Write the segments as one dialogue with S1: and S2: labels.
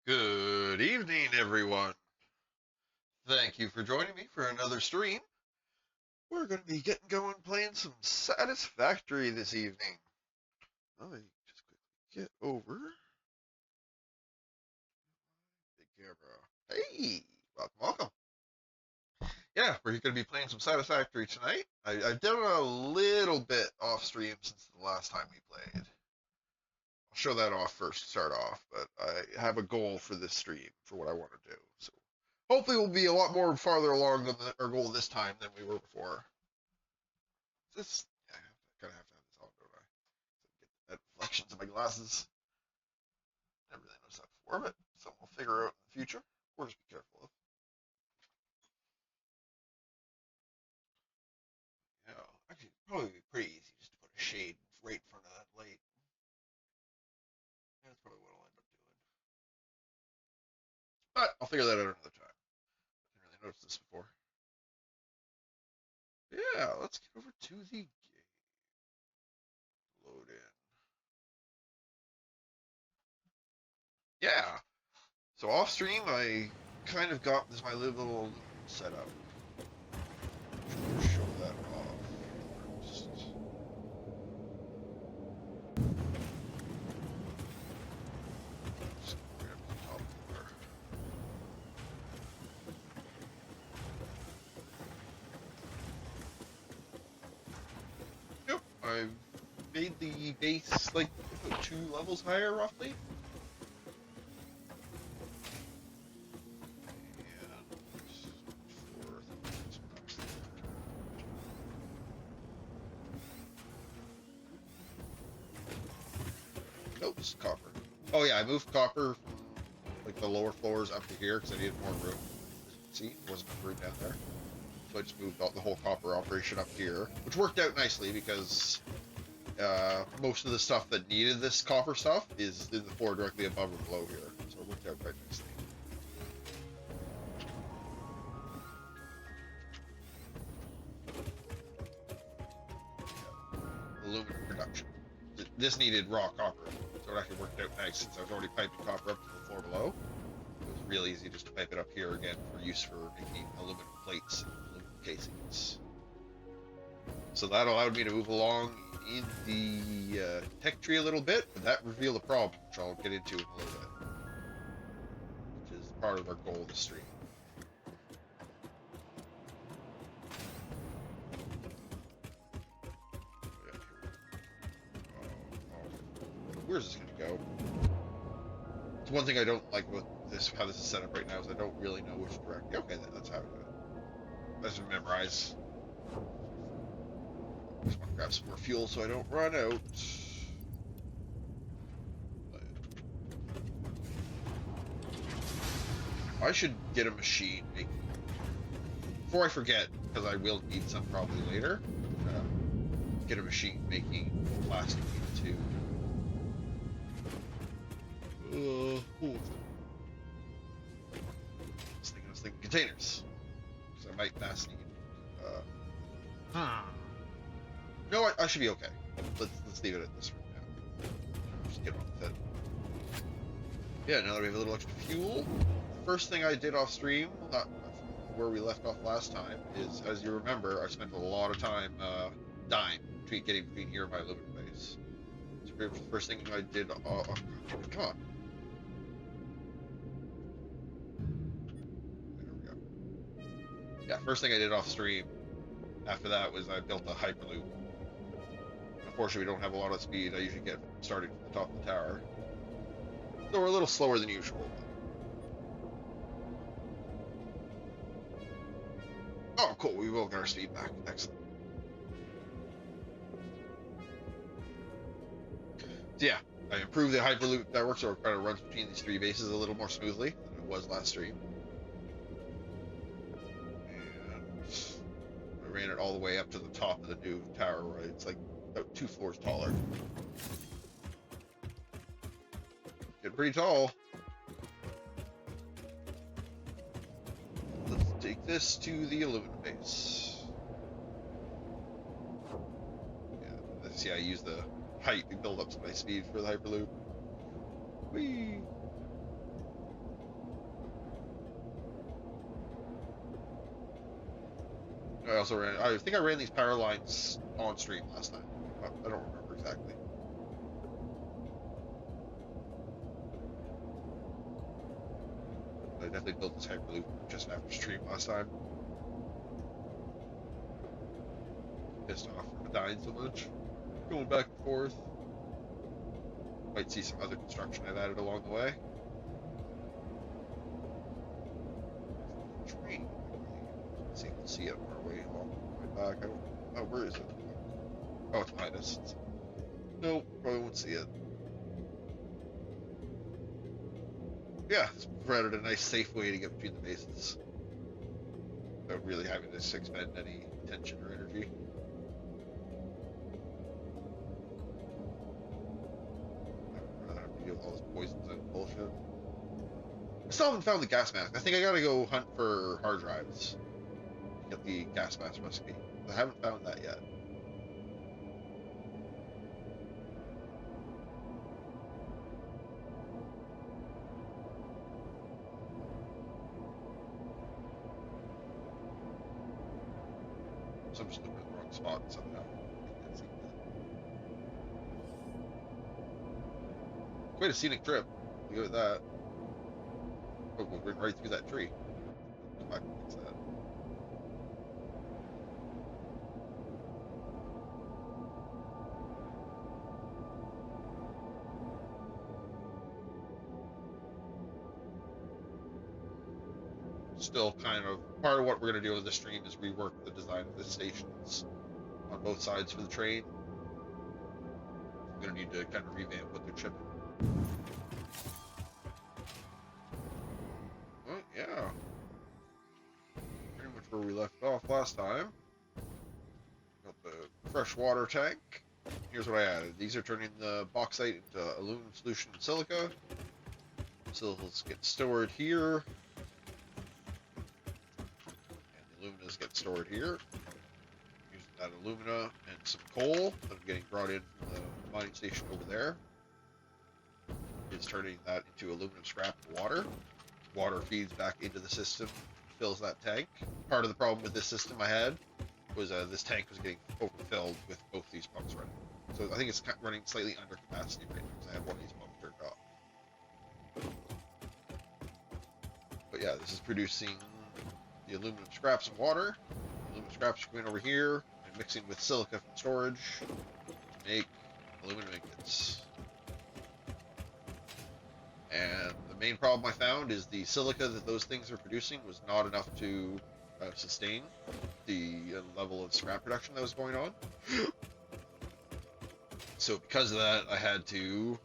S1: Good evening, everyone. Thank you for joining me for another stream. We're going to be getting going playing some Satisfactory this evening. Let me just quickly get over. Big camera. Hey, welcome. Yeah, we're going to be playing some Satisfactory tonight. I've done a little bit off stream since the last time we played. I'll show that off first to start off, but I have a goal for this stream for what I want to do. So hopefully we'll be a lot more farther along than our goal this time than we were before. This, yeah, I kind of have to have this on, don't I? So get that reflections in my glasses. Never really noticed that before, but something we'll figure out in the future. Or just be careful of. You know, actually, it'd probably be pretty easy just to put a shade right in front of that light. That's probably what I'll end up doing. But I'll figure that out another time. I didn't really notice this before. Yeah, let's get over to the game. Load in. Yeah. So off stream, I kind of got this my little setup. Show that off first. Just grab the top floor. Yep, I've made the base like about 2 levels higher roughly. Nope, this is copper. Oh yeah, I moved copper from like the lower floors up to here because I needed more room. See, there wasn't enough room down there. So I just moved the whole copper operation up here, which worked out nicely because most of the stuff that needed this copper stuff is in the floor directly above or below here. So it worked out quite nicely. Aluminum production. This needed raw copper, so it actually worked out nice since I was already piping copper up to the floor below. It was real easy just to pipe it up here again for use for making aluminum plates and aluminum casings. So that allowed me to move along in the tech tree a little bit, but that revealed a problem, which I'll get into in a little bit, which is part of our goal of the stream. Where's this gonna go? It's one thing I don't like about this, how this is set up right now, is I don't really know which direction. Okay, that's how to do it. Let's memorize. Just want to grab some more fuel so I don't run out. I should get a machine making. Before I forget, because I will need some probably later, get a machine making plastic too. I was thinking containers. Because I might mass need. No, I should be okay. Let's leave it at this right now. Just get on with it. Yeah, now that we have a little extra fuel, the first thing I did off stream, not where we left off last time, is, as you remember, I spent a lot of time dying getting between here and my aluminum base. So the first thing I did, come on. There we go. Yeah, first thing I did off stream after that was I built a hyperloop. Unfortunately, we don't have a lot of speed. I usually get started from the top of the tower. So we're a little slower than usual. Oh, cool. We will get our speed back. Excellent. So yeah, I improved the hyperloop network so it kind of runs between these 3 bases a little more smoothly than it was last stream. And I ran it all the way up to the top of the new tower, right? It's like about 2 floors taller. Getting pretty tall. Let's take this to the aluminum base. Yeah, see, I use the height to build up my speed for the hyperloop. Whee! I think I ran these power lines on stream last time. I don't remember exactly. I definitely built this Hyperloop just after stream last time. Pissed off from dying so much. Going back and forth. Might see some other construction I've added along the way. Train. Let's see if we'll see it on our way along the way back. I don't. Oh, where is it? Oh, it's behind us. Nope, probably won't see it. Yeah, it's provided a nice, safe way to get between the bases without really having to expend any tension or energy. I'd rather have to deal with all this poisons and bullshit. I still haven't found the gas mask. I think I gotta go hunt for hard drives to get the gas mask recipe. I haven't found that yet. So I'm just looking at the wrong spot somehow. Quite a scenic trip. Look at that. Oh, we went right through that tree. Go back and fix that. Still kind of part of what we're going to do with the stream is rework the design of the stations on both sides for the train. I'm going to need to kind of revamp what they're shipping. Well, yeah. Pretty much where we left off last time. Got the fresh water tank. Here's what I added. These are turning the bauxite into aluminum solution and silica. Silicas get stored here. Aluminas get stored here. Using that alumina and some coal that I'm getting brought in from the mining station over there. It's turning that into aluminum scrap and water. Water feeds back into the system, fills that tank. Part of the problem with this system I had was this tank was getting overfilled with both these pumps running. So I think it's running slightly under capacity right now because I have one of these pumps turned off. But yeah, this is producing the aluminum scraps and water. Aluminum scraps are going over here and mixing with silica from storage to make aluminum ingots. And the main problem I found is the silica that those things are producing was not enough to sustain the level of scrap production that was going on. So because of that, I had to,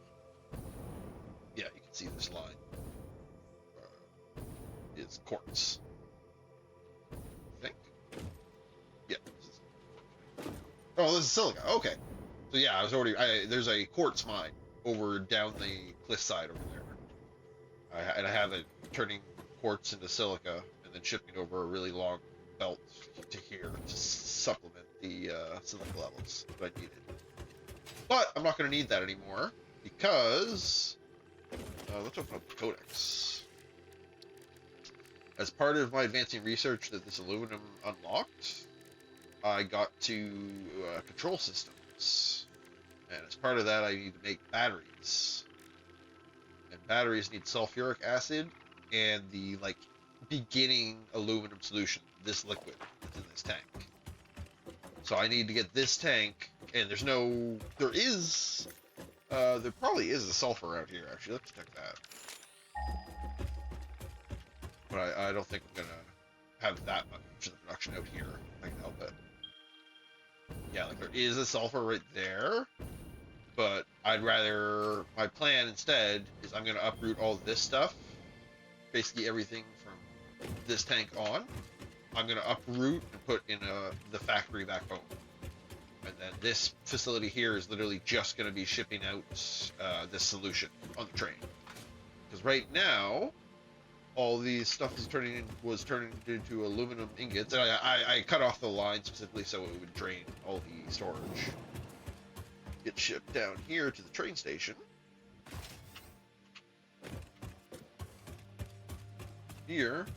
S1: yeah, you can see this line. It's quartz. Oh, this is silica. Okay. So yeah, I was already. There's a quartz mine over down the cliff side over there. And I have it turning quartz into silica and then shipping over a really long belt to here to supplement the silica levels that I needed. But I'm not going to need that anymore because let's open up the codex. As part of my advancing research that this aluminum unlocked, I got to control systems, and as part of that I need to make batteries, and batteries need sulfuric acid and the beginning aluminum solution, this liquid that's in this tank. So I need to get this tank, and there probably is a sulfur out here actually. Let's check that, but I don't think I'm gonna have that much of the production out here if I can help it. Yeah, there is a sulfur right there, but my plan instead is I'm going to uproot all this stuff, basically everything from this tank on. I'm going to uproot and put in the factory back home. And then this facility here is literally just going to be shipping out this solution on the train. Because right now, all these stuff was turning into aluminum ingots. And I cut off the line specifically so it would drain all the storage. Get shipped down here to the train station. Here.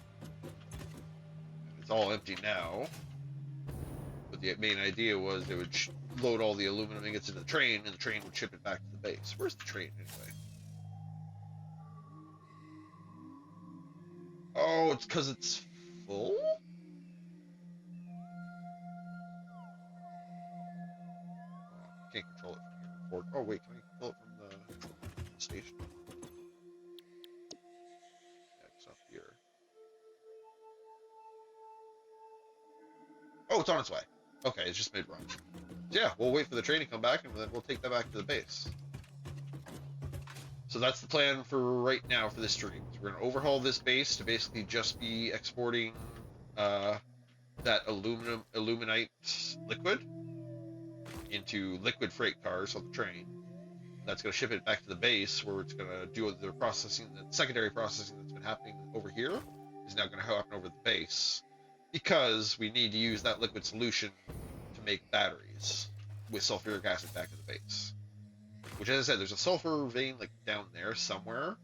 S1: It's all empty now. the main idea was it would load all the aluminum ingots into the train, and the train would ship it back to the base. Where's the train anyway? Oh, it's because it's full? Can't control it from here. Oh wait, can I control it from the station? Yeah, it's up here. Oh, it's on its way. Okay, it's just mid-run. Yeah, we'll wait for the train to come back, and then we'll take that back to the base. So that's the plan for right now for this stream. So we're going to overhaul this base to basically just be exporting that aluminite liquid into liquid freight cars on the train. That's going to ship it back to the base, where it's going to do the processing, the secondary processing that's been happening over here is now going to happen over the base, because we need to use that liquid solution to make batteries with sulfuric acid back at the base. Which, as I said, there's a sulfur vein like down there somewhere,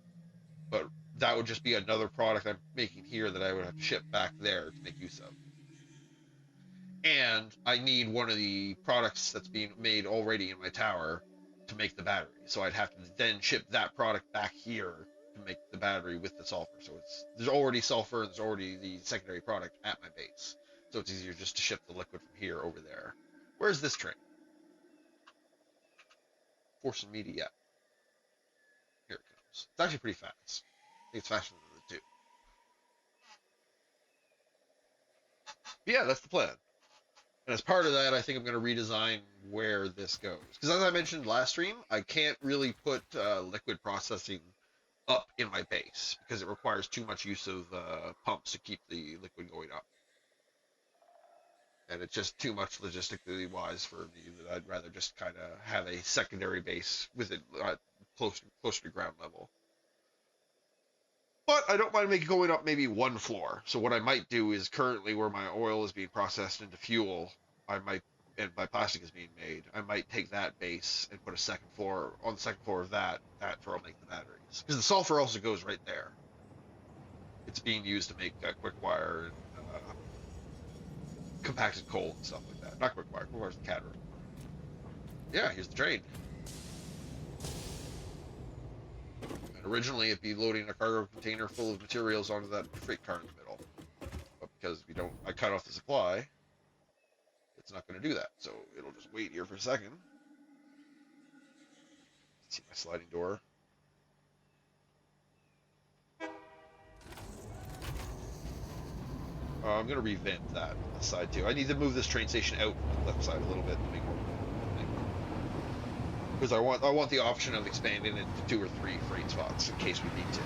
S1: but that would just be another product I'm making here that I would have to ship back there to make use of. And I need one of the products that's being made already in my tower to make the battery. So I'd have to then ship that product back here to make the battery with the sulfur. So there's already sulfur, and there's already the secondary product at my base. So it's easier just to ship the liquid from here over there. Where's this train? Forcing me to, yeah. Here it comes. It's actually pretty fast. I think it's faster than the two. But yeah, that's the plan. And as part of that, I think I'm going to redesign where this goes. Because as I mentioned last stream, I can't really put liquid processing up in my base, because it requires too much use of pumps to keep the liquid going up. And it's just too much logistically wise for me, that I'd rather just kind of have a secondary base with it closer to ground level. But I don't mind going up maybe one floor. So what I might do is, currently where my oil is being processed into fuel, and my plastic is being made, I might take that base and put a second floor on the second floor of that. That's where I'll make the batteries. Because the sulfur also goes right there. It's being used to make quick wire and compacted coal and stuff like that. Not quick wire. Quick wire's the caterer. Yeah, here's the train. And originally it'd be loading a cargo container full of materials onto that freight car in the middle. But because I cut off the supply, it's not going to do that. So it'll just wait here for a second. See my sliding door. I'm going to revamp that on the side too. I need to move this train station out from the left side a little bit to make more room. Because I want the option of expanding it to 2 or 3 freight spots in case we need to.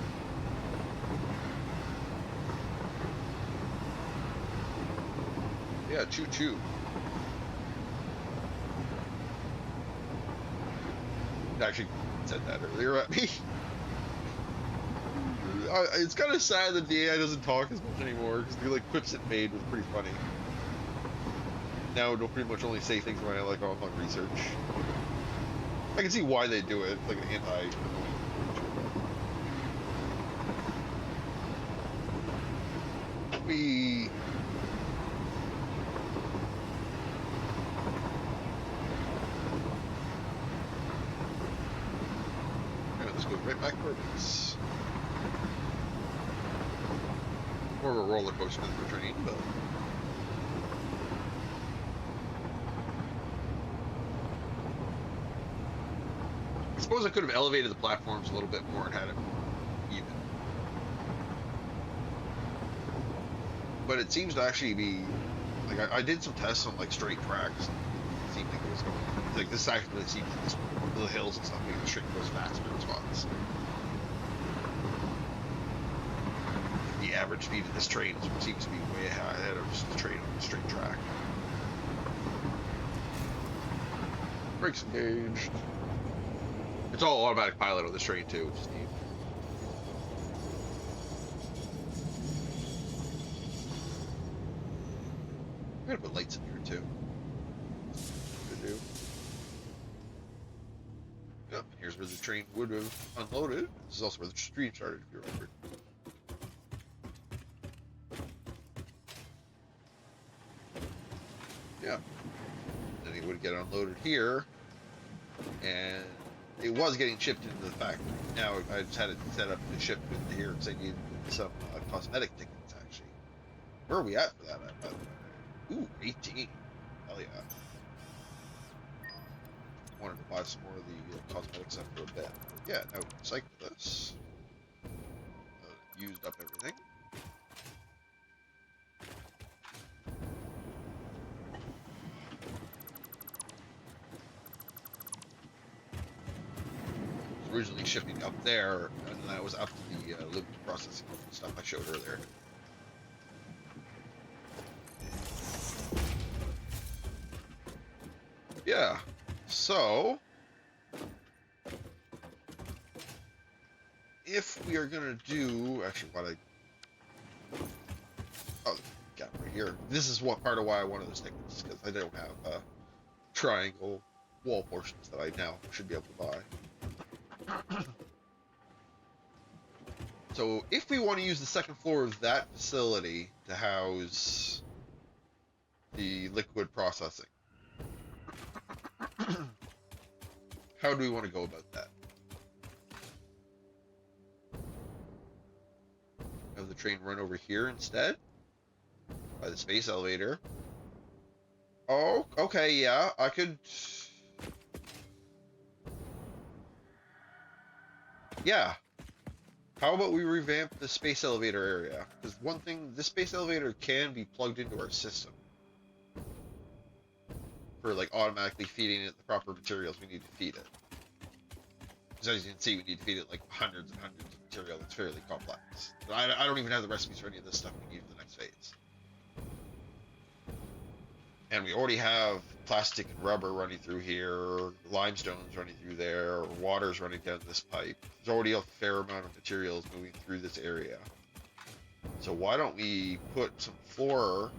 S1: Yeah, choo-choo. I actually said that earlier at me. It's kind of sad that the AI doesn't talk as much anymore, because the quips it made was pretty funny. Now it'll pretty much only say things when I I'm on research. I can see why they do it, like an anti. We. Let's go right back to our base. More of a roller coaster than the train, but. I suppose I could have elevated the platforms a little bit more and had it even. But it seems to actually be, like, I did some tests on, like, straight tracks. It seemed like it was going, like, this actually seems like the hills and stuff, maybe the straight goes faster in spots. The average speed of this train seems to be way ahead of just the train on a straight track. Brakes engaged. It's all automatic pilot on this train too, which is neat. I'm gonna put lights in here too. Good do. Yep, here's where the train would have unloaded. This is also where the stream started, if you remember. Yeah. get unloaded here, and it was getting shipped into the factory. Now I just had it set up to ship into here because I needed some cosmetic tickets, actually. Where are we at for that, by the way? Ooh, 18. Hell yeah. Wanted to buy some more of the cosmetic stuff for a bit. But yeah, now we can cycle this. Used up everything. Originally shipping up there, and then that was up to the loop processing stuff I showed earlier. Yeah, so if we are gonna do, actually, got right here. This is what part of why I wanted this tickets, because I don't have triangle wall portions that I now should be able to buy. So if we want to use the second floor of that facility to house the liquid processing, how do we want to go about that? Have the train run over here instead? By the space elevator. Oh, okay, yeah, I could... Yeah. How about we revamp the space elevator area? Because one thing, this space elevator can be plugged into our system. For, like, automatically feeding it the proper materials we need to feed it. Because as you can see, we need to feed it, like, hundreds and hundreds of material that's fairly complex. But I don't even have the recipes for any of this stuff we need for the next phase. And we already have plastic and rubber running through here, limestones running through there, water's running down this pipe. There's already a fair amount of materials moving through this area. So why don't we put some floor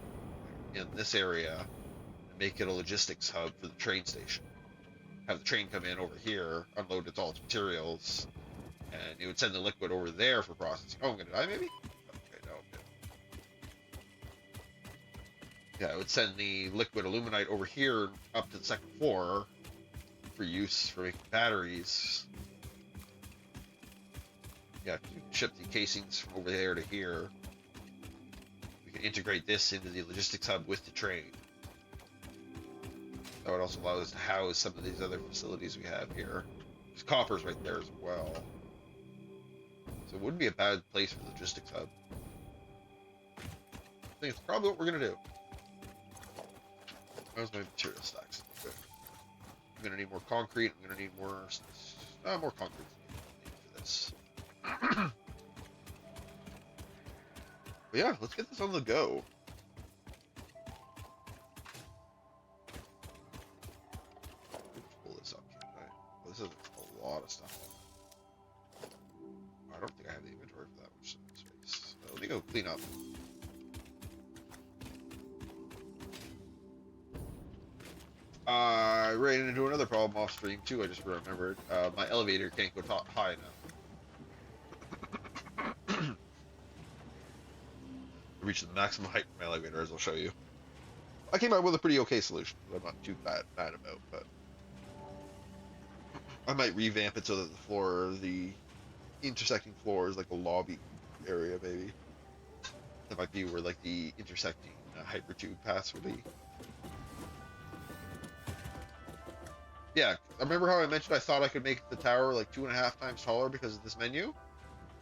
S1: in this area and make it a logistics hub for the train station? Have the train come in over here, unload all its materials, and it would send the liquid over there for processing. Oh, I'm gonna die maybe? Okay, no, I'm good. Yeah, it would send the liquid aluminite over here up to the second floor for use for making batteries. Yeah, you can ship the casings from over there to here. We can integrate this into the logistics hub with the train. That would also allow us to house some of these other facilities we have here. There's copper's right there as well. So it wouldn't be a bad place for the logistics hub. I think it's probably what we're going to do. How's my material stacks? Okay. I'm gonna need more concrete. I'm gonna need more concrete for this. But yeah, let's get this on the go. Pull this up, can't I? Well, this is a lot of stuff. I don't think I have the inventory for that much space. So let me go clean up. I ran into another problem off stream too. I just remembered. My elevator can't go high enough. Reach the maximum height for my elevator, as I'll show you. I came up with a pretty okay solution that I'm not too bad about, but I might revamp it so that the floor, the intersecting floor, is like a lobby area, maybe. That might be where like the intersecting hypertube paths would be. Yeah, I remember how I mentioned I thought I could make the tower like 2.5 times taller because of this menu?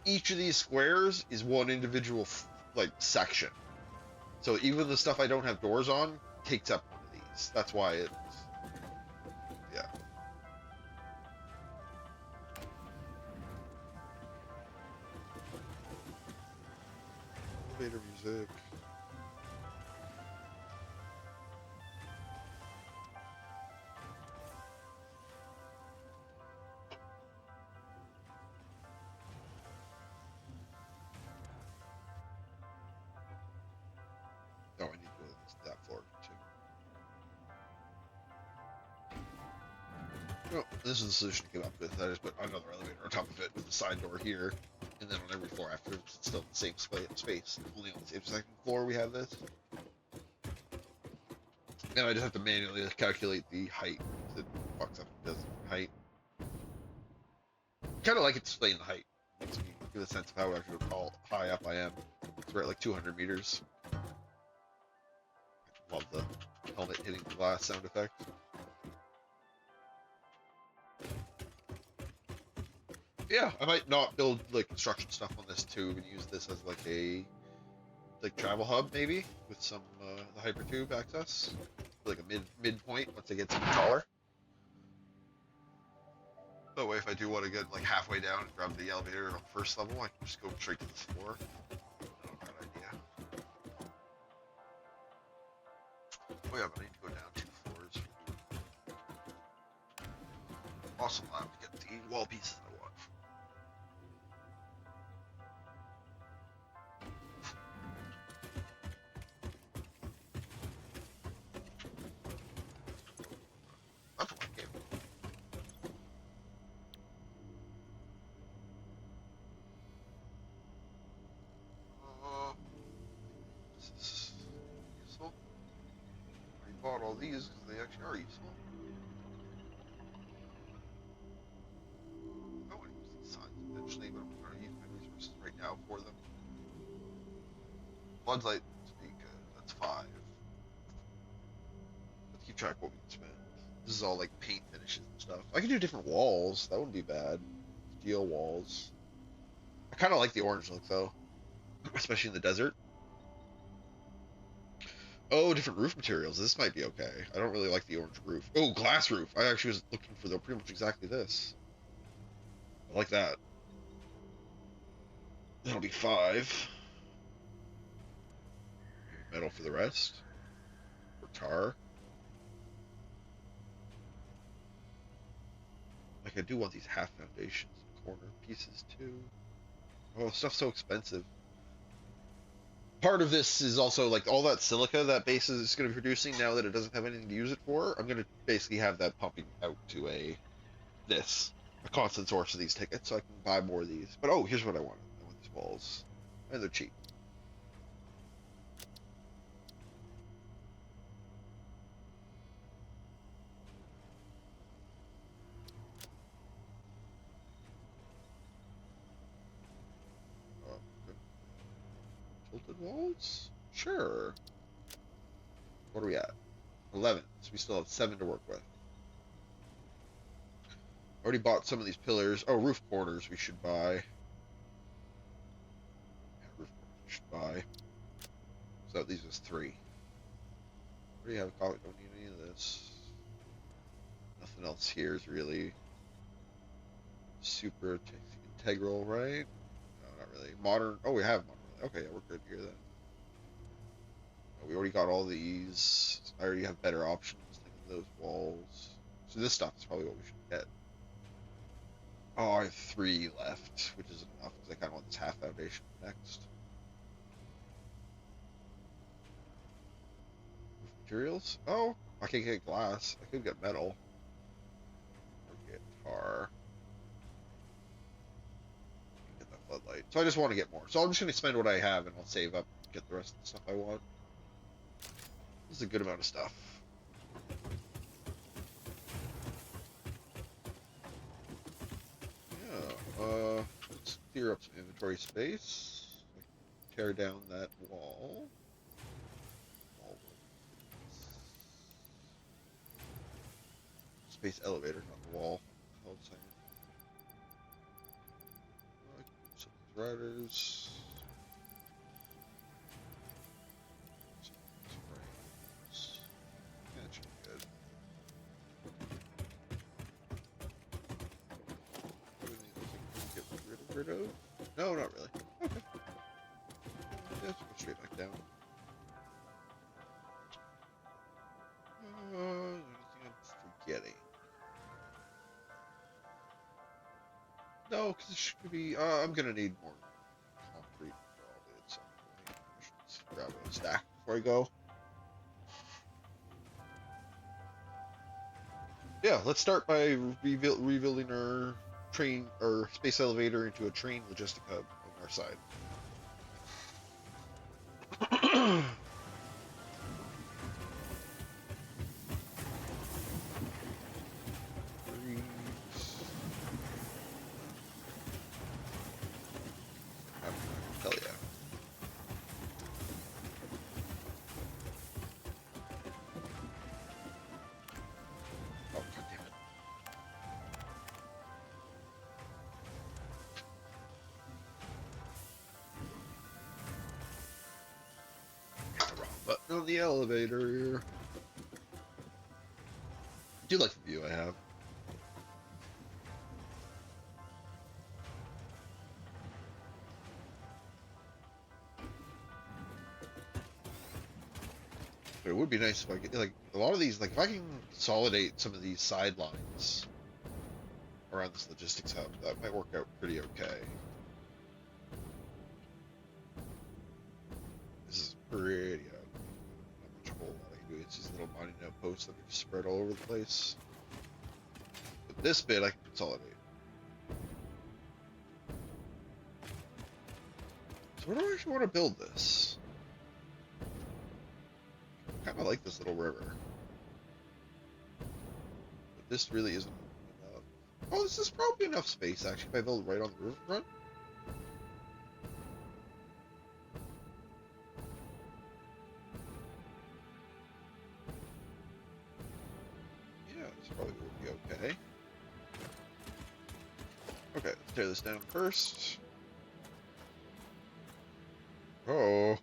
S1: Each of these squares is one individual, like, section. So even the stuff I don't have doors on takes up one of these. That's why it's... Yeah. Elevator music. Oh, I need to go to that floor too. Oh, this is the solution I came up with. I just put another elevator on top of it with a side door here, and then on every floor after it's still the same space. Only on the same second floor we have this. And I just have to manually calculate the height. It fucks up and does height. Kind of like it displaying the height. Makes me give a sense of how high up I am. So we're at like 200 meters. Love the helmet hitting the glass sound effect. Yeah, I might not build like construction stuff on this tube and use this as like a travel hub maybe with some the hypertube access, like a midpoint once it gets even taller. That way, if I do want to get like halfway down and grab the elevator on the first level, I can just go straight to the floor. Not a bad idea. Oh yeah, but I need to go down 2 floors. Awesome lab to get the wall pieces I want. That's a fun game. This is useful. I bought all these because they actually are useful. I want to use these signs eventually, but I'm trying to use my resources right now for them. Floodlight would be good. That's 5. Let's keep track of what we can spend. This is all like paint finishes and stuff. I could do different walls. That wouldn't be bad. Steel walls. I kind of like the orange look though, especially in the desert. Oh, different roof materials. This might be okay. I don't really like the orange roof. Oh, glass roof. I actually was looking for pretty much exactly this. I like that. That'll be 5. Metal for the rest. Or tar. Like I do want these half foundations, corner pieces too. Oh, stuff's so expensive. Part of this is also like all that silica that base is going to be producing now that it doesn't have anything to use it for. I'm going to basically have that pumping out to a constant source of these tickets, so I can buy more of these. But oh, here's what I want. I want these walls, and they're cheap. Tilted walls? Sure. What are we at? 11. So we still have 7 to work with. Already bought some of these pillars. Oh, roof corners we should buy. Yeah, roof corners we should buy. So that leaves us 3. Already have a copy. Don't need any of this. Nothing else here is really super integral, right? No, not really. Modern. Oh, we have modern. Okay, yeah, we're good here then. Oh, we already got all these. I already have better options than those walls. So this stuff is probably what we should get. Oh, I have 3 left, which isn't enough because I kind of want this half foundation next. Materials? Oh, I can get glass. I could get metal. Or get tar. Get that floodlight. So I just want to get more. So I'm just going to spend what I have and I'll save up and get the rest of the stuff I want. This is a good amount of stuff. Yeah, let's clear up some inventory space. Tear down that wall. Space elevator, not the wall. Some of these riders. Yeah, that should be good. Get rid of? No, not really. Okay. Yeah, let's go straight back down. Anything I'm forgetting? No, because it should be. I'm gonna need more concrete probably at some point. Let's grab a stack before I go. Yeah, let's start by rebuilding our train or space elevator into a train logistic hub on our side. on the elevator. I do like the view I have. But it would be nice if I could, like, a lot of these, like, if I can consolidate some of these sidelines around this logistics hub, that might work out pretty okay. This is pretty ugly. Not much a whole lot I can do. It's these little mining outposts that are just spread all over the place. But this bit I can consolidate. So where do I actually want to build this? I kind of like this little river. But this really isn't enough. Oh, this is probably enough space, actually, if I build right on the riverfront. Yeah, this probably would be okay. Okay, let's tear this down first. Oh.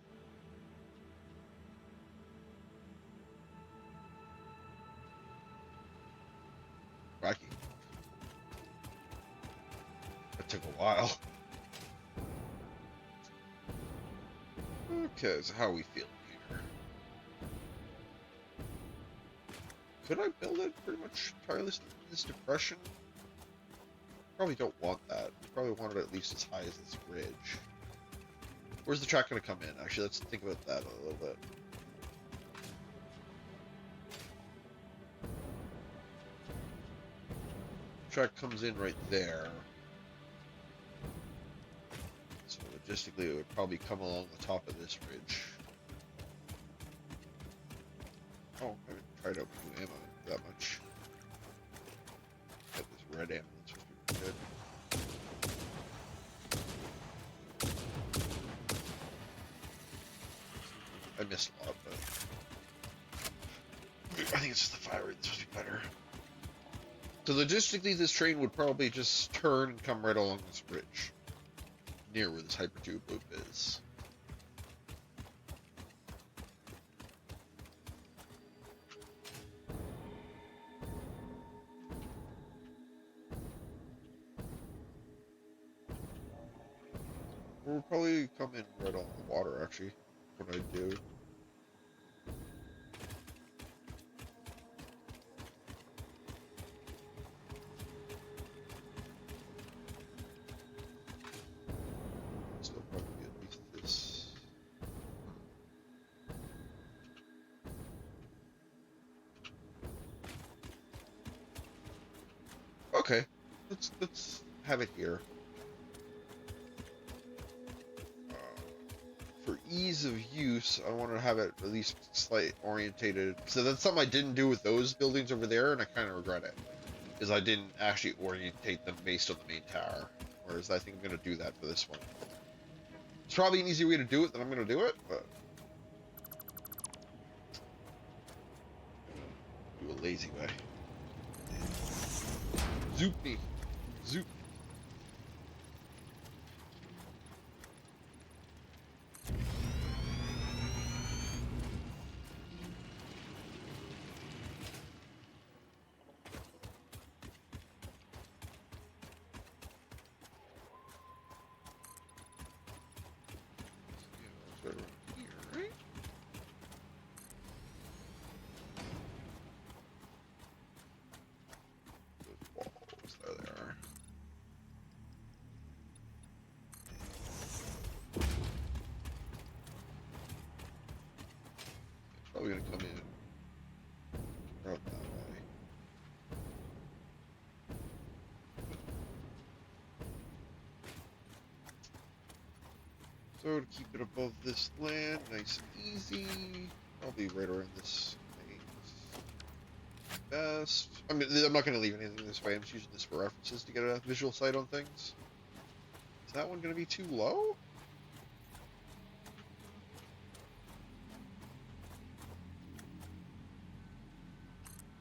S1: Wacky. That took a while. Okay, so how are we feeling here? Could I build it pretty much entirely in this depression? Probably don't want that. We probably want it at least as high as this ridge. Where's the track going to come in? Actually, let's think about that a little bit. Track comes in right there. So logistically, it would probably come along the top of this ridge. Oh, I haven't tried out blue ammo that much. Got this red ammo, that's supposed to be good. I missed a lot, but I think it's just the fire rate that's supposed to be better. So logistically, this train would probably just turn and come right along this bridge, near where this hypertube loop is. We'll probably come in right on the water, actually, what I do. So it'll probably be at least this. Okay, let's have it here. For ease of use, I want to have it at least slightly orientated. So that's something I didn't do with those buildings over there, and I kind of regret it. Is I didn't actually orientate them based on the main tower. Whereas I think I'm going to do that for this one. It's probably an easier way to do it than I'm going to do it, but... do a lazy way. Zoop me. Zoop. Probably gonna come in out that way. So to keep it above this land, nice and easy, probably right around this thing. Best. I mean, I'm not gonna leave anything this way. I'm just using this for references to get a visual sight on things. Is that one gonna be too low?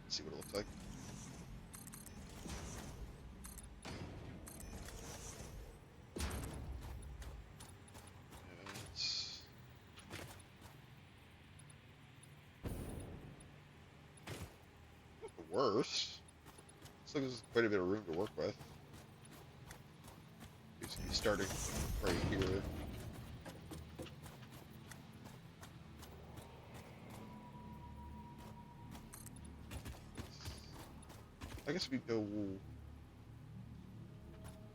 S1: See what it looks like. worst. Looks like there's quite a bit of room to work with. Basically starting right here. I guess we'd go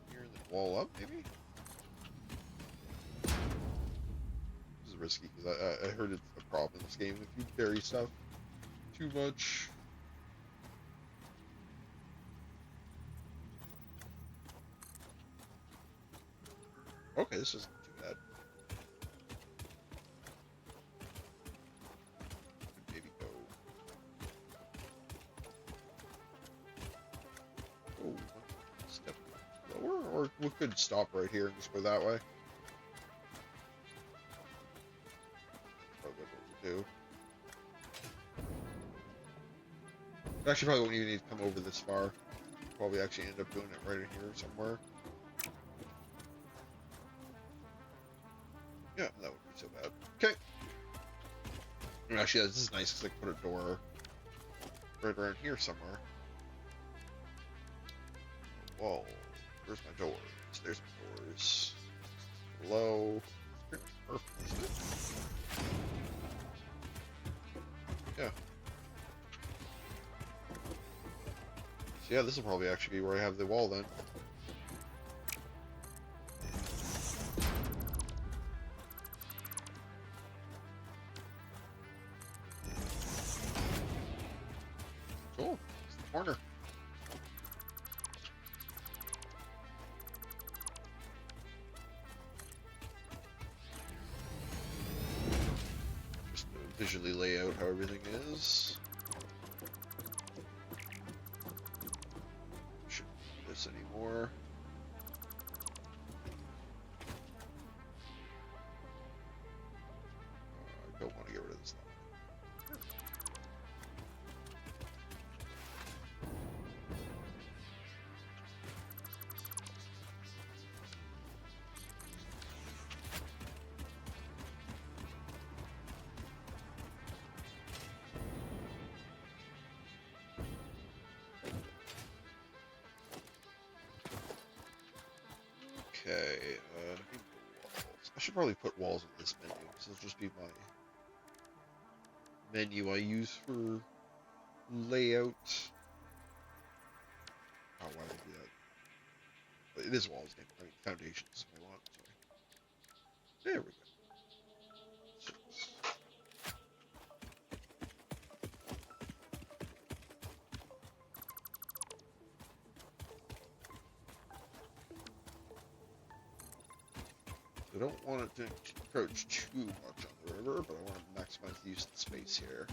S1: here and then wall up, maybe? This is risky, because I heard it's a problem in this game if you bury stuff too much. Okay, this isn't too bad. Maybe go. Oh, step lower, or we could stop right here and just go that way. Probably what we'll do. Actually, probably won't even need to come over this far. Probably actually end up doing it right in here somewhere. Yeah, that wouldn't be so bad. Okay. And actually, yeah, this is nice because I can put a door right around here somewhere. Whoa. Where's my doors? There's my doors. Hello. It's pretty much perfect, isn't it? Yeah. So yeah, this will probably actually be where I have the wall then. Cool. It's the corner. Just to visually lay out how everything is. Shouldn't need this anymore. I don't want to get rid of this line. Okay, walls. I should probably put walls in this menu, because it'll just be my menu I use for layout. Oh, why did I do that? But it is walls, I mean, foundations I want, sorry. There we go. I don't want it to encroach too much on the river, but I want to maximize the use of the space here.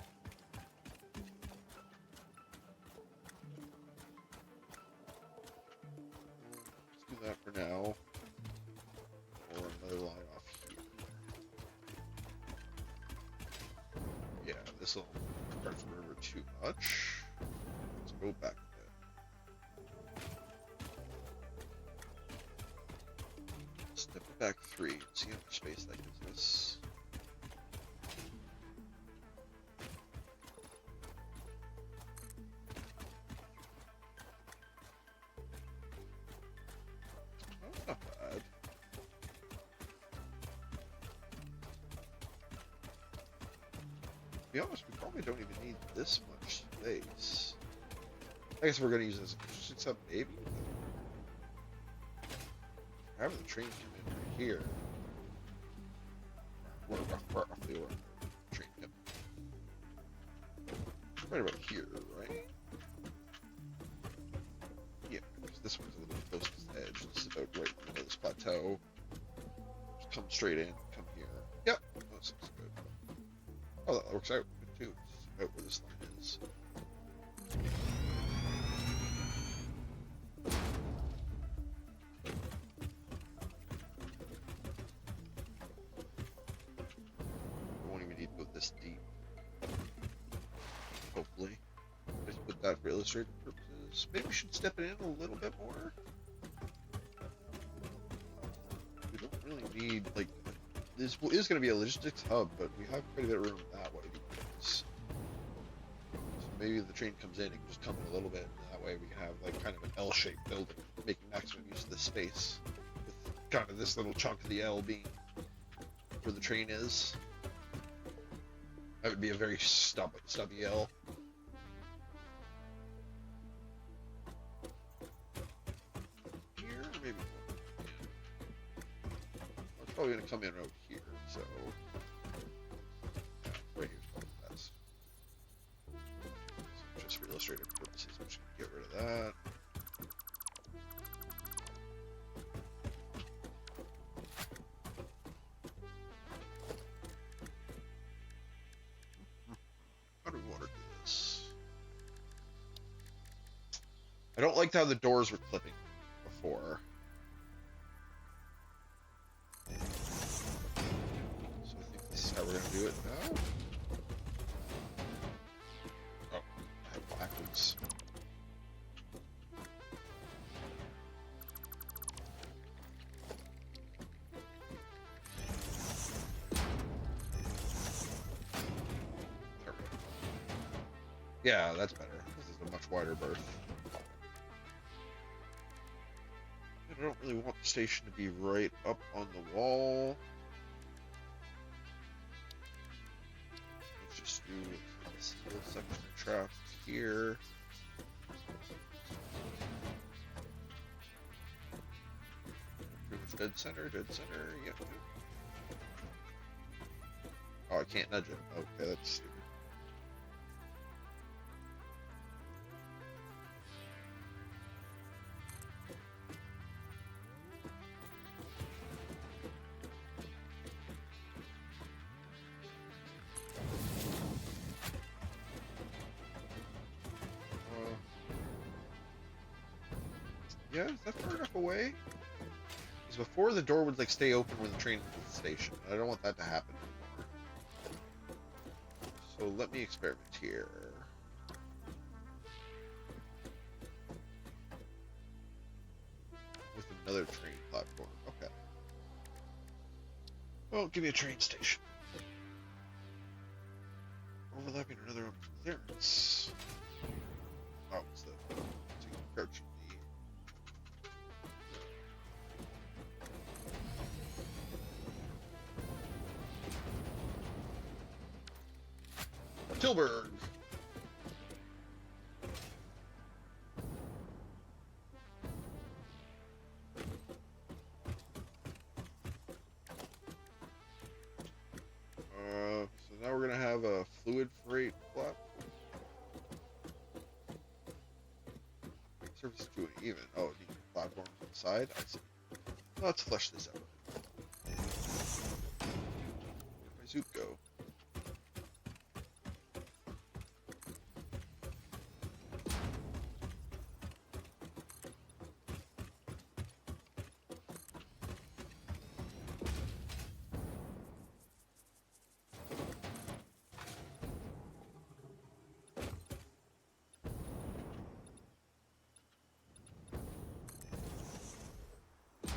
S1: Let's do that for now. Or another line off here. Yeah, this will encroach the river too much. Let's go back a bit. Step it back 3 and see how much space that gives us. Oh, not bad. To be honest, we probably don't even need this much space. I guess we're going to use this as a construction sub, maybe. Having the train come in right here. Roughly where the train come in. Right about here, right? Yeah, because this one's a little bit close to the edge. This is about right in the middle of this plateau. Just come straight in, come here. Yep, that looks good. Oh, that works out good too. It's about where this line is. This deep. Hopefully. Just put that for illustrative purposes. Maybe we should step it in a little bit more. We don't really need, like, this is going to be a logistics hub, but we have quite a bit of room that way. Because, so maybe the train comes in, it can just come in a little bit, and that way we can have like kind of an L-shaped building, making maximum use of this space, with kind of this little chunk of the L being where the train is. That would be a very stubby L. Here, maybe. It's probably gonna come in out here, so yeah, right here's probably best. So just for illustrative purposes, I'm just gonna get rid of that. How do we want to do this? I don't like how the doors were clipping before. So I think this is how we're going to do it now. Oh, I had backwards. There we go. Yeah, that's better. This is a much wider berth. I don't really want the station to be right up on the wall. Let's just do this little section of traffic here. Pretty much dead center, yep. Oh, I can't nudge it. Okay, that's stupid. Yeah, is that far enough away? Because before the door would like stay open when the train was at the station. I don't want that to happen anymore. So let me experiment here. With another train platform. Okay. Well, give me a train station. Overlapping another clearance. Oh, it's the approach. Tilburg. So now we're gonna have a fluid freight platform. Surface to it even. Oh, the platforms on the side. I see. Let's flesh this out. Where'd my zoot go?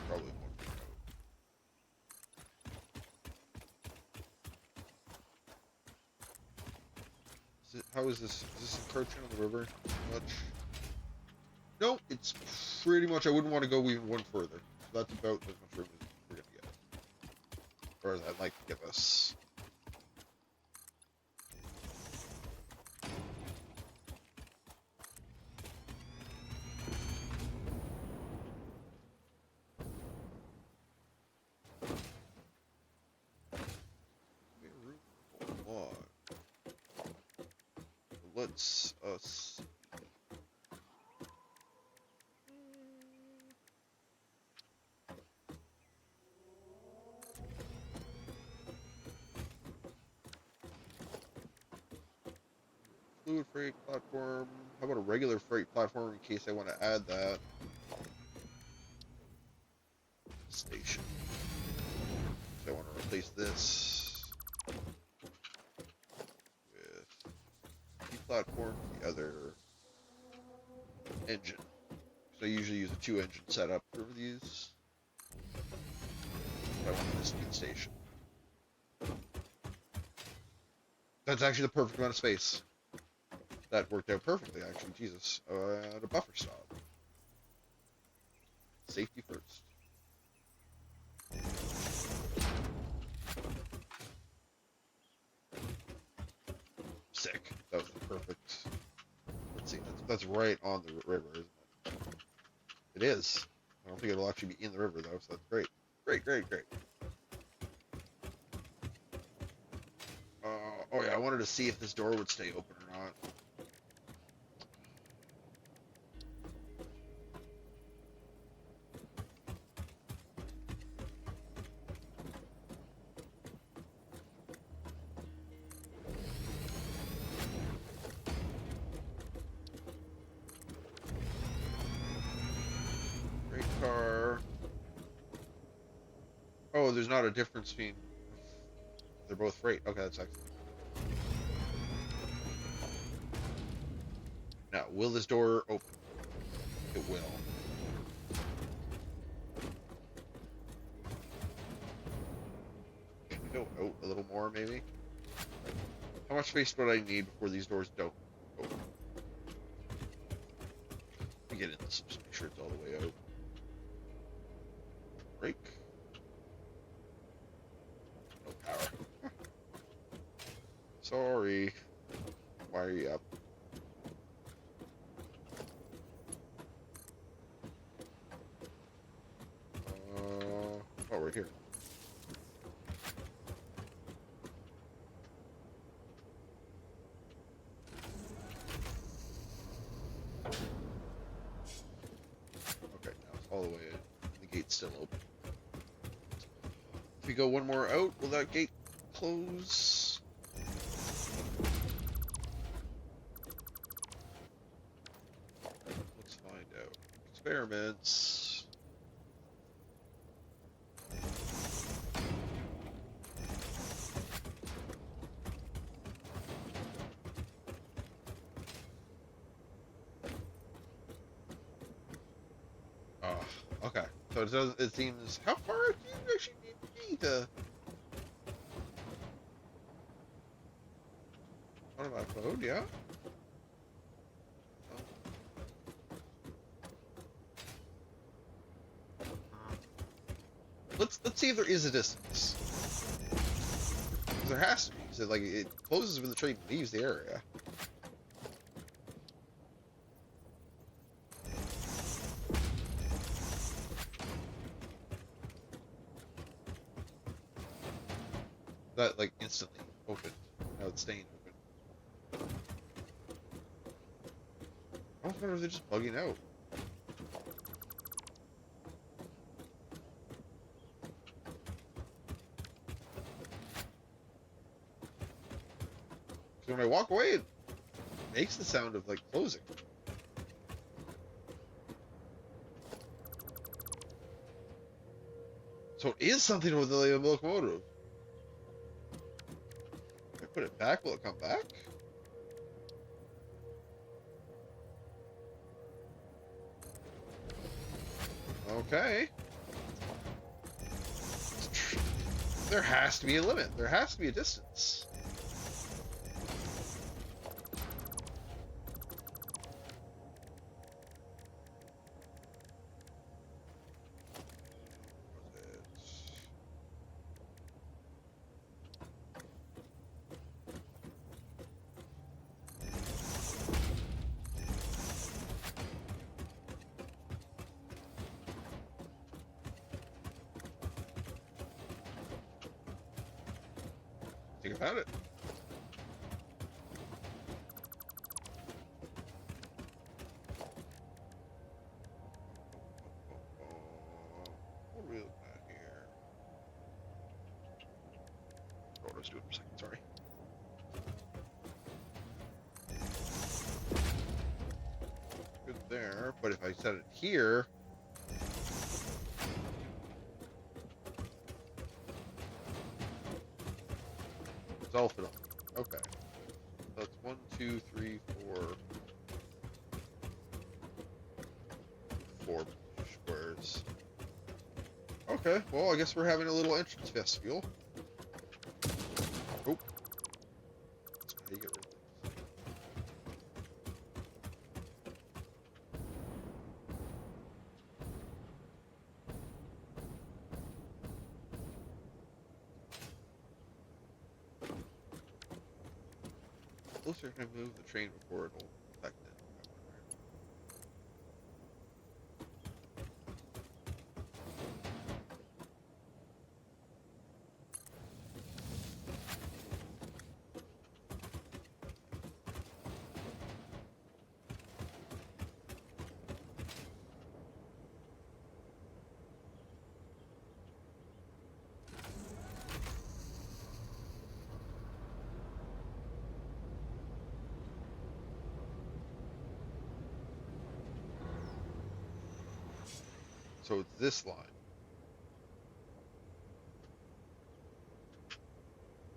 S1: Probably one more note. How is this? Is this encroaching on the river much? No, it's pretty much. I wouldn't want to go even one further. So that's about as much room as we're gonna get, or as I'd like to give us. We have room for a lot. Let's us. Fluid freight platform. How about a regular freight platform in case I want to add that? Station. So I want to replace this with the platform, the other engine. So I usually use a 2-engine setup for these. I want this to be the station. That's actually the perfect amount of space. That worked out perfectly, actually. Jesus. The buffer stop. Safety first. Sick. That was perfect. Let's see. That's right on the river, isn't it? It is. I don't think it'll actually be in the river, though, so that's great. Great, great, great. Oh, yeah, I wanted to see if this door would stay open or not. Great car. Oh, there's not a difference between... They're both freight. Okay, that's excellent. Now, will this door open? It will. Can we go out a little more, maybe? How much space would I need before these doors don't open? Let me get in this, just make sure it's all the way out. Break. No power. Sorry. Why are you up? Oh, right here. Okay, now it's all the way in. The gate's still open. If we go one more out, will that gate close? Let's find out. Experiments. Oh, okay. So it does. It seems. How far do you actually need to be to? What about code? Yeah. Let's see if there is a distance. There has to be. So like it closes when the train leaves the area. That like instantly opened. Now it's staying open. I wonder if they're just bugging out. Because when I walk away, it makes the sound of like closing. So it is something with the locomotive. If I put it back, will it come back? Okay. There has to be a limit. There has to be a distance. Think about it. What are we looking at here? Oh, let's do it for a second, sorry. Good there, but if I set it here, it's all fit on. Okay. So that's 1, 2, 3, 4 squares. Okay, well, I guess we're having a little entrance vestibule. Oh. That's how you get rid of things. closer can I move the train before it'll affect it? I wonder. So it's this line.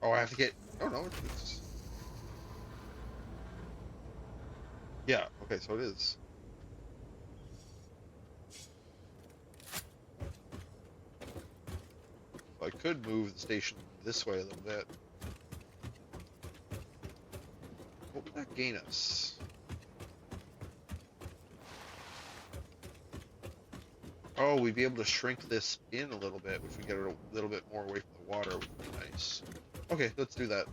S1: Oh, I have to get. Oh no, it's. Yeah. Okay, so it is. So I could move the station this way a little bit. What would that gain us? Oh, we'd be able to shrink this in a little bit if we get it a little bit more away from the water, which would be nice. Okay, let's do that.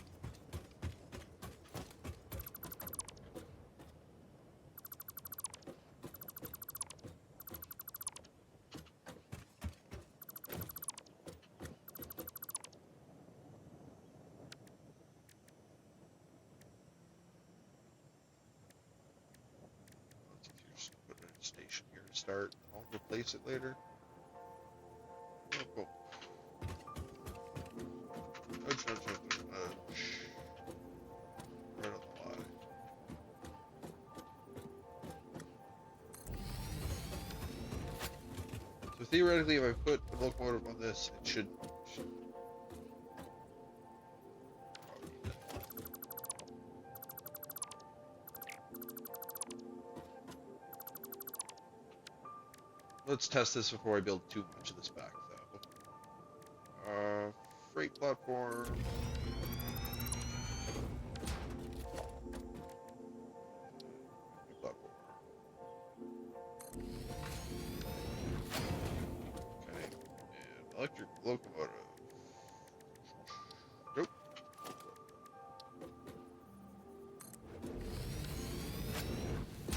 S1: Let's just put a station here to start. I'll replace it later. Oh, cool. Nudge, nudge, nudge, nudge. Right on the line. So theoretically, if I put the locomotive on this, it should. Let's test this before I build too much of this back, though. Freight platform. Platform. Okay. And electric locomotive. Nope.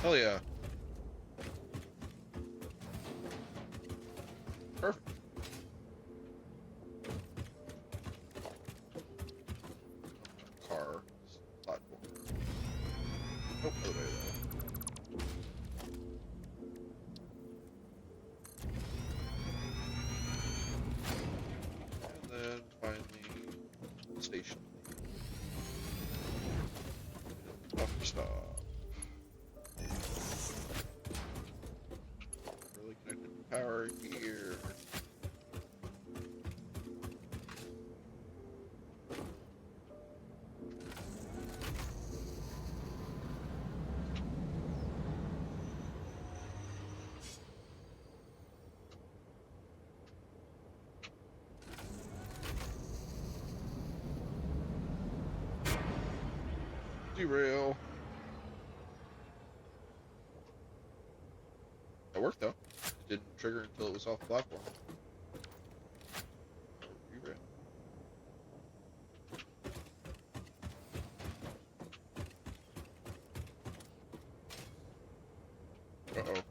S1: Hell yeah. Perfect. Car. Platform. Nope, other way though. And then finally, station. Buffer stop. Really connected to power here. Derail. That worked though. It didn't trigger until it was off the platform. Derail. Uh-oh.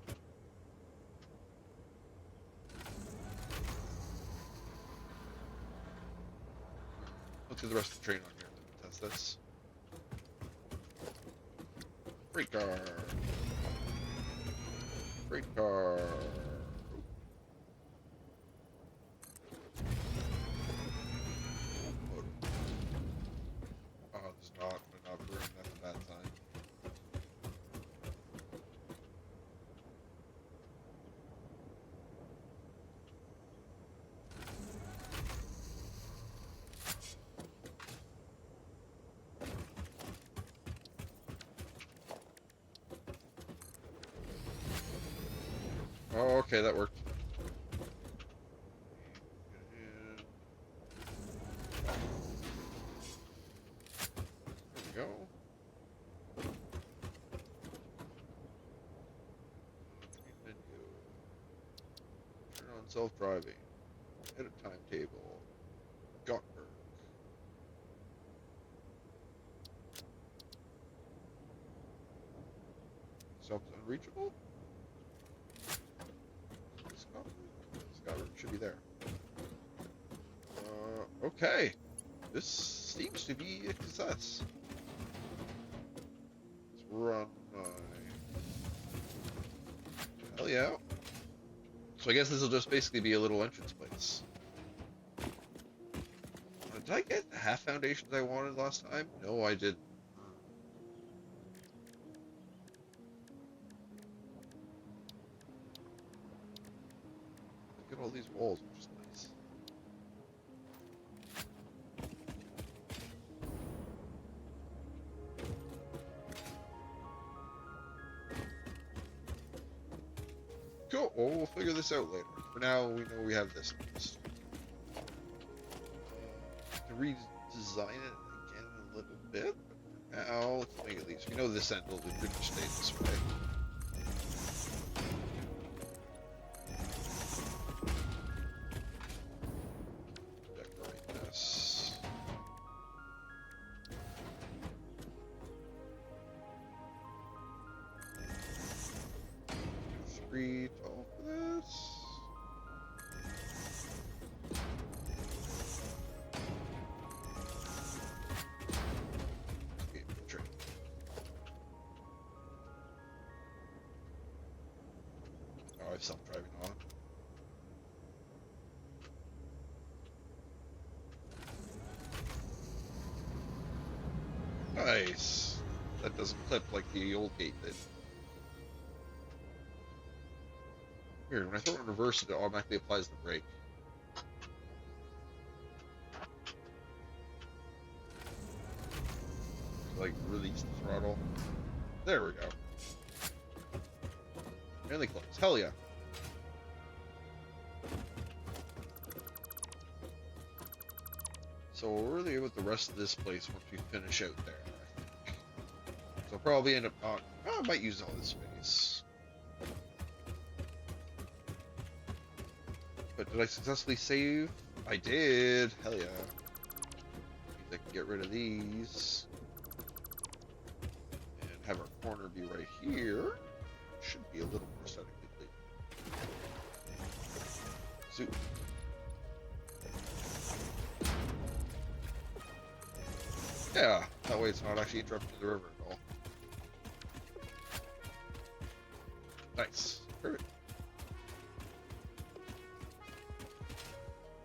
S1: Let's get the rest of the train on here and then test this. Freight car. Freight car. Oh, there's not. We're not brewing. That's a bad sign. Oh, okay, that worked. And there we go. Menu. Turn on self-driving. Edit timetable. Gotberg. unreachable? Scotland should be there. Okay. This seems to be a success. Let's run my... Hell yeah. So I guess this will just basically be a little entrance place. Did I get the half foundations I wanted last time? No, I didn't. Look at all these walls, which is nice. Cool. Well, we'll figure this out later. For now, we know we have this. To redesign it again a little bit. But for now, let's make it these. We know this end will pretty much stay this way. Decorate this. Three tall for this. Oh, I self-driving on. Nice. That doesn't clip like the old gate did. Weird, when I throw it in reverse, it automatically applies the brake. Like, release the throttle. There we go. Really close. Hell yeah. So we're really with the rest of this place once we finish out there, I think. So I'll probably end up not... Oh, I might use all this space. But did I successfully save? I did. Hell yeah. Means I can get rid of these. And have our corner be right here. Should be a little more aesthetically pleasing. Zoop. Yeah, that way it's not actually interrupting the river at all. Nice. Perfect.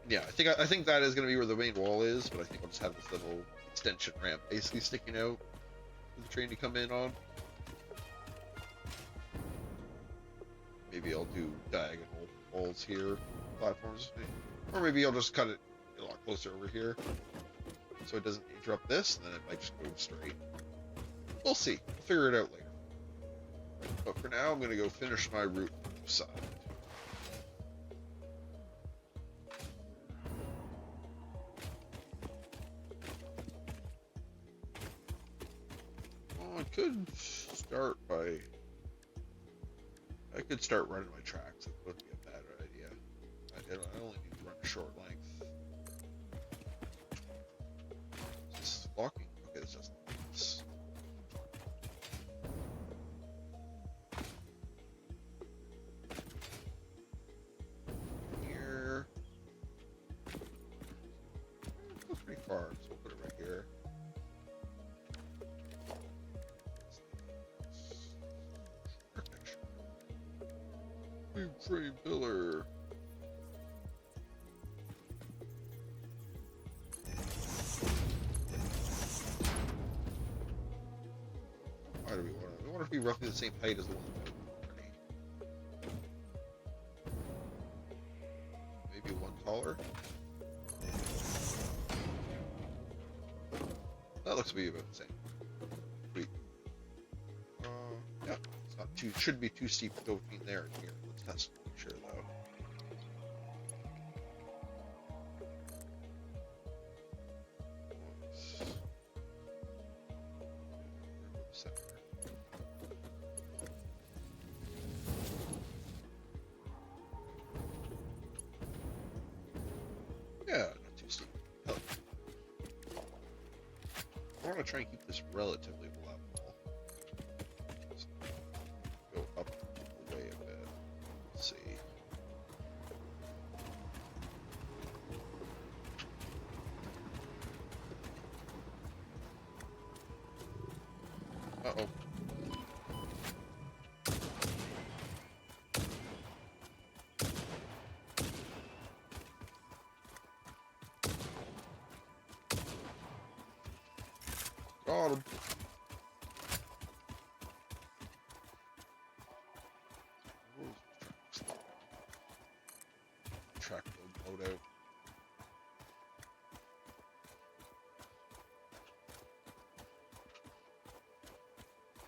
S1: Yeah, I think that is going to be where the main wall is, but I think I'll just have this little extension ramp basically sticking out for the train to come in on. Maybe I'll do diagonal walls here, platforms, or maybe I'll just cut it a lot closer over here, so it doesn't interrupt this, and then it might just go straight. We'll see. We'll figure it out later. But for now, I'm going to go finish my route side. Well, I could start by... I could start running my tracks. It wouldn't be a bad idea. I only need to run a short length. Is this locking? Okay, this doesn't lock this. Here. It goes pretty far, so we'll put it right here. Frame pillar. Why do we want to? We want it to be roughly the same height as the one underneath. Maybe one taller. That looks to be about the same. Sweet. Yeah, it's not too. Shouldn't be too steep to go between there and here. Let's test. Make sure though. Yeah, not too steep. Oh. I want to try and keep this relatively level. So go Uh-oh. Got him. Track load out.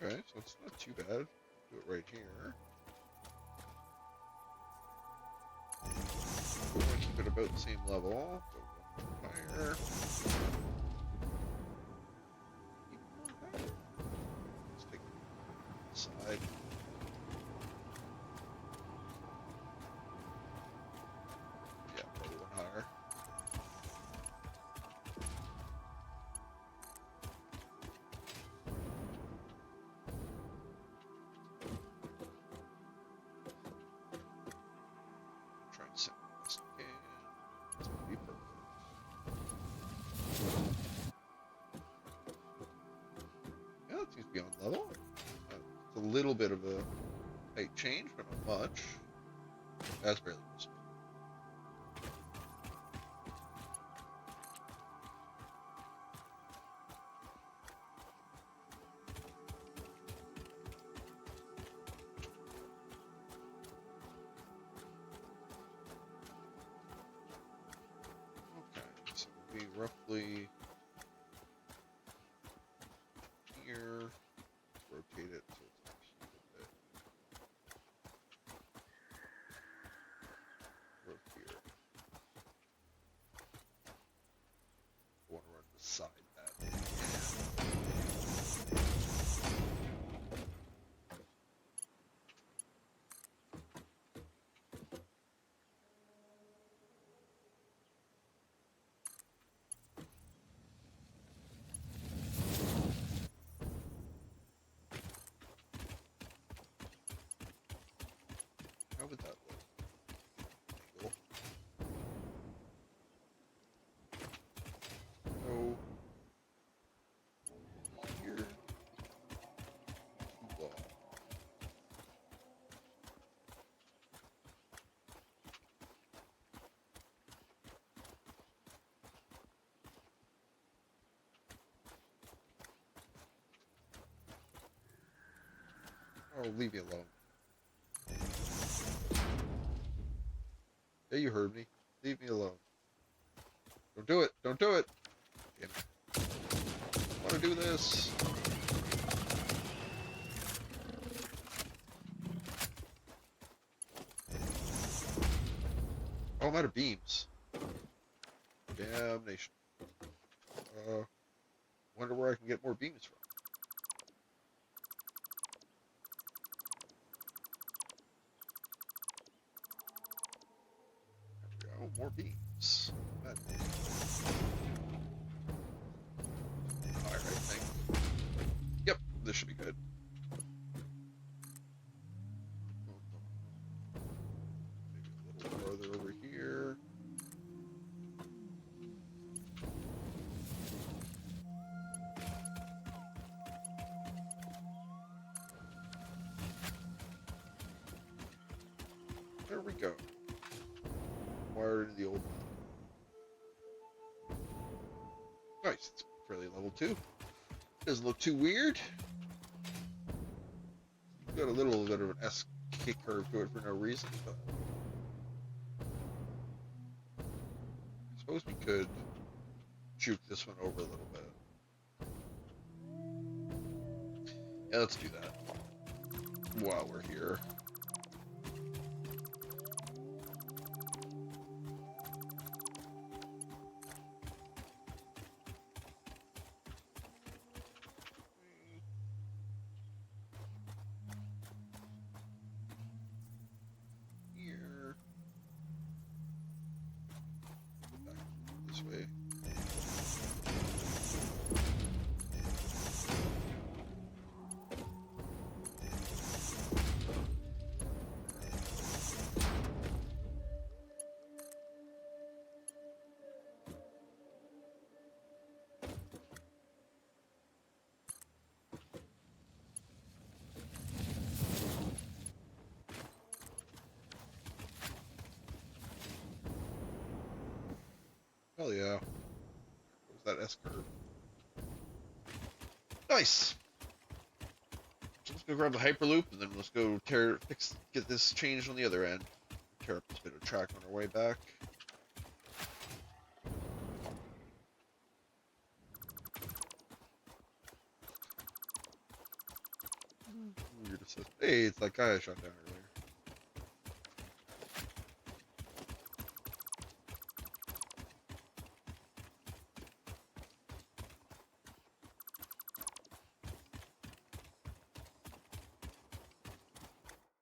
S1: Okay, so it's not too bad. Do it right here. We're going to keep it about the same level. Go higher. Even more higher. Let's take the side. Yeah, probably one higher. Try and set the best we can. It's going to be perfect. Yeah, it seems to be on level. It's a little bit of a height change, but not much. That's barely visible. Okay, so it'll be roughly here. Rotate it so it's up here a bit. Right here. I want to run beside that. How would that look? Angle. Go here. Too long. Oh, leave me alone. Yeah, you heard me. Leave me alone. Don't do it. Don't do it. Damn it. I want to do this. Oh, I'm out of beams. Damnation. Wonder where I can get more beams from. There we go. More beams. That Alright, thank you. Yep, this should be good. Maybe a little farther over here. There we go. Wired into the old one. Nice, it's fairly level 2. Doesn't look too weird. Got a little bit of an S-kick curve to it for no reason, but I suppose we could juke this one over a little bit. Yeah, let's do that while we're here. Here. Go back this way. Hell yeah. What was that S curve? Nice. So let's go grab the Hyperloop and then let's go get this changed on the other end. Tear up this bit of track on our way back. Hey, it's that guy I shot down earlier.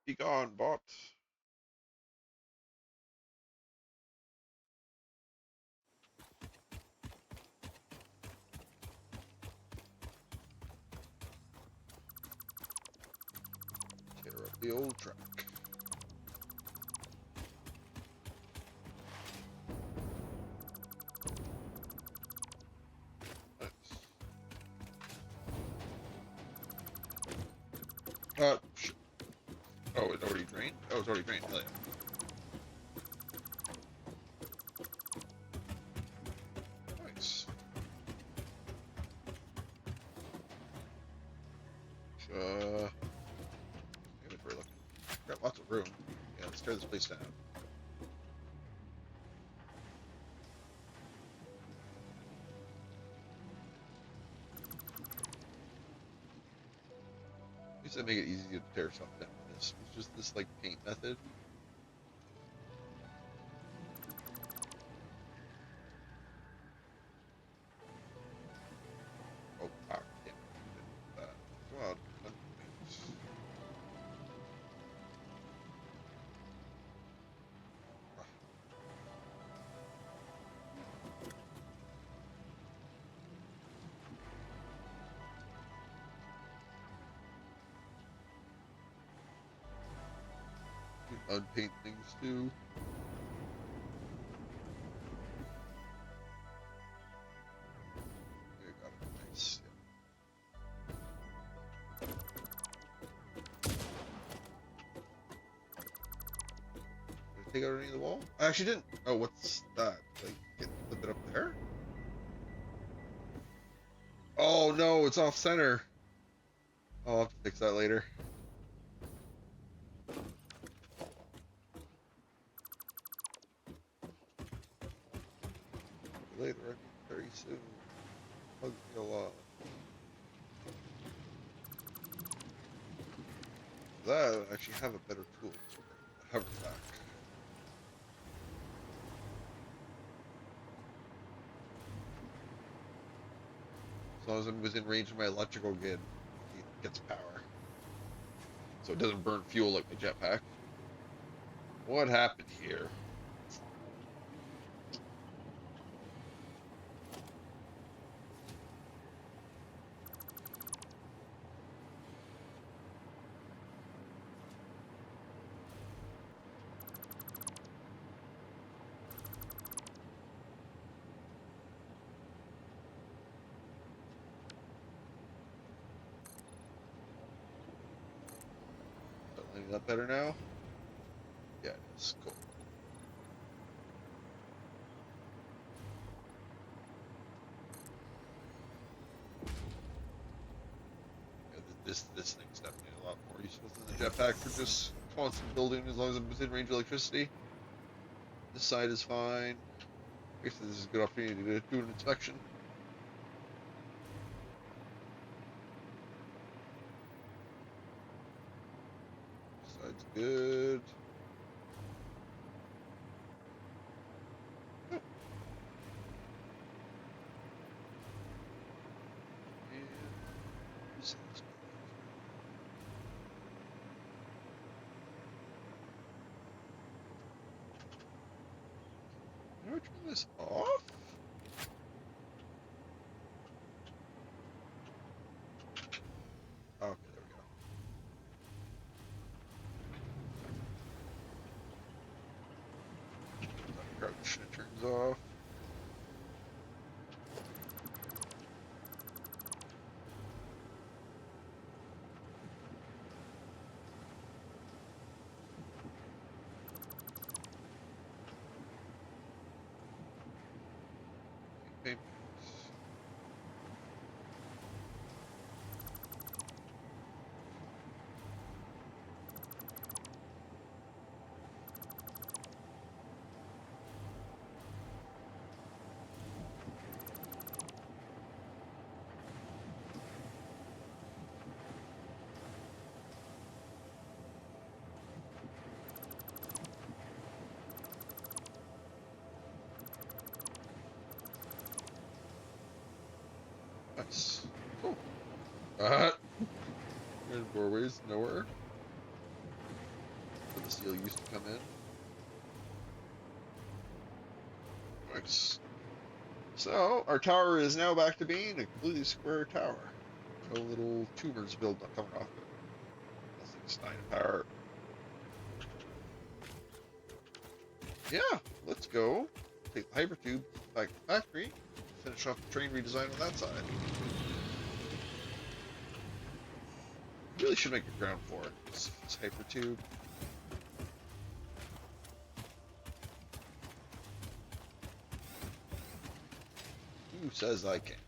S1: Be gone, bot. Tear up the old track. Nice. Shit. Oh, it already drained? Oh, it's already drained. Hell yeah. Nice. Inventory looking. Got lots of room. Yeah, let's tear this place down. At least that make it easy to tear stuff down. It's just this like paint method. Oh, power. Damn it. Come on. Unpaint things too. Yeah, got it. Nice. Yeah. Did I take out any of the wall? I actually didn't. Oh, what's that? Like, flip it up there? Oh no, it's off center. I'll have to fix that later. Later, I mean very soon. Hug me a lot. That I actually have a better tool. Hover back. As long as I'm within range of my electrical grid, it gets power. So it doesn't burn fuel like my jetpack. What happened here? Is that lining up better now? Yeah, it is. Cool. Yeah, this thing's definitely a lot more useful than the jetpack for just constant building as long as I'm within range of electricity. This side is fine. I guess this is a good opportunity to do an inspection. This side's good. Oh. And this side's good. Can I turn this off? Okay, there we go. Crouch and it turns off. payment. Nice. Cool. There's doorways nowhere. Where the steel used to come in. Nice. So, our tower is now back to being a completely square tower. No little tumors build up coming off it. Nothing's dying apart. Yeah, let's go. Take the hypertube back to the factory. Finish off the train redesign on that side. Really should make a ground floor. This hypertube. Who says I can't?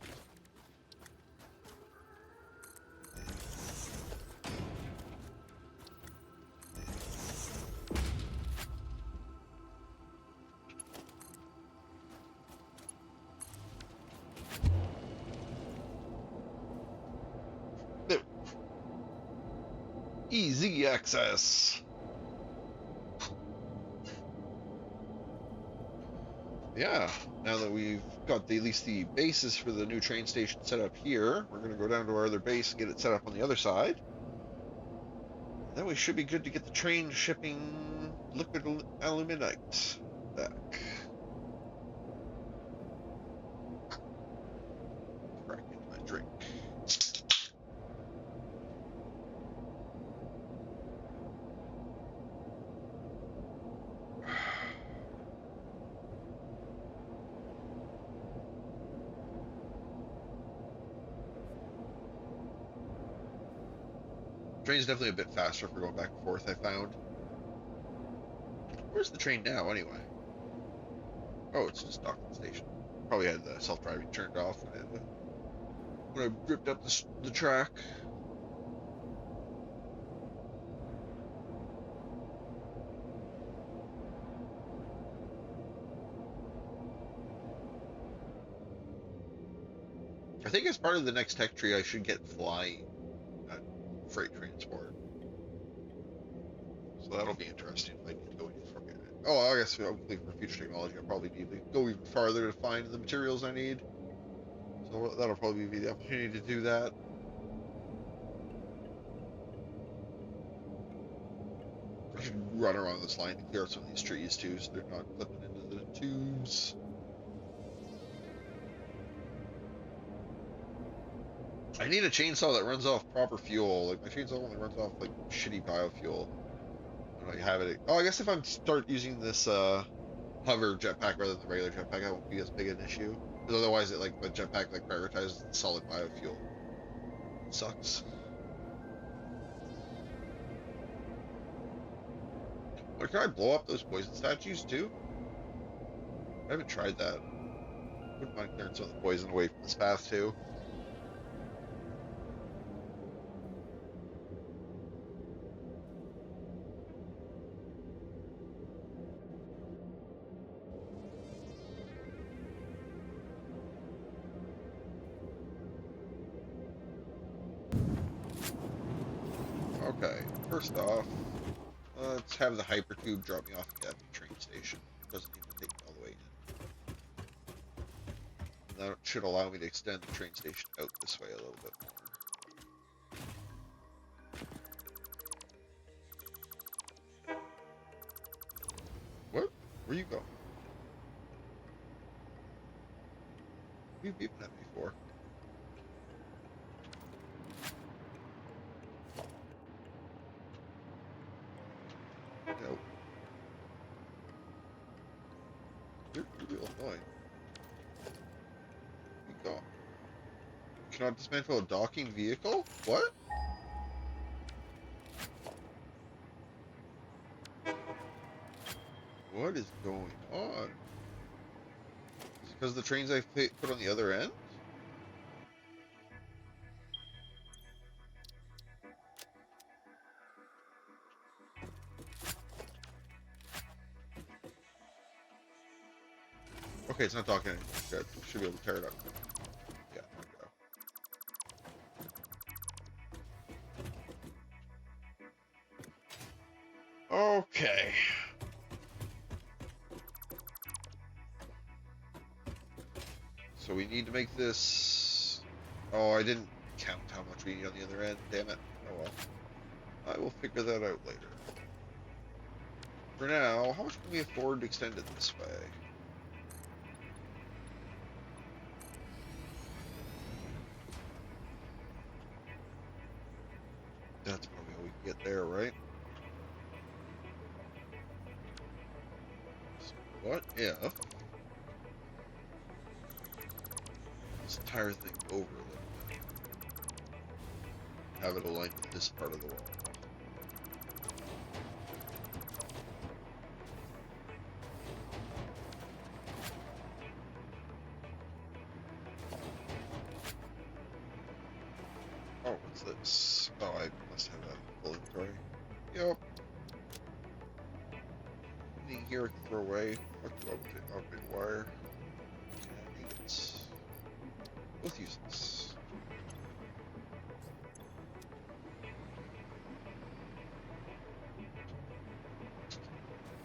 S1: There. Easy access. Yeah, now that we've got at least the basis for the new train station set up here, we're going to go down to our other base and get it set up on the other side. Then we should be good to get the train shipping liquid aluminite back. Crack into my drink. Train's definitely a bit faster for going back and forth, I found. Where's the train now, anyway? Oh, it's just docking station. Probably had the self-driving turned off when I ripped up the track. I think as part of the next tech tree, I should get flying freight transport. So that'll be interesting if I need to go even further. Oh, I guess hopefully for future technology, I'll probably need to go even farther to find the materials I need. So that'll probably be the opportunity to do that. I should run around this line to clear out some of these trees too, so they're not clipping into the tubes. I need a chainsaw that runs off proper fuel. Like my chainsaw only runs off like shitty biofuel. I have it. Oh, I guess if I start using this hover jetpack rather than the regular jetpack, that won't be as big an issue. Because otherwise, the jetpack prioritizes the solid biofuel. It sucks. Or can I blow up those poison statues too? I haven't tried that. Wouldn't mind clearing some of the poison away from this path too. Okay, first off, let's have the hypertube drop me off at the train station. Doesn't need to take me all the way in. And that should allow me to extend the train station out this way a little bit more. What? Where you go? What are you beeping at me for? No. You're real annoying. You go. Cannot dismantle a docking vehicle? What? What is going on? Because the trains I put on the other end? Okay, it's not docking anything. Good. Should be able to tear it up. Yeah, there we go. Okay. So we need to make this... Oh, I didn't count how much we need on the other end. Damn it. Oh well. I will figure that out later. For now, how much can we afford to extend it this way? That's probably all we can get there, right? So what if this entire thing over a little bit? Have it aligned with this part of the wall. Oh, what's this? Oh, I must have a full inventory. Yep. Anything here I can throw away? What do I want to outfit wire? And ingots. Both useless.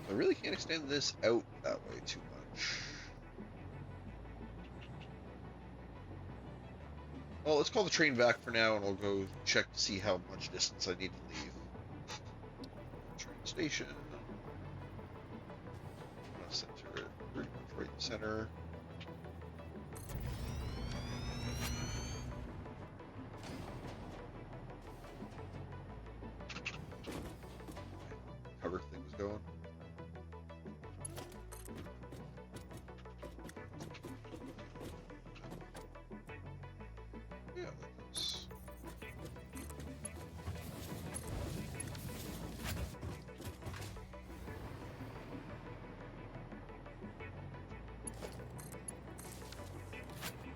S1: I really can't extend this out that way too much. Well, let's call the train back for now, and we'll go check to see how much distance I need to leave. Train station. I'm gonna center it pretty much right in the center. Cover things going. Yeah, that's...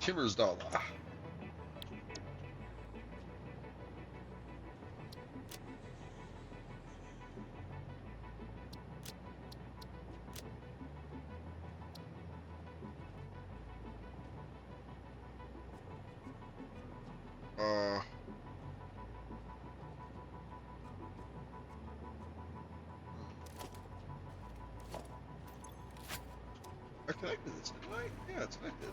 S1: Timmer's dollar. Uh... I connected this, didn't I? Yeah, it's connected.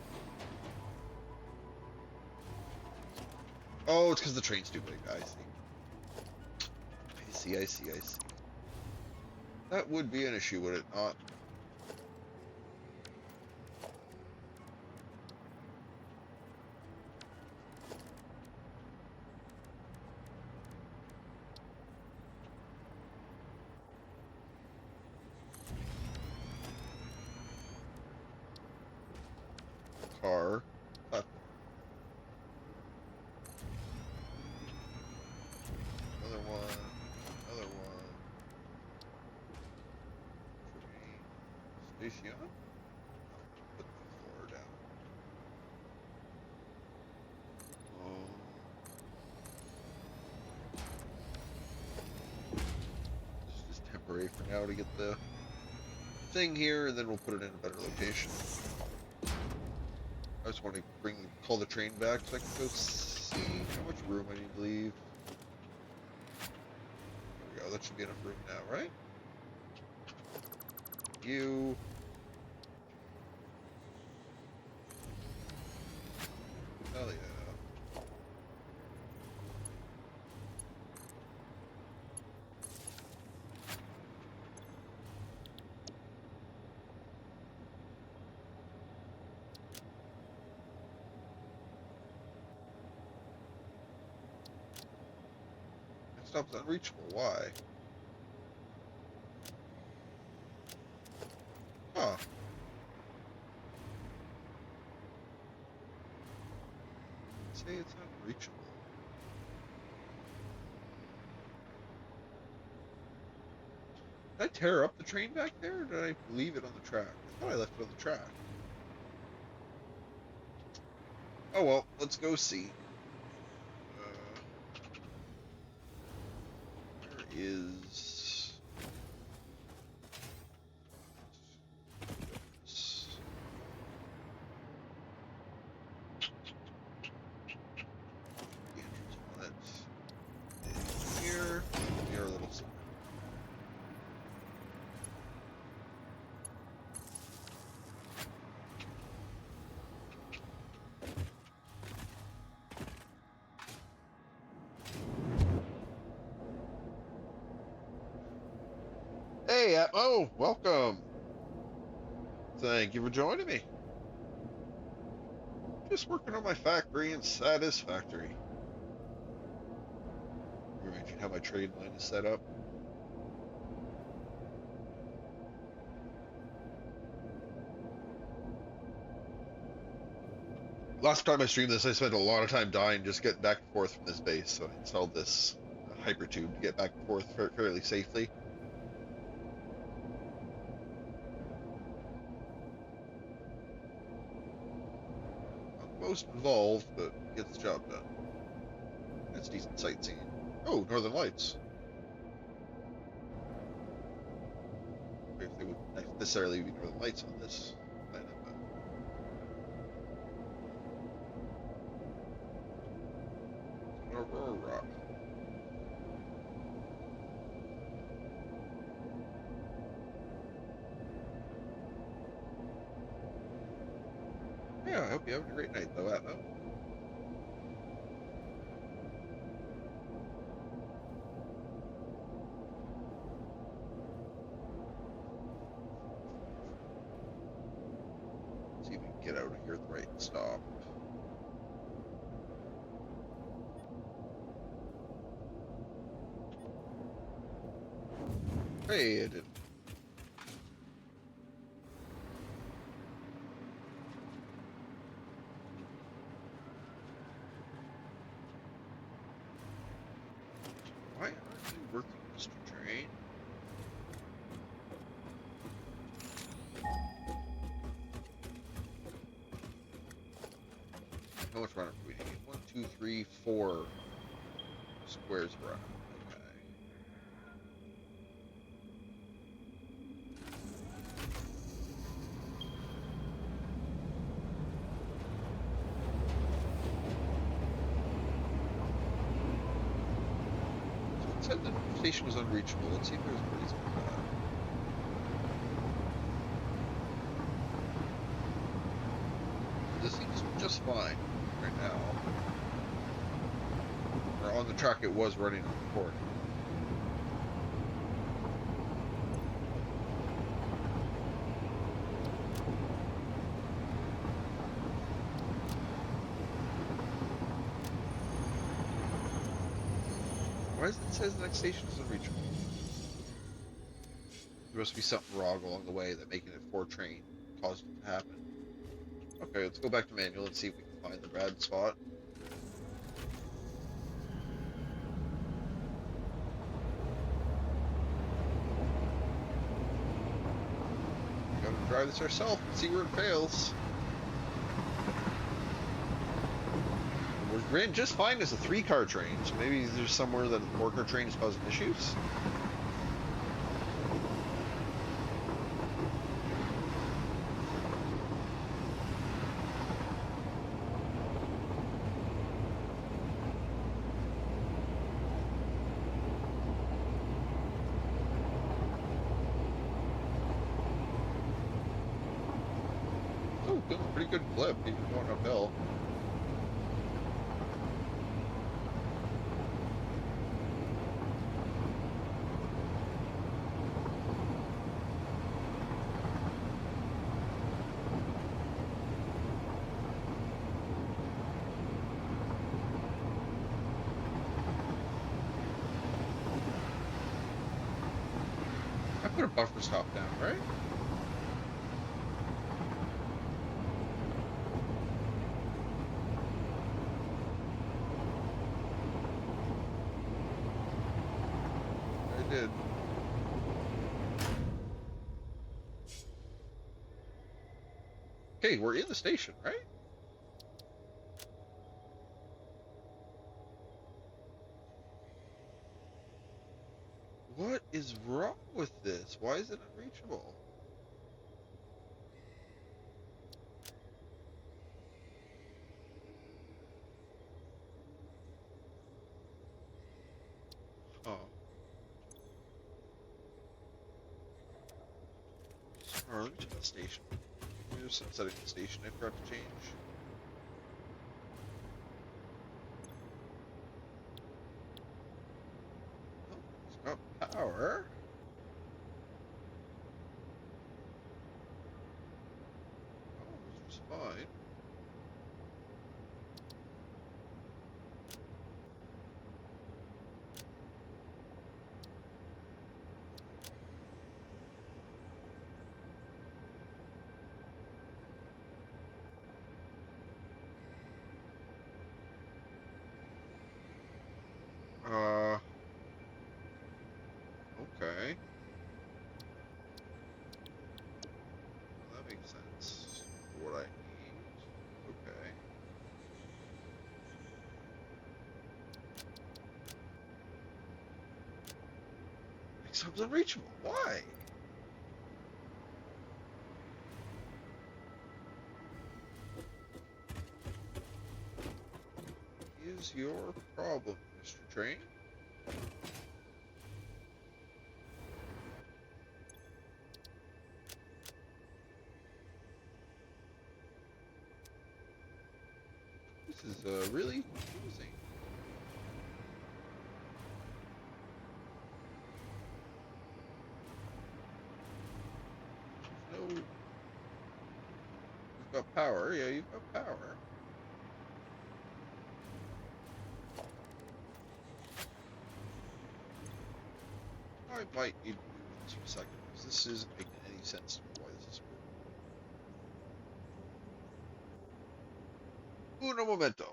S1: Oh, it's because the train's too big. I see. I see. That would be an issue, would it not? Car. Platform. Another one. Another one. Train. Station. Put the floor down. This is just temporary for now to get the thing here, and then we'll put it in a better location. I just want to call the train back so I can go see how much room I need to leave. There we go. That should be enough room now, right? You. Hell yeah. Next stop's unreachable. Why? Huh. Say it's unreachable. Did I tear up the train back there, or did I leave it on the track? I thought I left it on the track. Oh well, let's go see. Uh, where is... The entrance on it. Here, we are a little slow. Hey, Atmo, welcome. Thank you for joining me. Just working on my factory in Satisfactory. Rearranging how my trade line is set up. Last time I streamed this, I spent a lot of time dying just getting back and forth from this base, so I installed this hypertube to get back and forth fairly safely. Not the most involved, but gets the job done. It's decent sightseeing. Oh, Northern Lights. If they would necessarily be Northern Lights on this planet, but Aurora. Yeah, I hope you have a great night, though, Atmo. See if we can get out of here at the right stop. Hey, I did. Why aren't we working, Mr. Train? How much runner do we need? 1, 2, 3, 4 squares of runner. Okay. So it said the station was unreachable. Let's see if there's a reason for that. This seems just fine right now. Or on the track it was running on the port. Why does it say the next station is unreachable? There must be something wrong along the way that making it 4 train caused it to happen. Okay, let's go back to manual and see if we can find the bad spot. We gotta drive this ourselves and see where it fails. We ran just fine as a 3-car train, so maybe there's somewhere that a 4-car train is causing issues. Oh, doing a pretty good flip, even going uphill. I put a buffer stop down, right? I did. Okay, we're in the station, right? What is wrong with this? Why is it unreachable? Huh. Alright, let me check the station. There's some setting the station I forgot to change. Oh, it's got power. Oh, this is fine. Uh, okay. Well, that makes sense for what I need. Okay. Except unreachable. Why? Is your problem, Mr. Train? This is really confusing. No, you've got power. Yeah, you've got power. I might need to move in 2 seconds. This isn't making any sense to me why this is moving. Uno momento.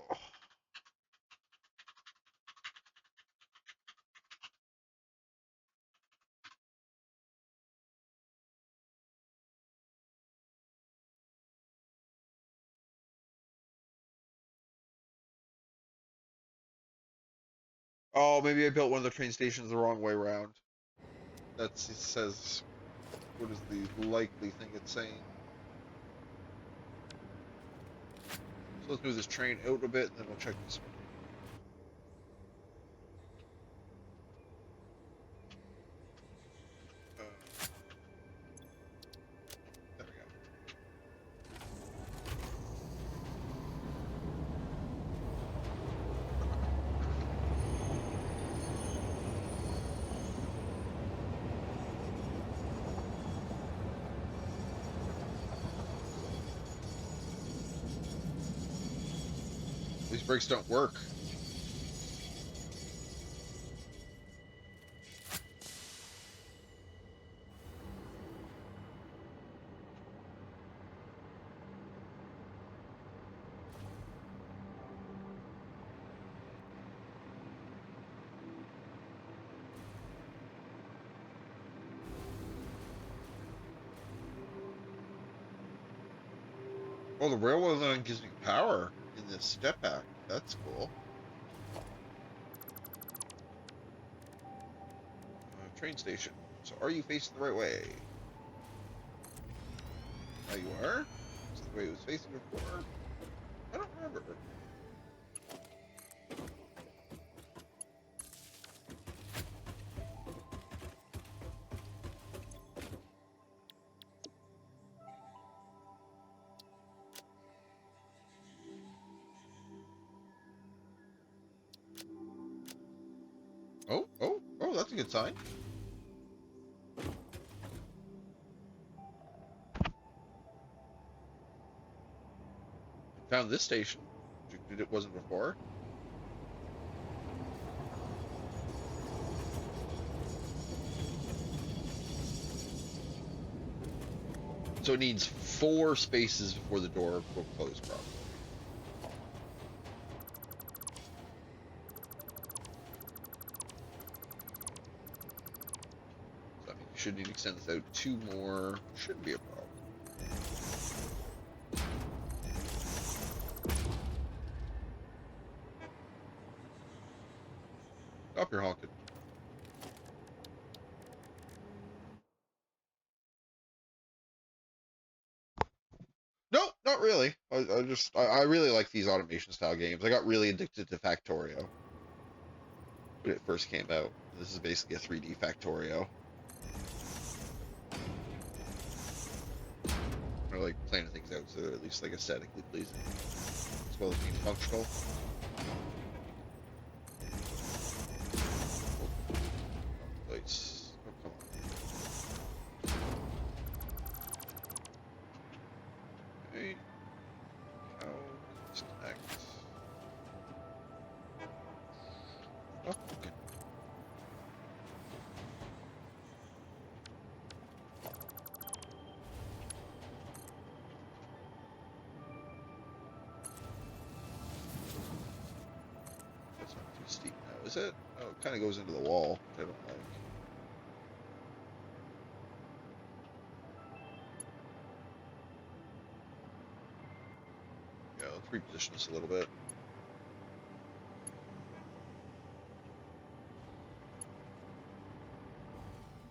S1: Oh, maybe I built one of the train stations the wrong way around. That's, it says, what is the likely thing it's saying? So let's move this train out a bit, and then we'll check this one. There we go. These brakes don't work. Oh, the railway line gives me power in this step back. That's cool. Train station. So are you facing the right way? Now you are? Is that the way it was facing before? I don't remember. Oh, that's a good sign. Found this station, which it wasn't before. So it needs 4 spaces before the door will close properly. So that means you should need to extend this out 2 more. Shouldn't be a problem. Stop your honking. No, not really. I really like these automation style games. I got really addicted to Factorio when it first came out. This is basically a 3D Factorio. I like planning things out so they're at least like aesthetically pleasing, as well as being functional. Place. Oh, come on. Okay. How disconnect? Oh, okay. That's not too steep now, is it? Oh, it kind of goes into the wall, which I don't like. Yeah, let's reposition this a little bit.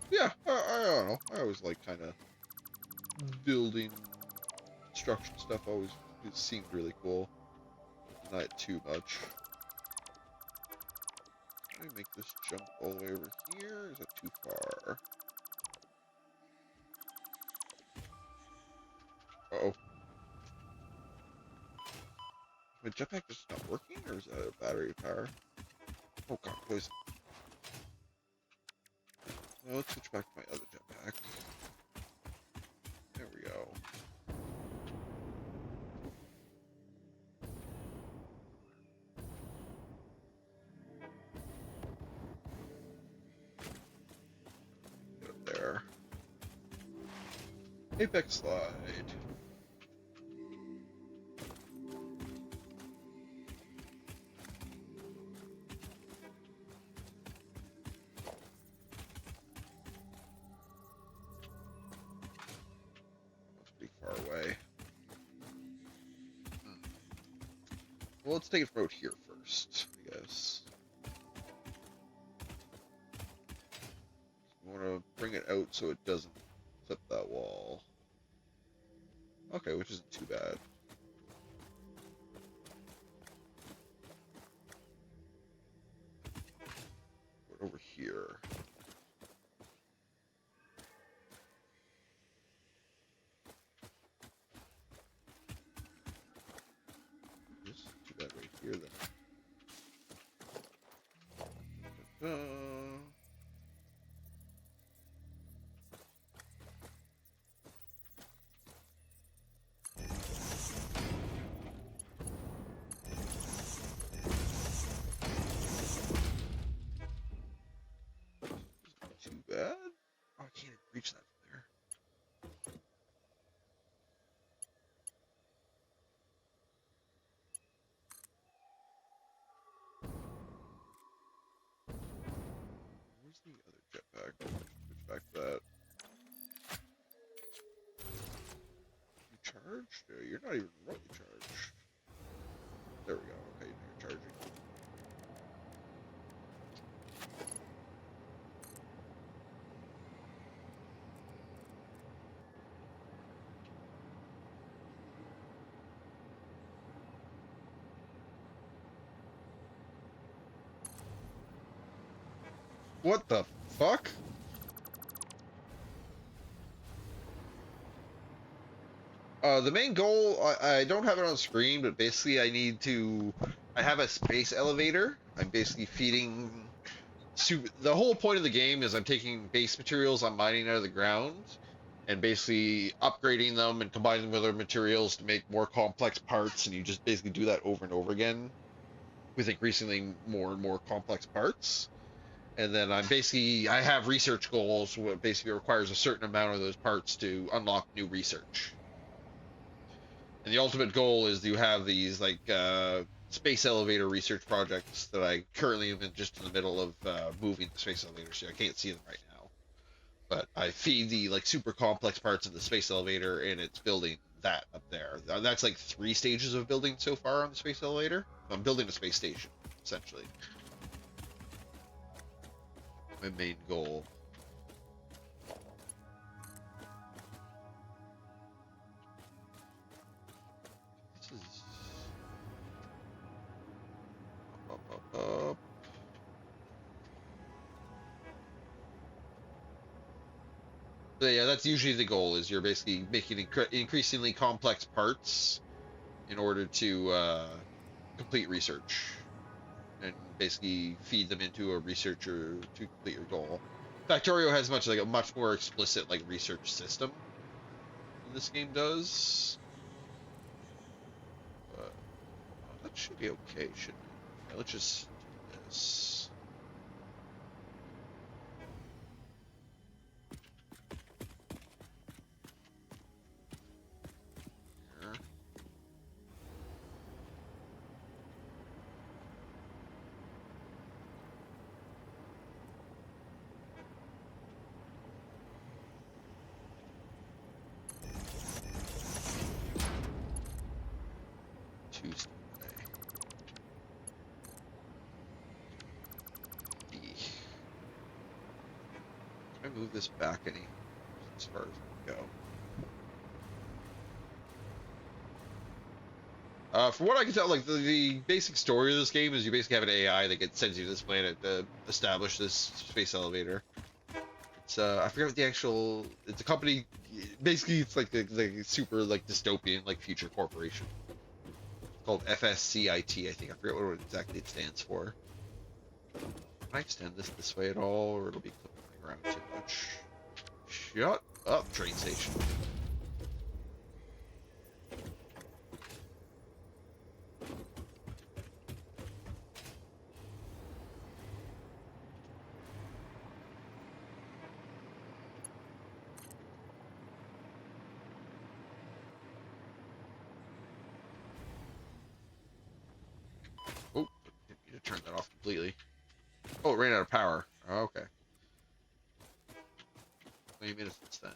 S1: Yeah, I don't know. I always like kind of building construction stuff. Always it seemed really cool. Not too much. Can I make this jump all the way over here? Is that too far? Uh-oh. My jetpack just not working, or is that a battery power? Oh god, poison. Well, let's switch back to my other jetpack. There we go. Get up there. Apex slide. That's pretty far away. Well, let's take it from out here first, I guess. I want to bring it out so it doesn't clip that wall. Okay, which isn't too bad. Put it over here. This is too bad right here then. Too bad. Oh, I can't even reach that from there. Where's the other jetpack? Switch back to that. You charged? No, you're not even remotely charged. There we go. Okay, now you're charging. What the fuck? The main goal, I don't have it on screen, but basically I have a space elevator. I'm basically feeding, the whole point of the game is I'm taking base materials I'm mining out of the ground and basically upgrading them and combining them with other materials to make more complex parts, and you just basically do that over and over again with increasingly more and more complex parts. And then I have research goals, what basically requires a certain amount of those parts to unlock new research. And the ultimate goal is to have these like space elevator research projects that I currently am just in the middle of moving the space elevator, so I can't see them right now. But I feed the like super complex parts of the space elevator, and it's building that up there. That's like 3 stages of building so far on the space elevator. I'm building a space station, essentially. My main goal. is up. So yeah, that's usually the goal. Is you're basically making increasingly complex parts in order to complete research and basically feed them into a researcher to complete your goal. Factorio has a much more explicit like research system than this game does. But that should be okay, shouldn't it? Yeah, let's just do this. Here. Tuesday. Can I move this back any as far as we go? From what I can tell, like the basic story of this game is you basically have an AI that sends you to this planet to establish this space elevator. It's I forget what the actual. It's a company. Basically, it's like the super like dystopian like future corporation. It's called FSCIT. I think I forget what exactly it stands for. Can I extend this way at all, or it'll be clipping around too much? Shut up, train station. Oh, didn't need to turn that off completely. Oh, it ran out of power. Oh, okay. 20 minutes then.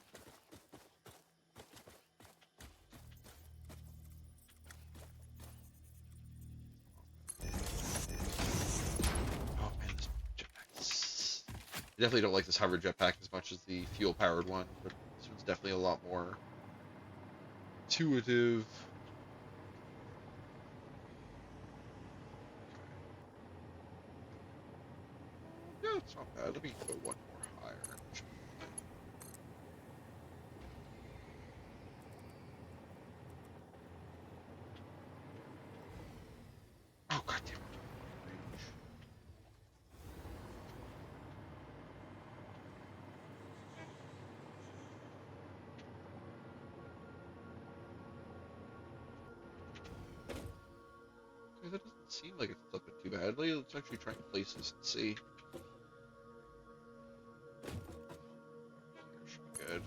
S1: Oh man, this jetpack. I definitely don't like this hover jetpack as much as the fuel-powered one, but this one's definitely a lot more intuitive. Yeah, it's not bad. Let me go one more higher. Oh god damn it. Okay, that doesn't seem like it's flipping too badly. Let's actually try and place this and see. Here should be good.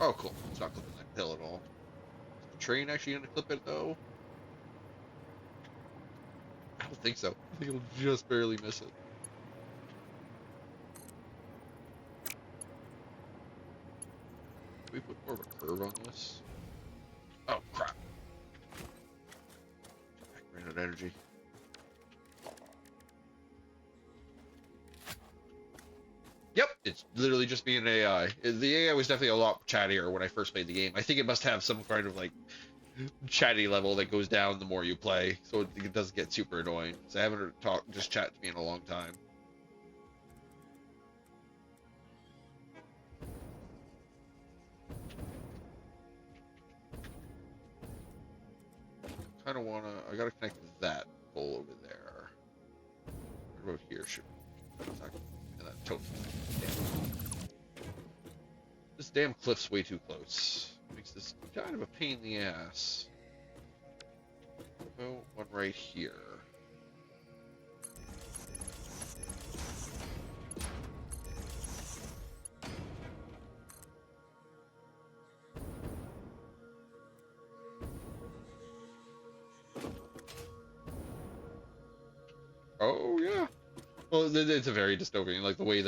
S1: Oh cool. It's not clipping that hill at all. Is the train actually gonna clip it though? I don't think so. I think it'll just barely miss it. Can we put more of a curve on this? Oh crap. I ran out of energy. Yep, it's literally just being an AI. The AI was definitely a lot chattier when I first played the game. I think it must have some kind of like chatty level that goes down the more you play, so it doesn't get super annoying. So I haven't heard it just chat to me in a long time. Kind of wanna. I gotta connect that pole over there. What about here? Should and that totem. This damn cliff's way too close. Makes this kind of a pain in the ass. Oh, one right here. Oh yeah. Well, it's a very dystopian, like the way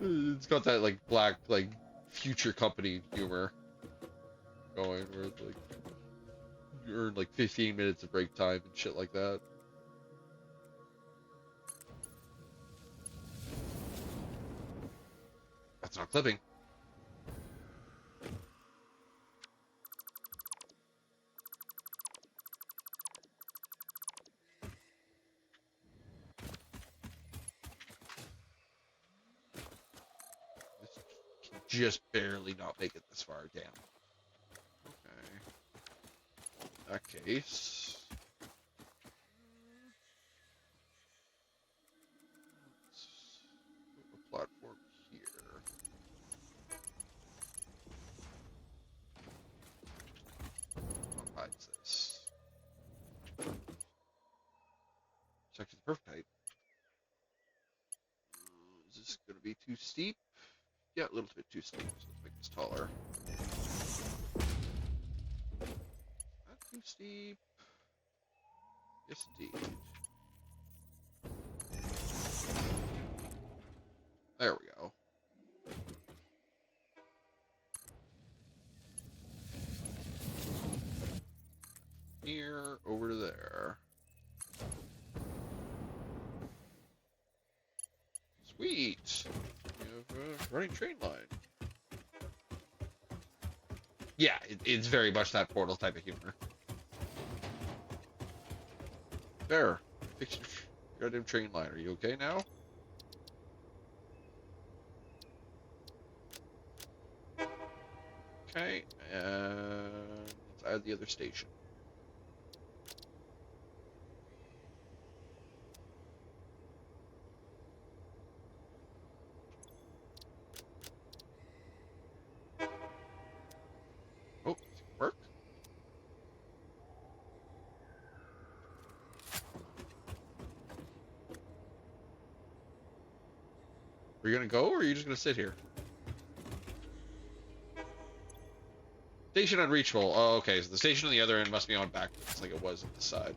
S1: it's got that like black like future company humor going, where it's like you earn like 15 minutes of break time and shit like that. That's not clipping. just barely not make it this far. Damn. Okay. In that case, let's put a platform here. What hides this? It's actually the perfect height. Is this going to be too steep? Yeah, a little bit too steep, so let's make this taller. Not too steep. Yes, indeed. There we go. Here, over to there. Sweet! We have a running train line. Yeah, it's very much that Portal type of humor. There. Fix your goddamn train line. Are you okay now? Okay, and let's add the other station. Oh, does it work? Are you gonna go, or are you just gonna sit here? Station unreachable. Oh, okay, so the station on the other end must be on backwards, like it was on this side.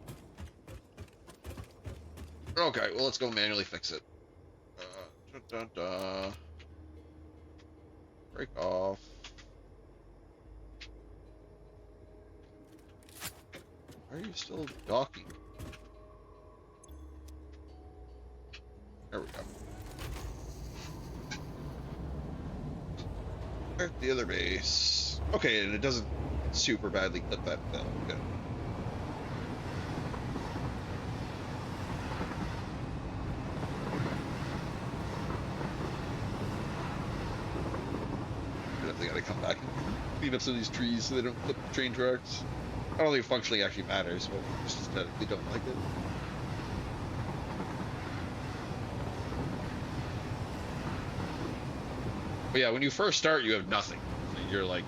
S1: Okay, well, let's go manually fix it. Dun, dun, dun. Break off. Why are you still docking? There we go. At the other base. Okay, and it doesn't super badly clip that film. Good. They gotta come back and clean up some of these trees so they don't clip the train tracks. I don't think it functionally actually matters, but just aesthetically don't like it. But yeah, when you first start, you have nothing. You're like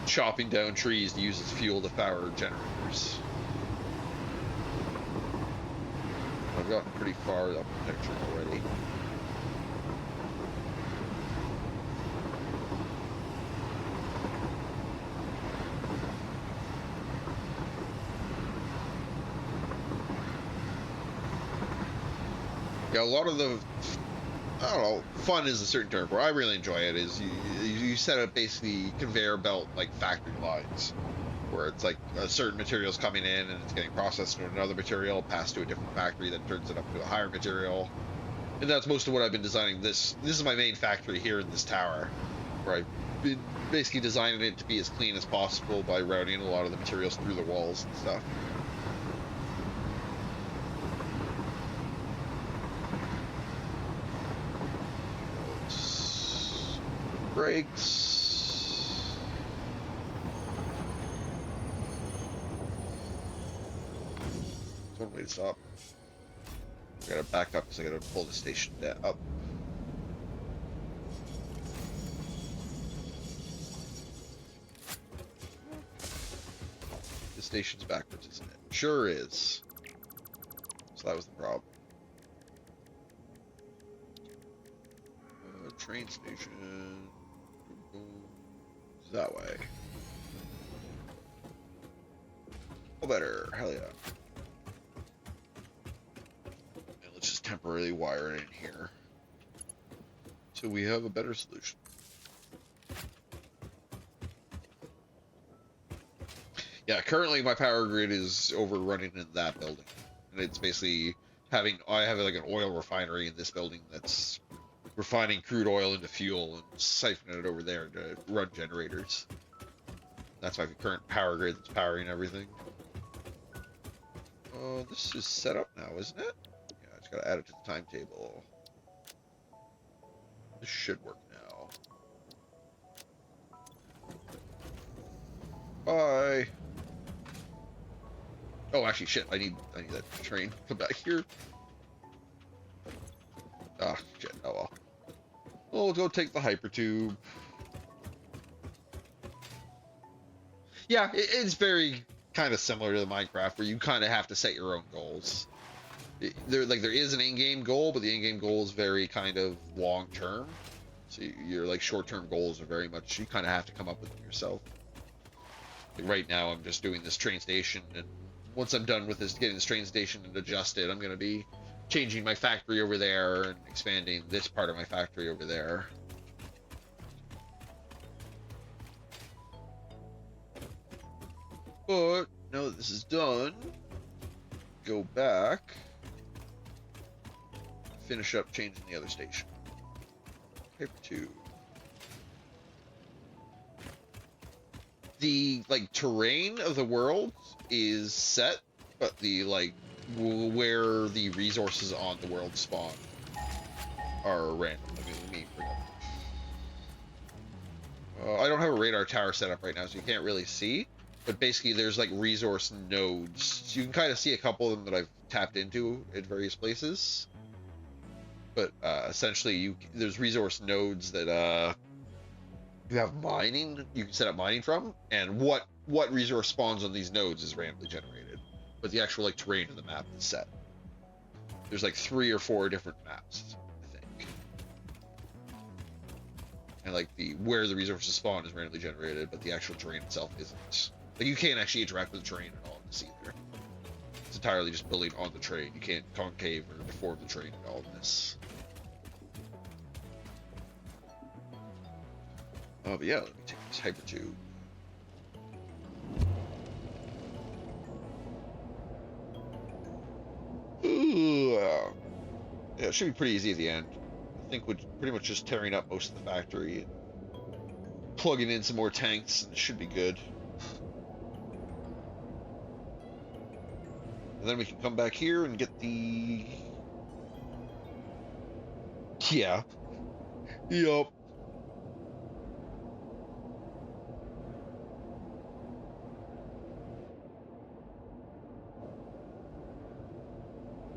S1: chopping down trees to use as fuel to power generators. I've gotten pretty far up the picture already. Yeah, a lot of the, I don't know, fun is a certain term, where I really enjoy it, is you set up basically conveyor belt like factory lines, where it's like a certain material's coming in and it's getting processed into another material, passed to a different factory that turns it up to a higher material. And that's most of what I've been designing. This is my main factory here in this tower, where I've been basically designing it to be as clean as possible by routing a lot of the materials through the walls and stuff. Brakes. One way to stop. I gotta back up because I gotta pull the station up. The station's backwards, isn't it? Sure is. So that was the problem. Train station. That way. Oh, better. Hell yeah. And let's just temporarily wire it in here, so we have a better solution. Yeah, currently my power grid is overrunning in that building, and it's basically I have like an oil refinery in this building that's refining crude oil into fuel and siphoning it over there to run generators. That's my current power grid that's powering everything. Oh, this is set up now, isn't it? Yeah, I just gotta add it to the timetable. This should work now. Bye. Oh, actually, shit. I need that train. Come back here. Ah, shit. Oh well. We'll go take the hypertube. Yeah, it's very kind of similar to the Minecraft, where you kind of have to set your own goals. There is an in-game goal, but the in-game goal is very kind of long-term. So your like short-term goals are very much, you kind of have to come up with them yourself. Like right now, I'm just doing this train station, and once I'm done with this, getting this train station and adjusted, I'm going to be changing my factory over there and expanding this part of my factory over there. But now that this is done, go back, finish up changing the other station. Paper 2. The like terrain of the world is set, but the like where the resources on the world spawn are random. Let me bring up. I don't have a radar tower set up right now, so you can't really see. But basically, there's like resource nodes. So you can kind of see a couple of them that I've tapped into at various places. But essentially, there's resource nodes that you have mining. You can set up mining from, and what resource spawns on these nodes is randomly generated. But the actual like terrain of the map is set. There's like 3 or 4 different maps, I think. And like where the resources spawn is randomly generated, but the actual terrain itself isn't. Like you can't actually interact with the terrain at all in this either. It's entirely just building on the terrain. You can't concave or deform the terrain at all in this. But yeah, let me take this hypertube. Yeah, it should be pretty easy at the end. I think we're pretty much just tearing up most of the factory and plugging in some more tanks, and it should be good. And then we can come back here and get the... Yeah. Yup.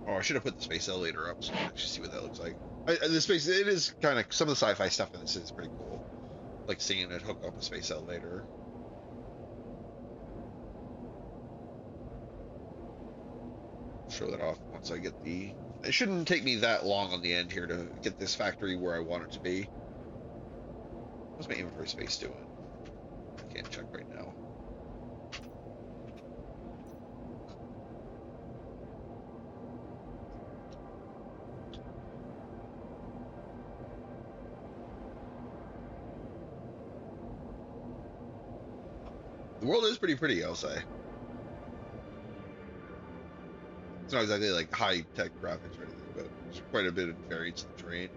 S1: Oh, I should have put the space elevator up so you can actually see what that looks like. The space, it is kind of, some of the sci-fi stuff in this is pretty cool. Like seeing it hook up a space elevator. Show that off once I get the... It shouldn't take me that long on the end here to get this factory where I want it to be. What's my inventory space doing? I can't check right now. The world is pretty pretty, I'll say. It's not exactly like high-tech graphics or anything, but there's quite a bit of variance in the terrain.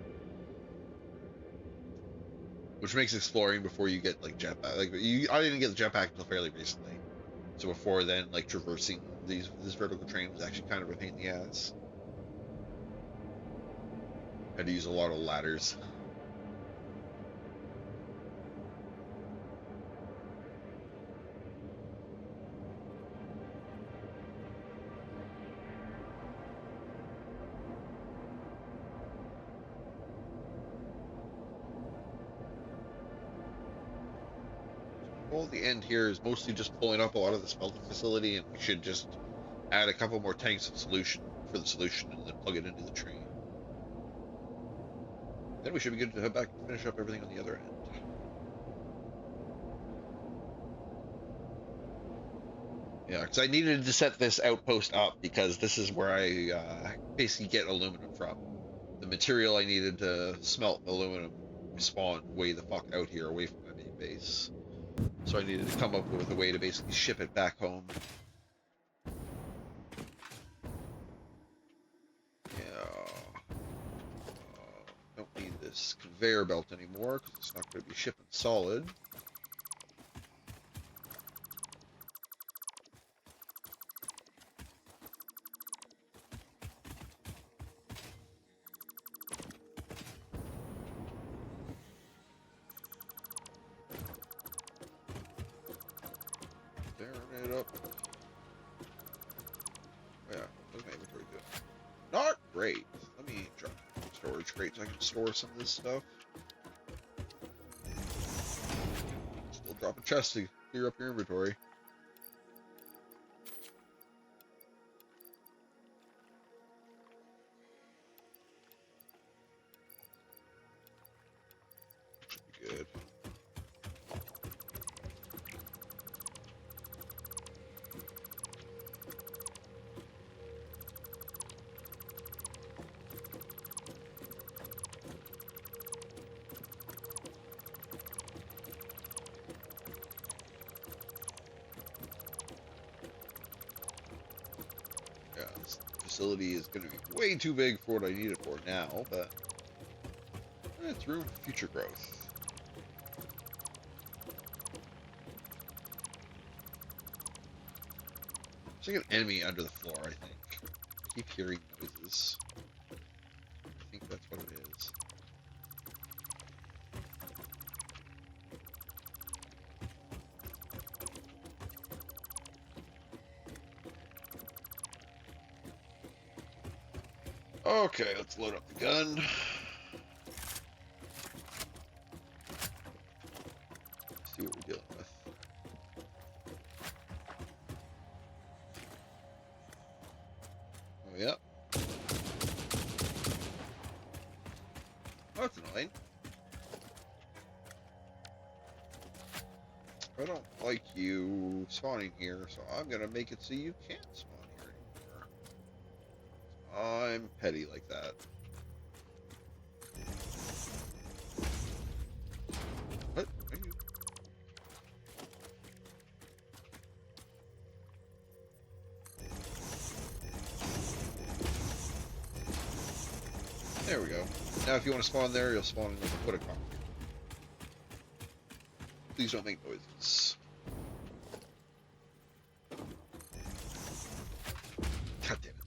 S1: Which makes exploring before you get like jetpack. I didn't get the jetpack until fairly recently. So before then, like traversing this vertical terrain was actually kind of a pain in the ass. Had to use a lot of ladders. Well, the end here is mostly just pulling up a lot of the smelting facility, and we should just add a couple more tanks of solution for the solution and then plug it into the train. Then we should be good to head back and finish up everything on the other end. Yeah, because I needed to set this outpost up because this is where I basically get aluminum from. The material I needed to smelt aluminum spawned way the fuck out here away from my main base. So I needed to come up with a way to basically ship it back home. Yeah. Don't need this conveyor belt anymore because it's not going to be shipping solid. it up. Oh, yeah, what's my inventory doing? Not great. Let me drop storage crate so I can store some of this stuff. Still drop a chest to clear up your inventory. Should be good. Yeah, this facility is going to be way too big for what I need it for now, but it's room for future growth. There's like an enemy under the floor, I think. I keep hearing noises. I think that's what it is. Okay, let's load up the gun. See what we're dealing with. Oh, yeah. Oh, that's annoying. I don't like you spawning here, so I'm gonna make it so you can't spawn here anymore. I'm petty like that. What? Are you? There we go. Now if you want to spawn there, you'll spawn in with a foot of concrete. Please don't make noises. God damn it.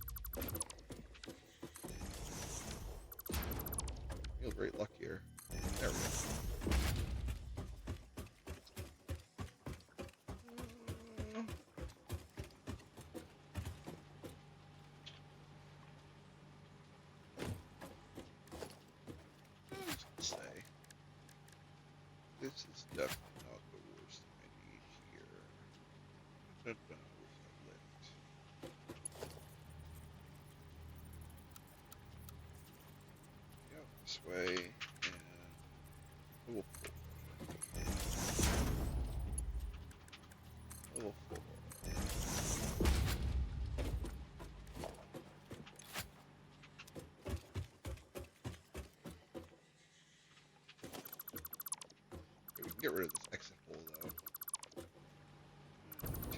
S1: Feel great luck here. There we go. Say, this is definitely not the worst thing I need here. Where's that lit? Go this way, and level 4. Level 4. Get rid of this exit hole though.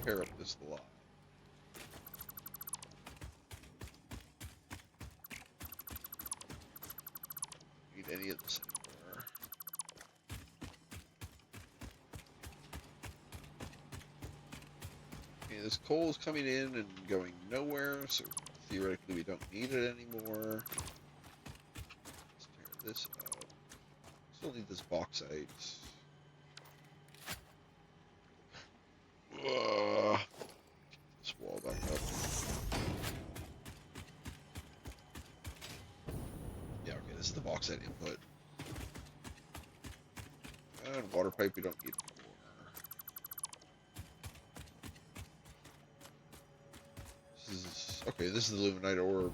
S1: Tear up this line. Need any of this anymore. Okay, this coal is coming in and going nowhere, so theoretically we don't need it anymore. Let's tear this up. Still need this bauxite. This wall back up. Yeah, okay, this is the bauxite input. And water pipe we don't need anymore. This is the luminite ore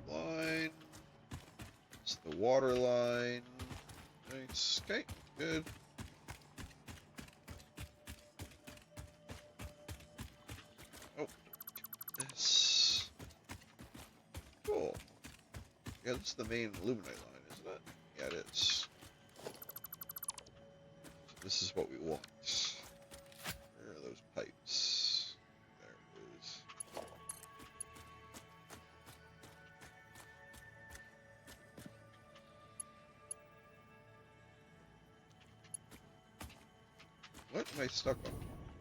S1: line. This is the water line. Nice. Okay, good. This. Cool. Yeah, this is the main luminite line, isn't it? Yeah, it is. So this is what we want. Where are those pipes? There it is. What am I stuck on?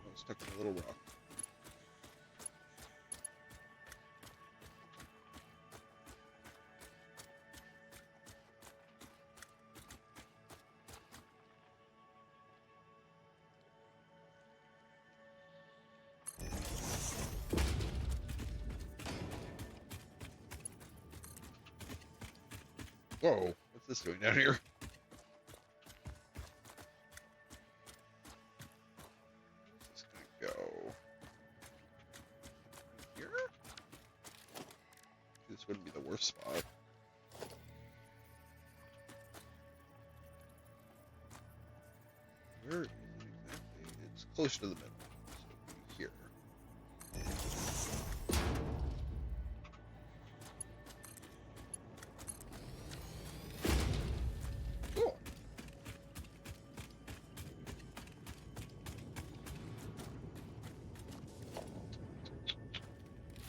S1: I'm stuck on a little rock. Whoa, what's this doing down here? Where's this gonna go? Here? This wouldn't be the worst spot. Where is it exactly? It's closer to the middle. So here. Cool.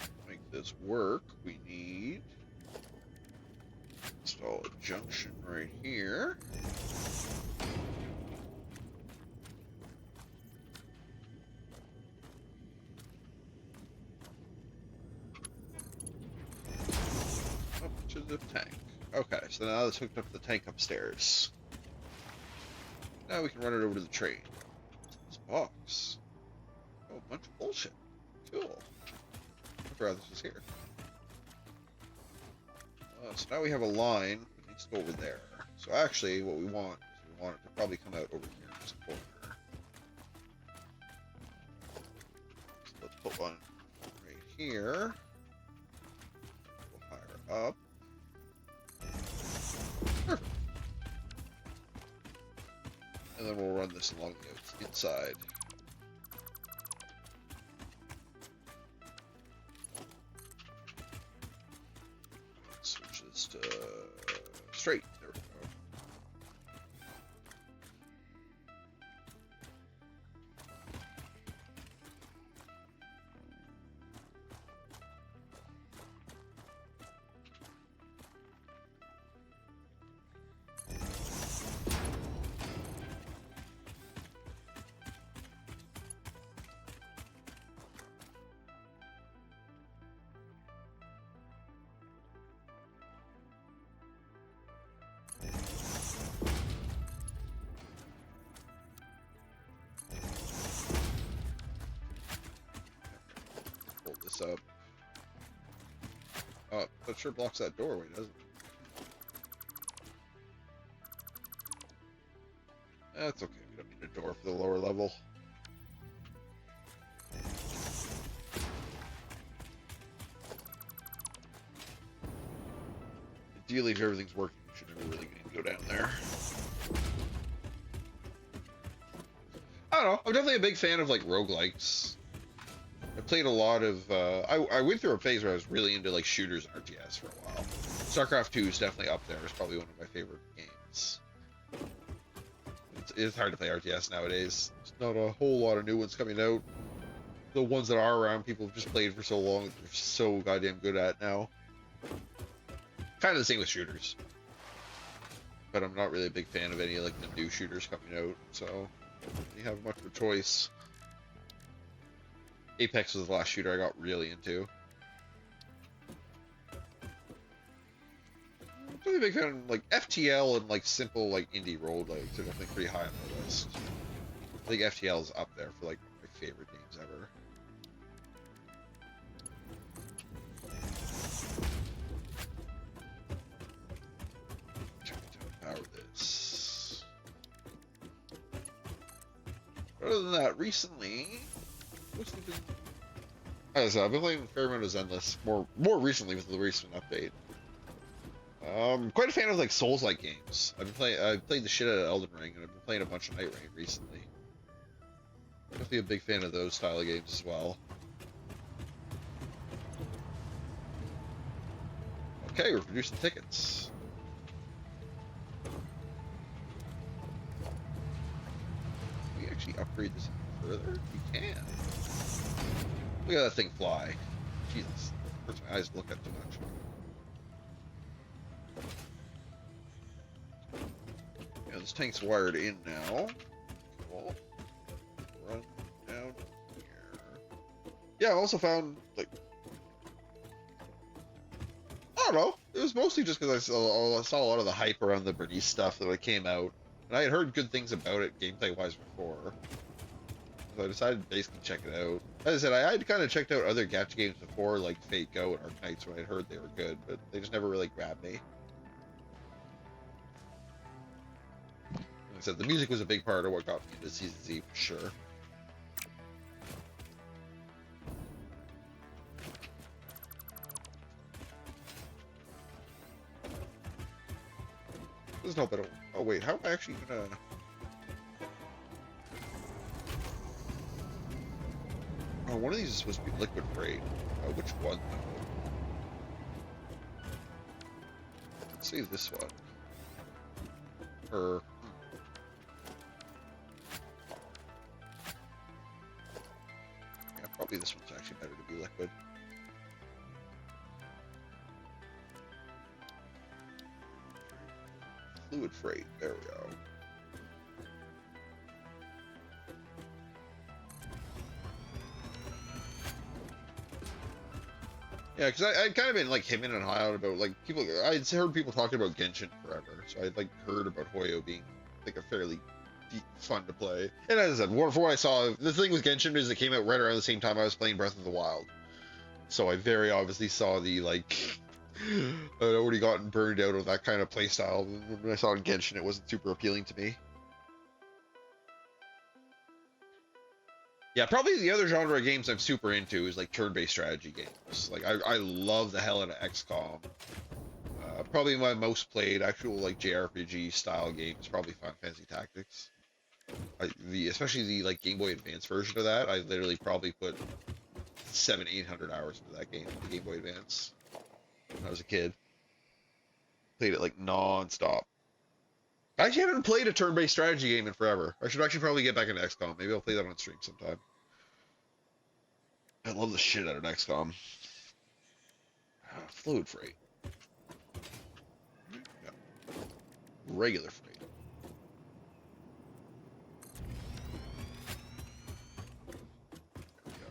S1: To make this work, we need to install a junction right here. To the tank. Okay, so now it's hooked up to the tank upstairs. Now we can run it over to the train. What's this box? Oh, a bunch of bullshit. Cool. I forgot this was here. So now we have a line that needs to go over there. So actually, what we want is we want it to probably come out over here in this corner. So let's put one right here. Go higher up. Perfect. And then we'll run this along the inside. Switch this to straight. There we go. Pull this up. Oh, that sure blocks that doorway, doesn't it? That's okay, we don't need a door for the lower level. Ideally, if everything's working, we should never really need to go down there. I don't know, I'm definitely a big fan of, like, roguelikes. I played a lot of, I went through a phase where I was really into, like, shooters and RTS for a while. StarCraft 2 is definitely up there. It's probably one of my favorite games. It's hard to play RTS nowadays. There's not a whole lot of new ones coming out. The ones that are around, people have just played for so long, they're so goddamn good at now. Kind of the same with shooters. But I'm not really a big fan of any, like, the new shooters coming out, so you have much of a choice. Apex was the last shooter I got really into. I'm really a big fan of, like, FTL and, like, simple, like, indie roguelikes are definitely pretty high on the list. I think FTL is up there for, like, my favorite games ever. Trying to power this. Other than that, recently, mostly been... I've been playing a fair amount of Zenless, more recently with the recent update. Quite a fan of, like, Souls-like games. I played the shit out of Elden Ring, and I've been playing a bunch of Night Rain recently. Definitely a big fan of those style of games as well. Okay, we're producing tickets. Can we actually upgrade this further? We can. Look at that thing fly. Jesus. Hurts my eyes to look at too much. Yeah, this tank's wired in now. Cool. Run down here. Yeah, I also found, like... I don't know. It was mostly just because I saw a lot of the hype around the Bernice stuff that came out. And I had heard good things about it gameplay-wise before. So I decided to basically check it out. As I said, I had kind of checked out other gacha games before, like Fate Go and Arc Knights, when I'd heard they were good, but they just never really grabbed me. said, the music was a big part of what got me into Season Z for sure. There's no better. Oh wait, how am I actually gonna? Oh, one of these is supposed to be liquid freight. Which one though? Let's see this one. Or yeah, probably this one's actually better to be liquid. Fluid freight. There we go. Yeah, because I'd kind of been like hemming and hawing about like people. I'd heard people talking about Genshin forever, so I'd like heard about Hoyo being like a fairly fun to play. And as I said, from what I saw, the thing with Genshin is it came out right around the same time I was playing Breath of the Wild, so I very obviously saw the like. I'd already gotten burned out of that kind of playstyle. When I saw it in Genshin, it wasn't super appealing to me. Yeah, probably the other genre of games I'm super into is like turn-based strategy games. Like I love the hell out of XCOM. Probably my most played actual like JRPG style game is probably Final Fantasy Tactics. Especially the like Game Boy Advance version of that. I literally probably put 700-800 hours into that game, the Game Boy Advance, when I was a kid. Played it like non-stop. I actually haven't played a turn-based strategy game in forever. I should actually probably get back into XCOM. Maybe I'll play that on stream sometime. I love the shit out of XCOM. Fluid freight. Yeah. Regular freight. There we go.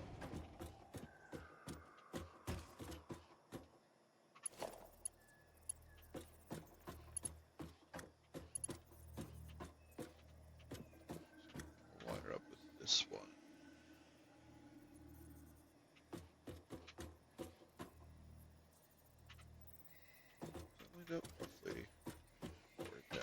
S1: I'll line it up with this one. Lined up roughly. Right down.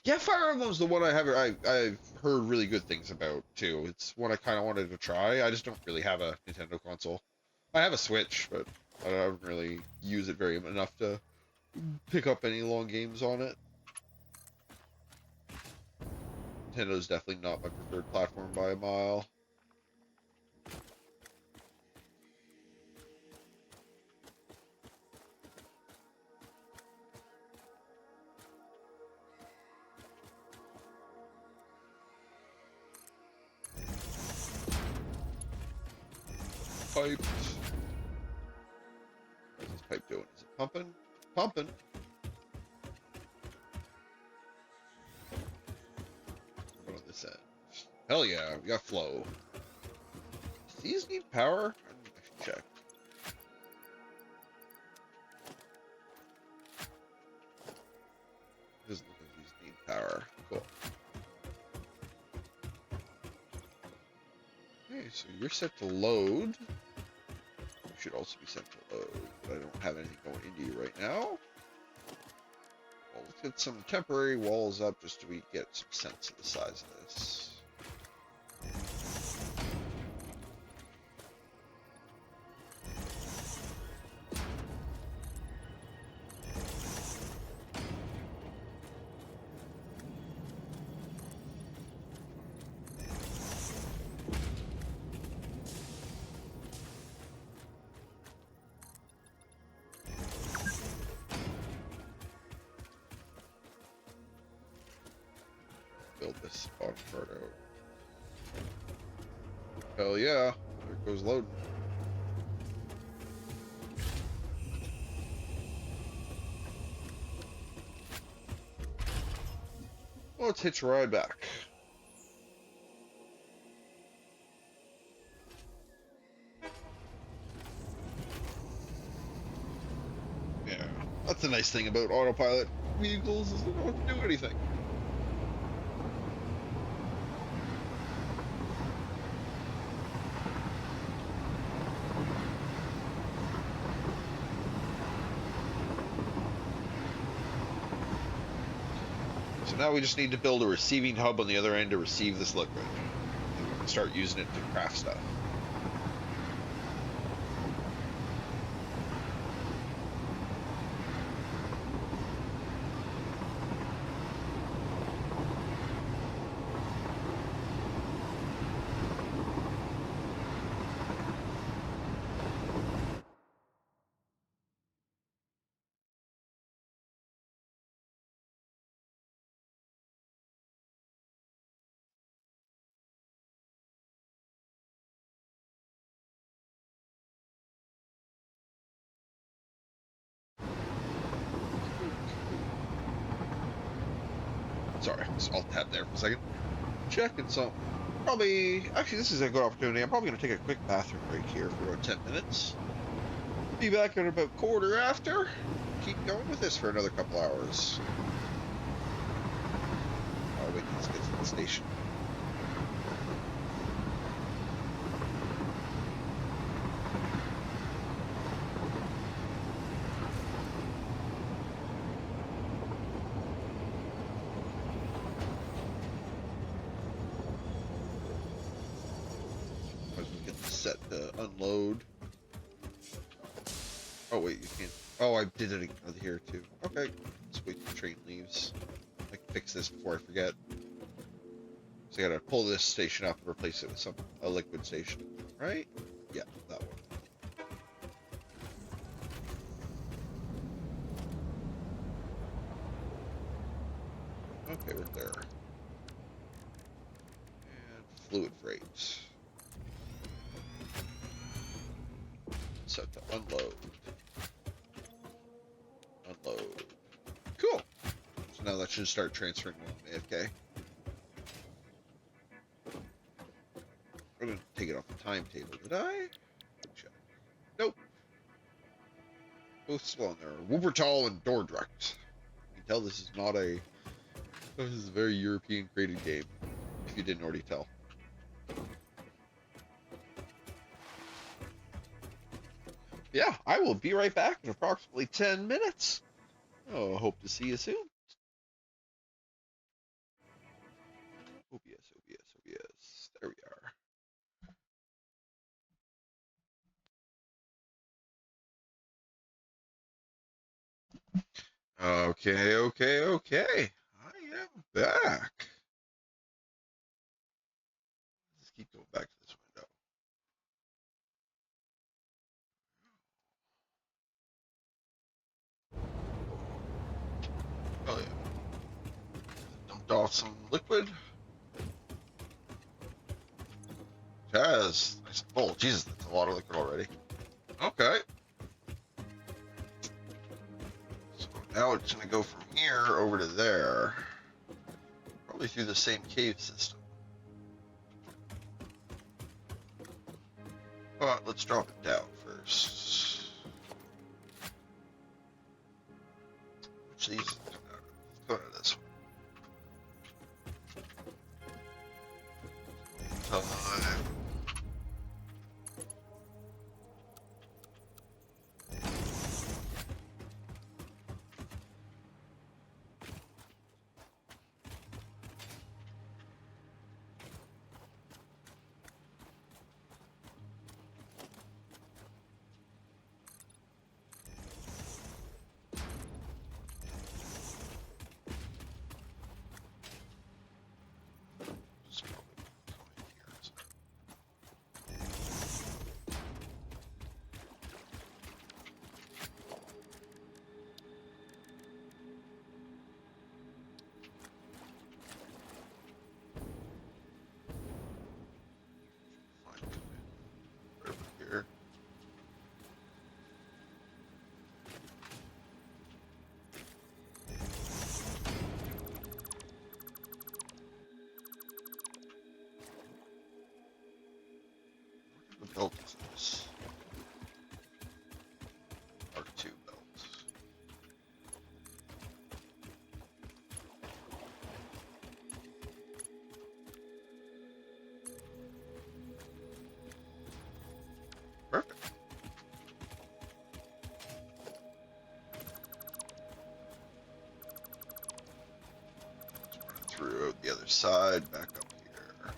S1: Yeah, Fire Emblem's the one I've heard really good things about too. It's one I kind of wanted to try. I just don't really have a Nintendo console. I have a Switch, but I don't really use it very enough to pick up any long games on it. Nintendo's definitely not my preferred platform by a mile. Pipe. What's this pipe doing? Is it pumping? Pumping. What on this end? Hell yeah, we got flow. Do these need power? I should check. Doesn't look like these need power. Cool. Okay, so you're set to load. You should also be set to load, but I don't have anything going into you right now. Well, let's get some temporary walls up just so we get some sense of the size of this. Build this bottom part out. Hell yeah, there goes loading. Well, let's hitch a ride back. Yeah, that's the nice thing about autopilot vehicles is they don't have to do anything. now we just need to build a receiving hub on the other end to receive this liquid. And we can start using it to craft stuff. Sorry, just alt tab there for a second. Checking some. Probably, actually, this is a good opportunity. I'm probably going to take a quick bathroom break here for about 10 minutes. Be back at about quarter after. Keep going with this for another couple hours. Oh, wait, let's get to the station. Set to unload. Oh wait, you can't. Oh, I did it here too. Okay, let's wait till the train leaves. I can fix this before I forget. So I gotta pull this station up and replace it with a liquid station, right? Yeah, that one. Okay, we're there. And fluid freight. Set to unload. Unload. Cool. So now that should start transferring on AFK. I'm gonna take it off the timetable. Did I? Check. Nope. Both slow on there. Wuppertal and Dordrecht. You can tell this is not a. This is a very European created game. If you didn't already tell. Yeah, I will be right back in approximately 10 minutes. Oh, hope to see you soon. OBS, OBS, OBS. There we are. Okay, okay, okay. I am back. Let's keep going back to this window. Oh yeah. Dumped off some liquid. Chaz. Nice and full. Jesus, that's a lot of liquid already. Okay. So now it's going to go from here over to there. Probably through the same cave system. But let's drop it down first. Which these let's go to this one. Time. Here. What belt is this? R2 belt. Perfect. side back up here.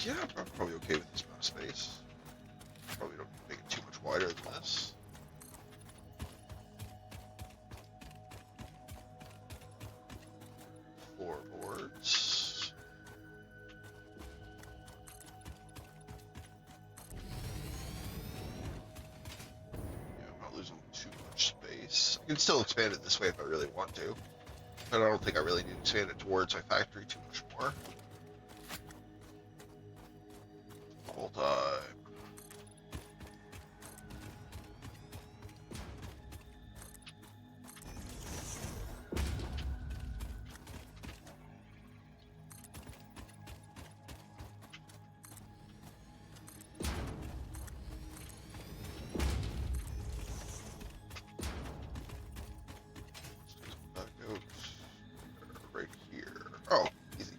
S1: Yeah, I'm probably okay with this amount of space. Probably don't make it too much wider than this. Floorboards. Yeah, I'm not losing too much space. I can still expand it this way if I really want to. But I don't think I really need to expand it towards my factory too much more. Full time. Right here. Oh, easy.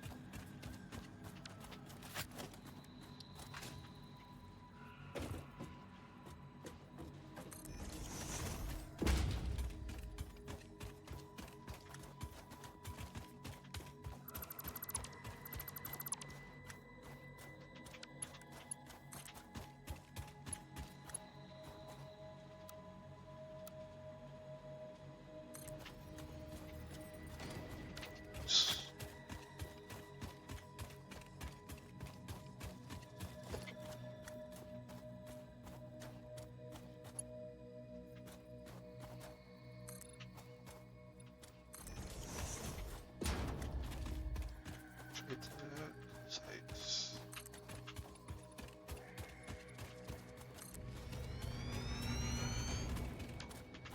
S1: Straight to that. Sites.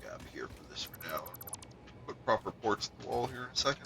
S1: Gap here for this for now. Put proper ports in the wall here in a second.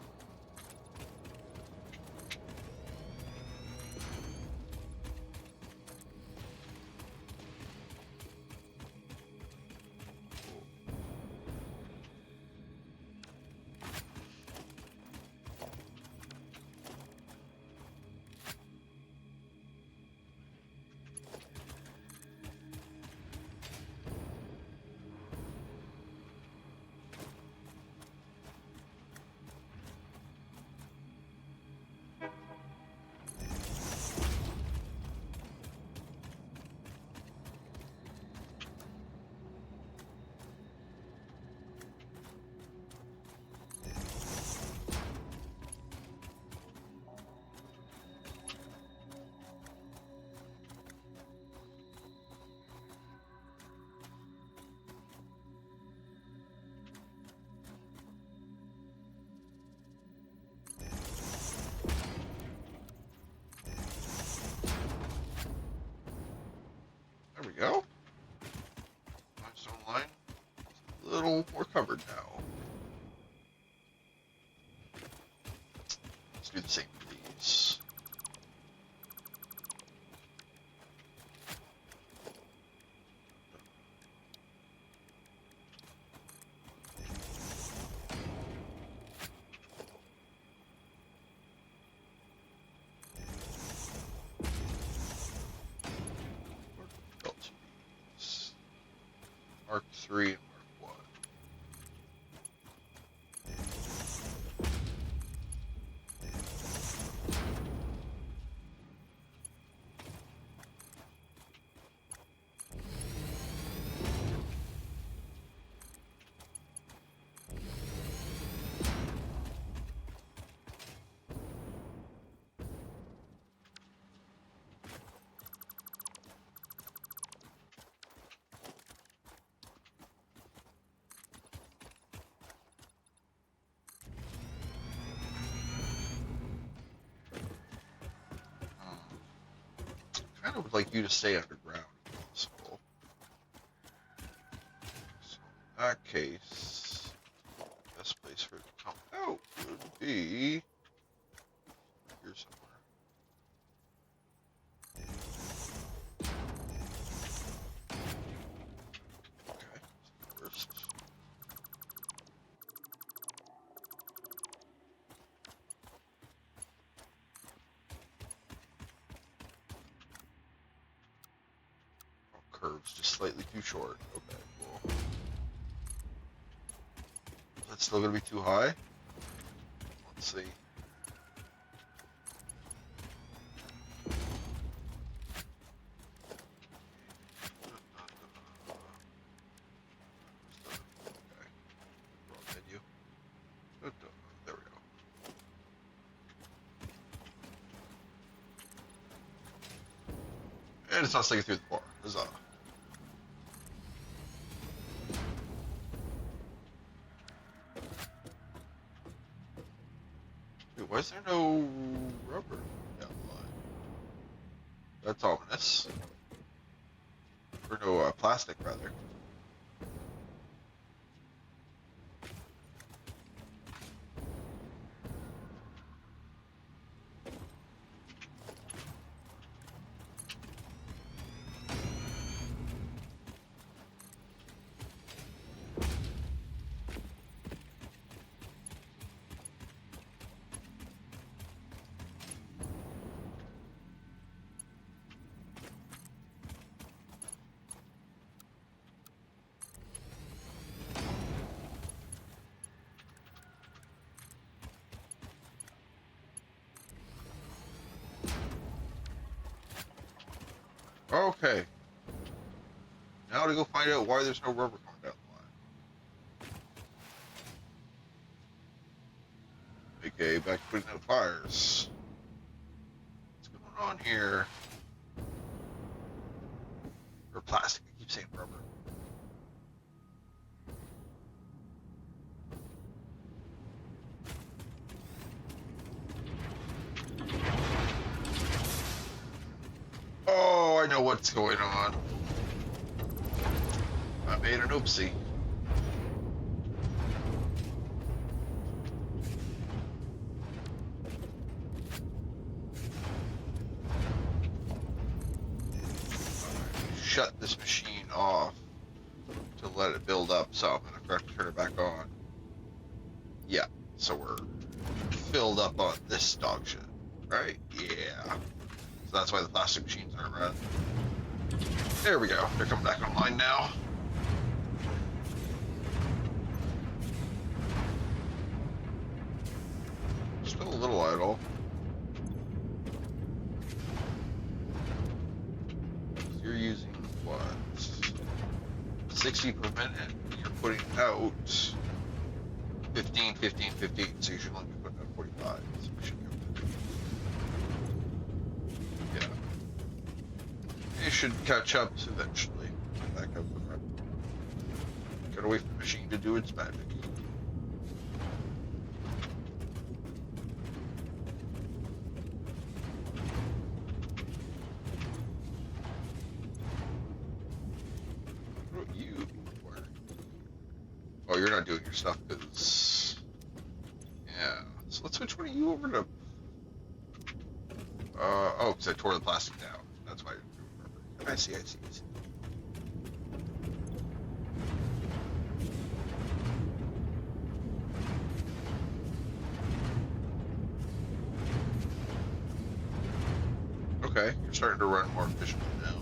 S1: There we go. Limestone line. A little more covered now. Let's do the same for these. Mark 3 and Mark 1. Kind of would like you to stay underground if possible. So in that case, the best place for it to come out would be here somewhere. Okay, first. Curve it's just slightly too short. Okay, cool. That's still gonna be too high? Let's see. Okay. Wrong menu. There we go. And it's not sticking through the floor. Huzzah. Dude, why is there no rubber down the line? That's ominous. Or no, plastic, rather. Okay. Now to go find out why there's no rubber coming down the line. Okay, back to putting out fires. What's going on here? Or plastic, I keep saying rubber. Oh, I know what's going on. I made an oopsie. Shut this machine off to let it build up, so I'm gonna have to turn it back on. Yeah, so we're filled up on this dog shit, right? Yeah. So that's why the plastic machines aren't running. There we go. They're coming back online now. Still a little idle. You're using what? 60 per minute. You're putting out 15, 15, 15. So you should only be putting out 45. So we should be able to. Yeah. It should catch up eventually. Back up and run. Gotta wait for the machine to do its magic. Oh, you're not doing your stuff because... Yeah. So let's switch one of you over to... oh, because I tore the plastic down. That's why I didn't remember. I see. Okay, you're starting to run more efficiently now.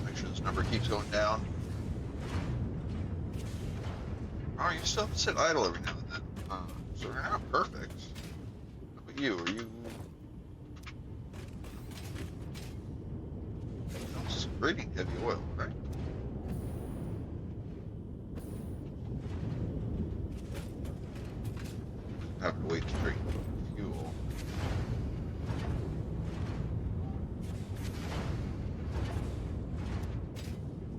S1: Make sure this number keeps going down. Oh, you still have to sit idle every now and then. So you're not perfect. How about you? Are you... Just breathing heavy oil, right? Having to wait to drink fuel.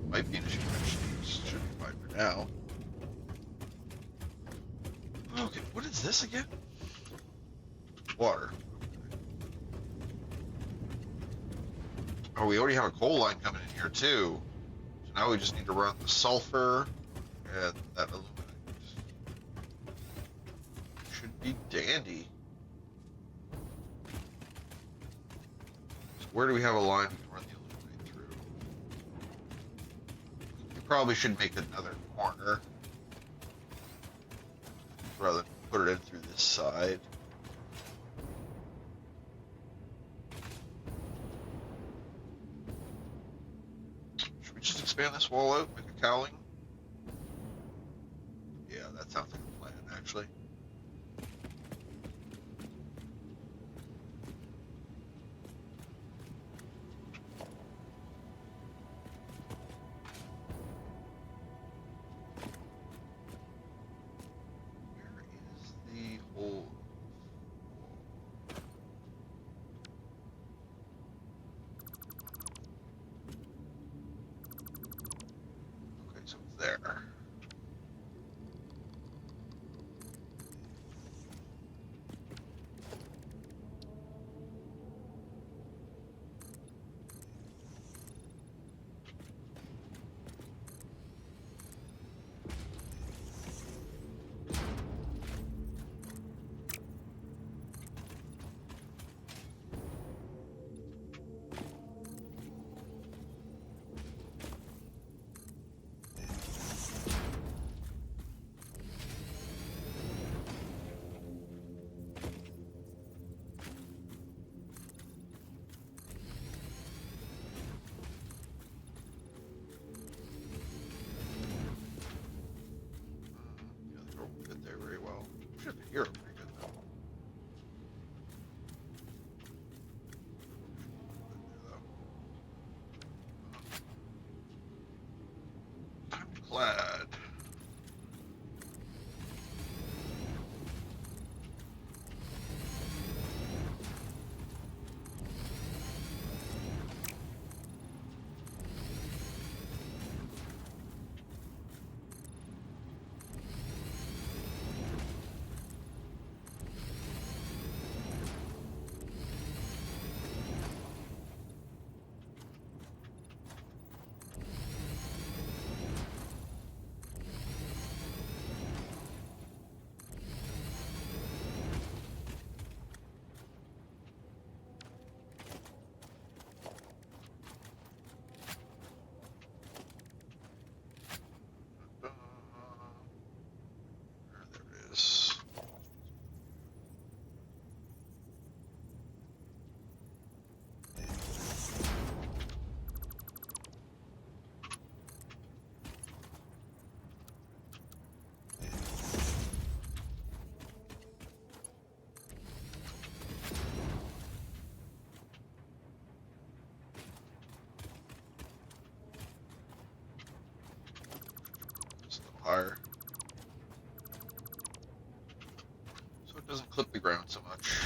S1: Might be an issue. Should be fine for now. Okay, what is this again? Water. Oh, we already have a coal line coming in here too. So now we just need to run the sulfur and that aluminum. Should be dandy. So where do we have a line we can run the aluminum through? You probably should make another corner rather than put it in through this side. Should we just expand this wall out, make a cowling? Yeah, that sounds like a plan, actually. There. You're pretty good though. I'm glad. There it is. Just a little higher. So it doesn't clip the ground so much.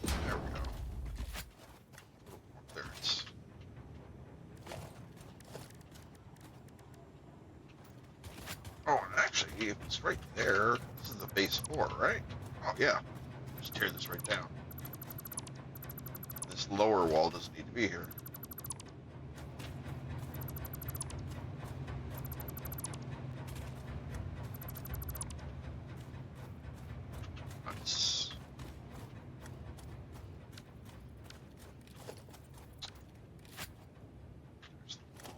S1: There we go. A little more clearance. Oh, and actually, if it's right there, this is the base 4, right? Oh, yeah. Just tear this right down. This lower wall doesn't need to be here. Nice. There's the wall.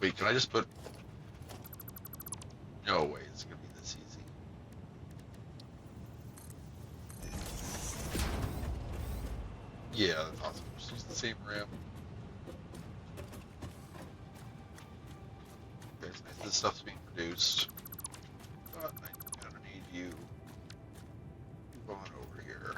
S1: Wait, can I just put... No way, it's gonna be this easy. Yeah, that's awesome. Just use the same ramp. Okay, so this stuff's being produced. But I'm gonna need you going over here.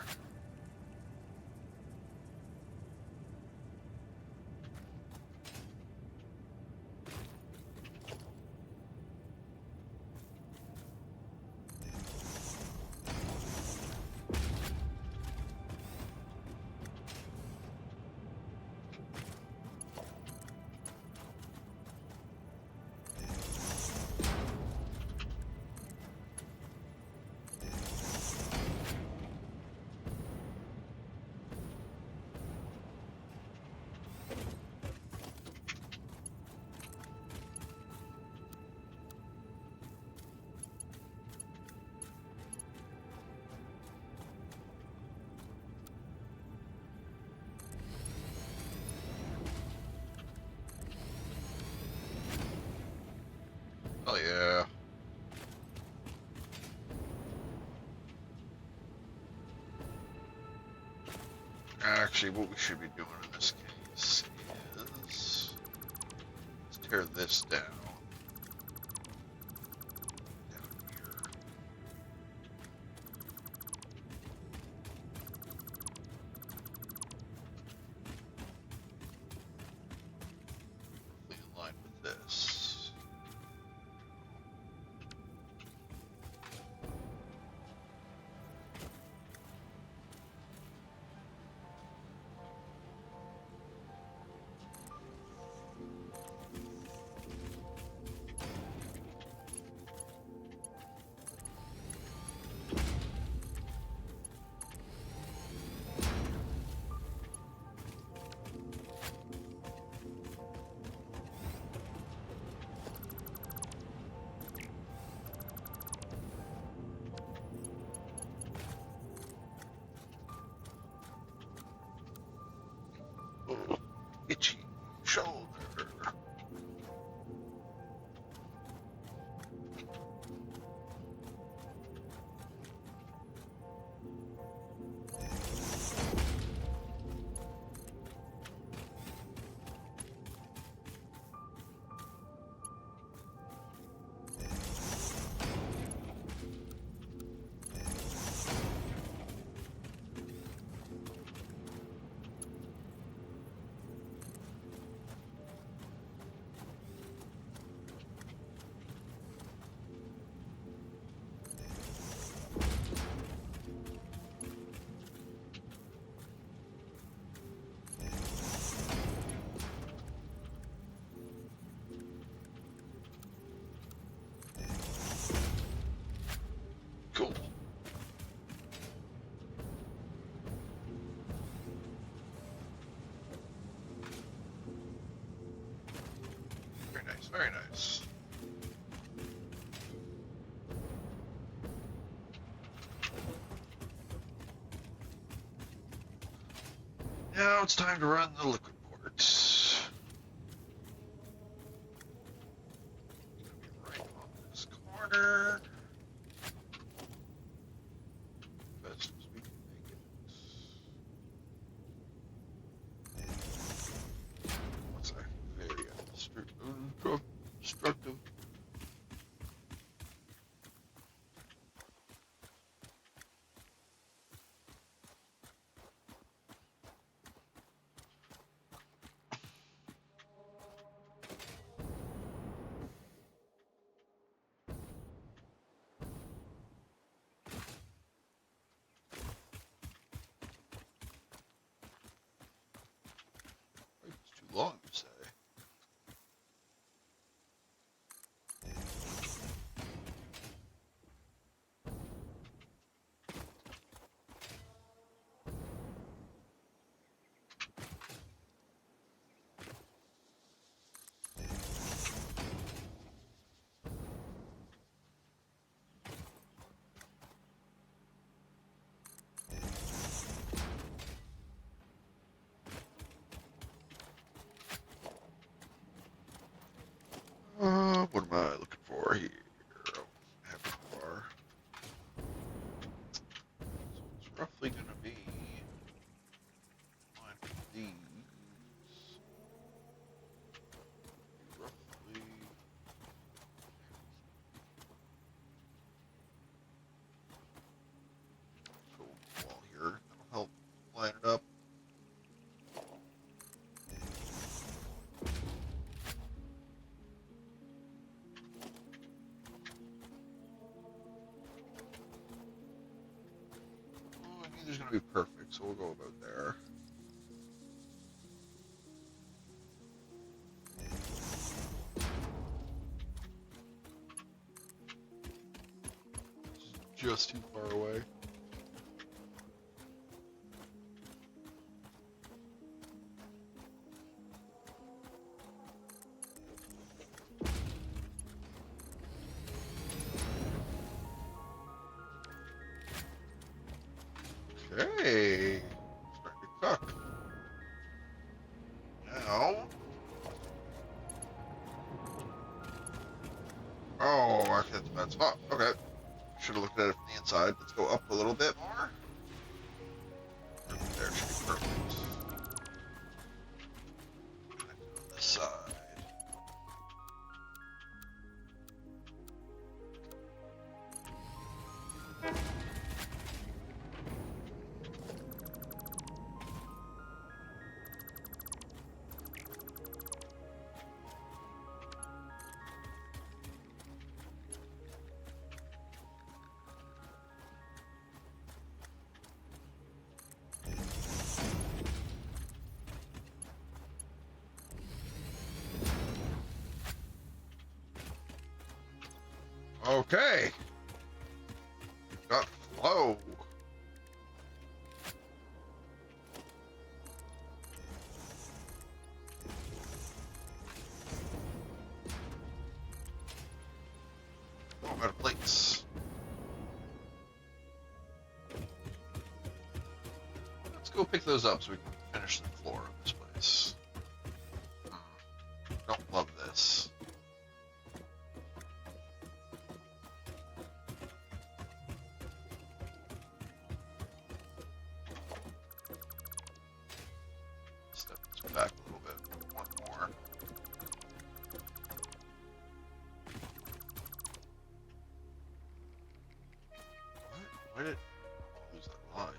S1: actually, what we should be doing in this case is let's tear this down here. Roughly in line with this. Oh, itchy shoulder. Cool. Very nice, very nice. Now it's time to run the liquid port. It's gonna be right on this corner. Best as we can make it. What's that? Very destructive. It's too long, you say? What am I looking for here? Oh, half bar. So it's roughly going to be line for these. Roughly. So wall here. That'll help line it up. Neither's going to be perfect, so we'll go about there. This is just too far away. Okay, starting to cook. Now, oh, actually that's a bad spot. Okay, should have looked at it from the inside. Let's go up a little bit more. There should be perfect. this side. Okay. Got flow. Oh, I'm out of plates. Let's go pick those up so we can finish the floor of this place. Don't love this. Step this back a little bit. One more. What? Why did I lose that line?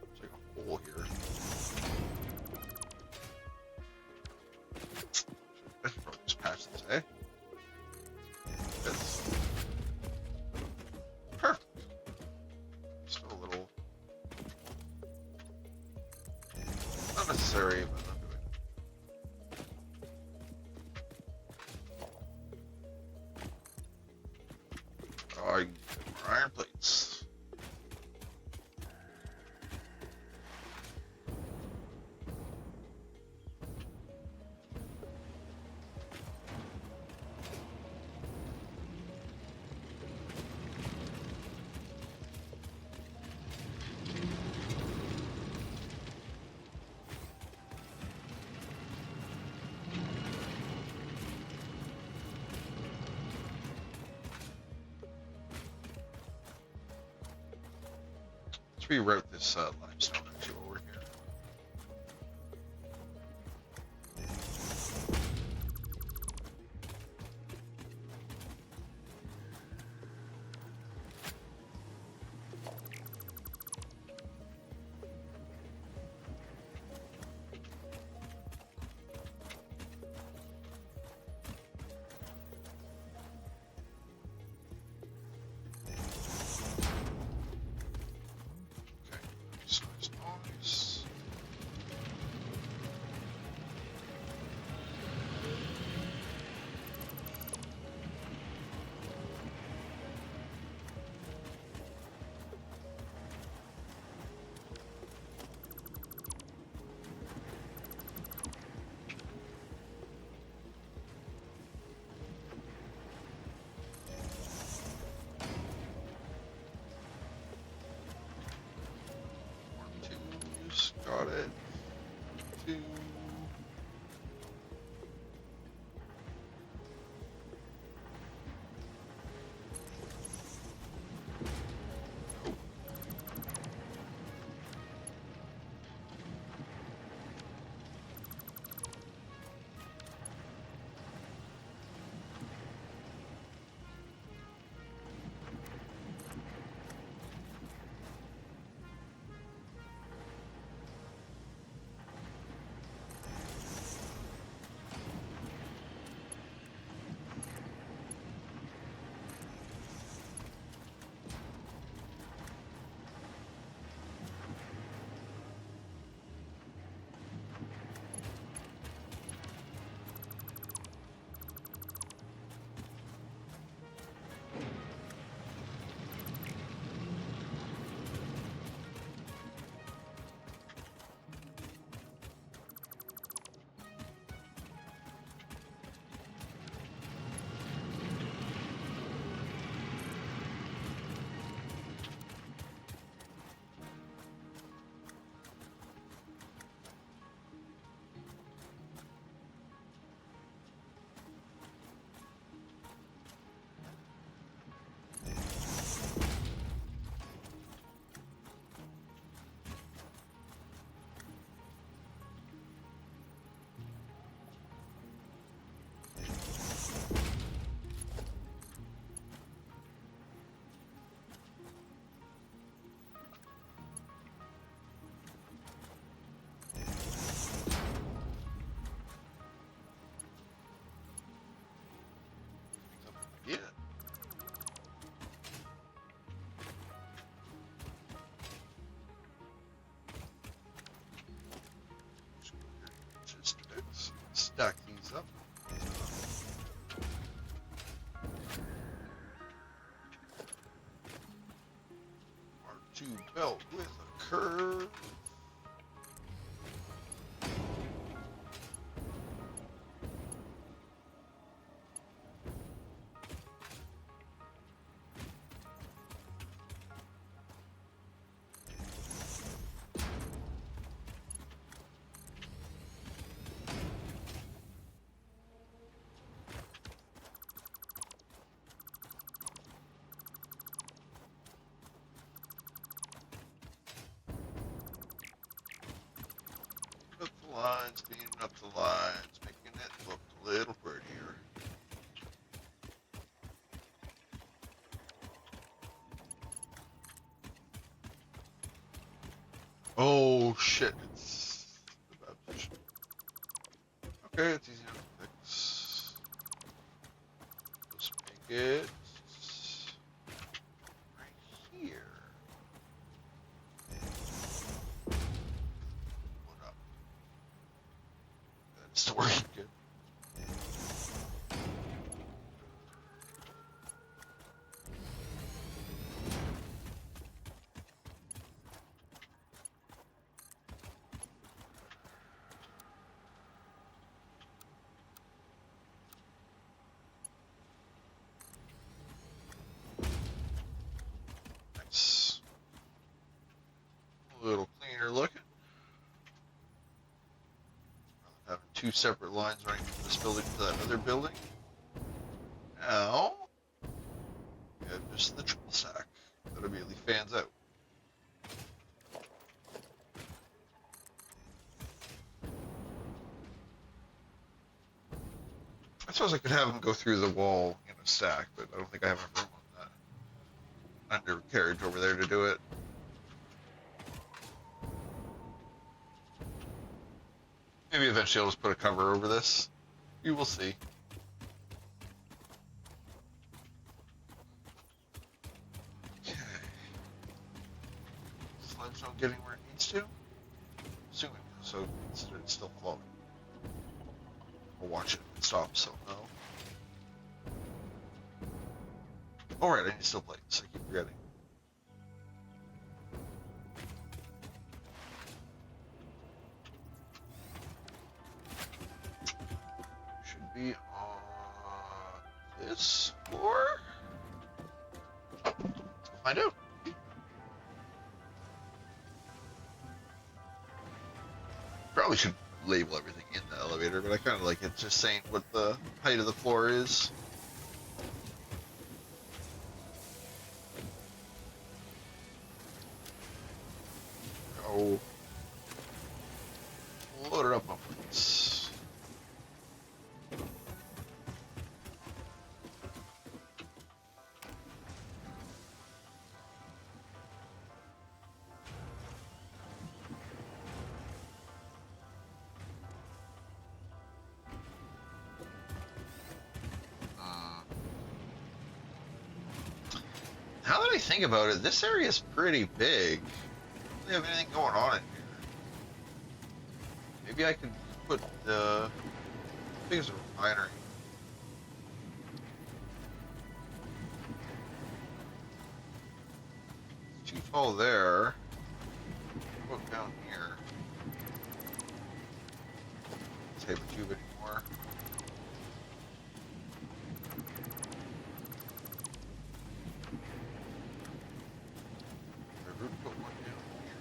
S1: It's like a hole here. I should probably just patch this, eh? Yes. Perfect. Still a little not necessary, but I'm doing it. Oh, I can get more iron plates. Let's reroute this limestone actually while we're here. Okay, just nice. belt with a curve. Up the lines, beaming up the lines, making it look a little prettier. Oh shit, it's about to. Okay, it's easy enough to fix. Let's make it right here. What up? That's still working good. Nice. A little cleaner looking. Having two separate lines running from this building to that other building. Now, we have just the triple stack that immediately fans out. I suppose I could have them go through the wall in a stack, but I don't think I have enough room on that undercarriage over there to do it. Maybe eventually I'll just put a cover over this. You will see. Okay. Slime's not getting where it needs to? Assuming so, consider it's still flowing. We'll watch it if it stops, so no. Alright, I need still plates. I keep forgetting. Should be on this floor? Let's go find out. Probably should label everything in the elevator, but I kind of like it just saying what the height of the floor is. Oh, load it up on plates. Now that I think about it, this area is pretty big. Don't really have anything going on in here. Maybe I could put the biggest refinery. It's too tall there. Put down here. Save a tube anymore. Put one down here.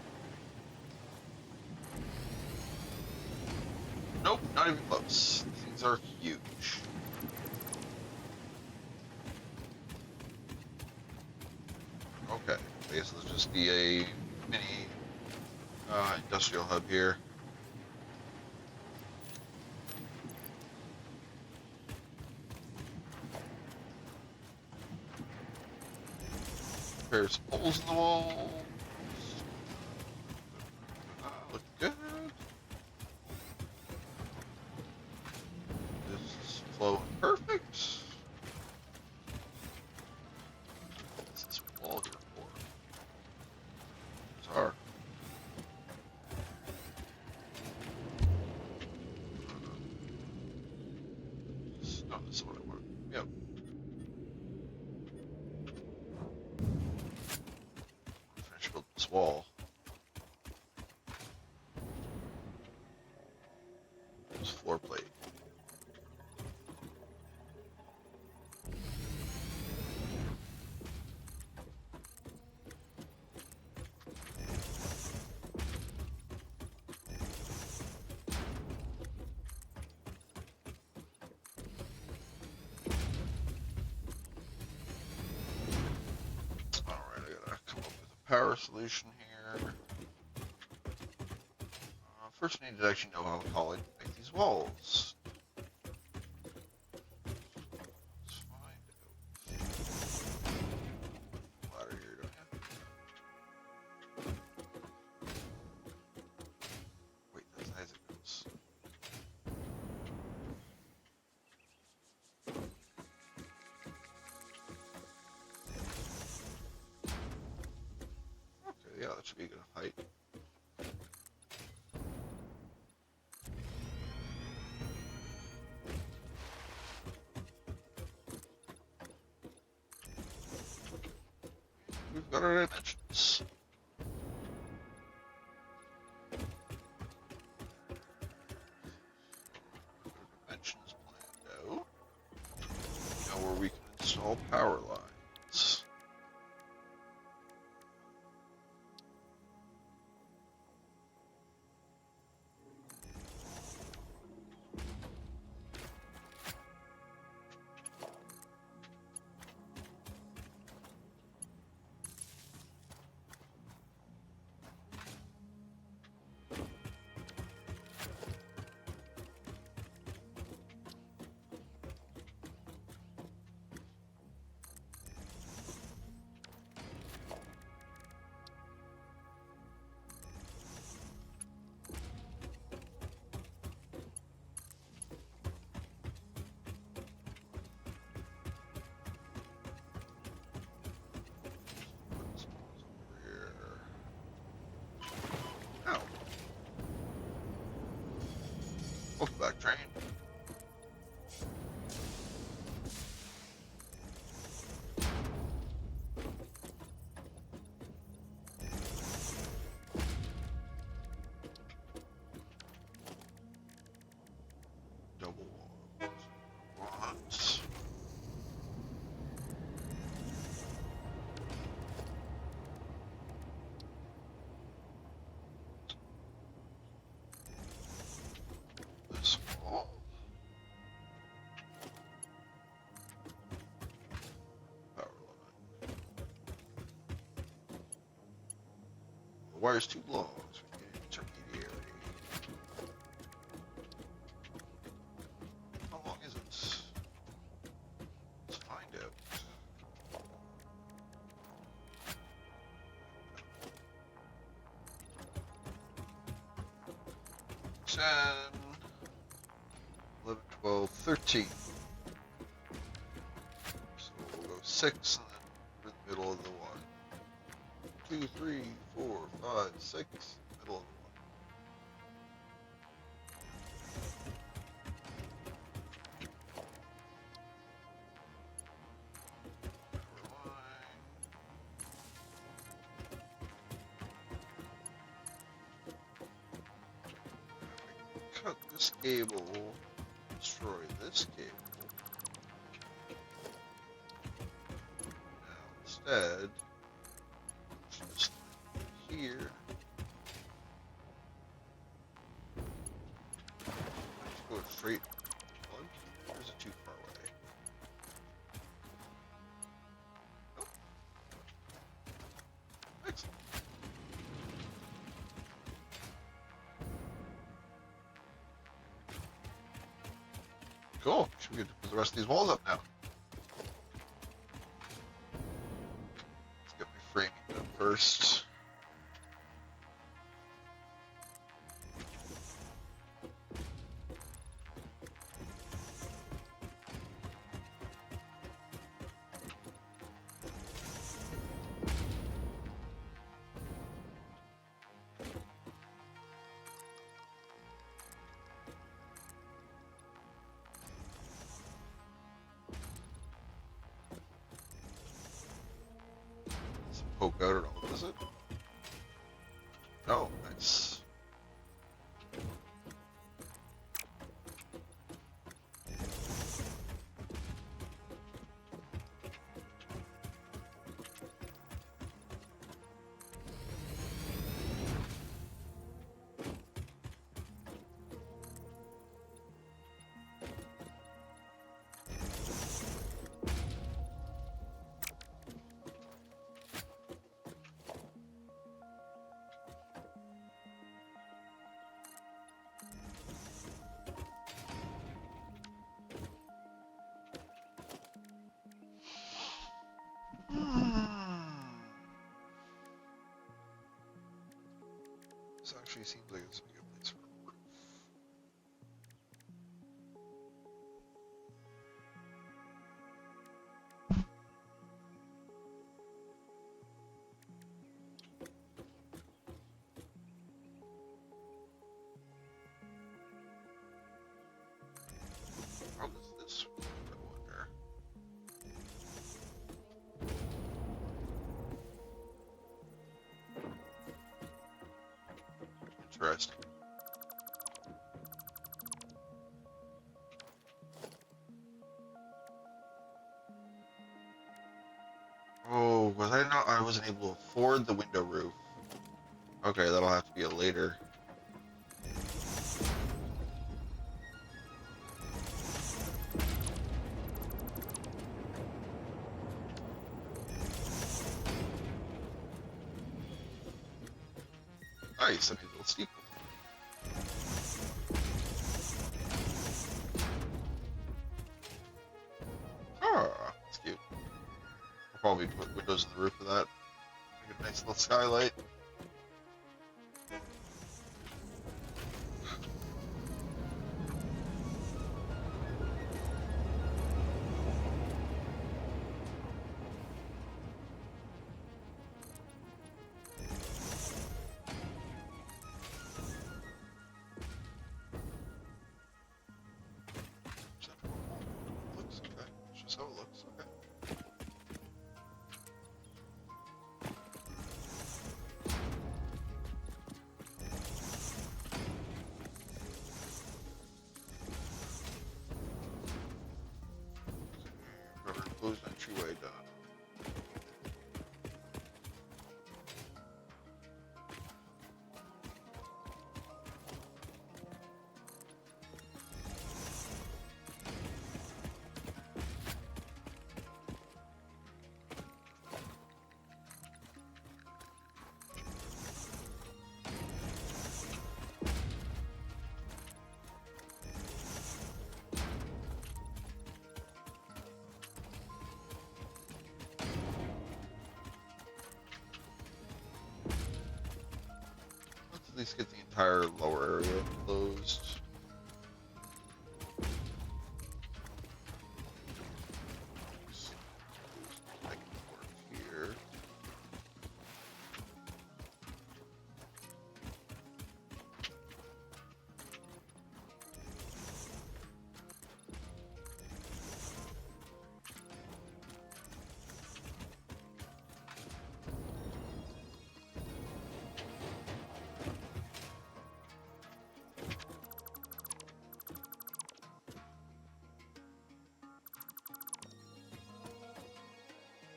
S1: Nope, not even close. These things are huge. Okay, I guess let's just be a mini industrial hub here. There's holes in the walls. Look good. This is flowing perfect. What's this wall here for? Sorry. No, this is what I want. Yep. Finish building this wall. wall. This floor plate. Alright, I gotta come up with a power solution here. First, I need to actually know how tall I can make these walls. Let's find out. Ladder here, don't you? Wait, that's as it goes. Okay, yeah, that should be a good height. We've got our dimensions. Dimensions planned out. Now where we can install power lines. Ow. Welcome back, train. Double once. This wall. Power line. The wire's too long, so we need an intermediary. How long is it? Let's find out. Ten, 11, 12, 13. So we'll go 6 and then we're in the middle of the one. 2, 3, 4, 5, 6, middle of the one. Power line. Cut this cable, destroy this cable. Now instead, just here. Let's go straight one. Or is it too far away? Nope. Excellent. Cool. Should we get to put the rest of these walls up now? Let's get my framing done first. Poke out at all, is it? actually seems like it's a good place for a roof. How does this go, I wonder? Interesting. Oh, was I not? I wasn't able to afford the window roof. Okay, that'll have to be a later. Nice, I mean, a little steeple. Ah, that's cute. I'll probably put windows in the roof of that. Make it a nice little skylight. Looks okay. It's just how it looks. Okay. Got our enclosed entryway done. Let's at least get the entire lower area closed. I can work here.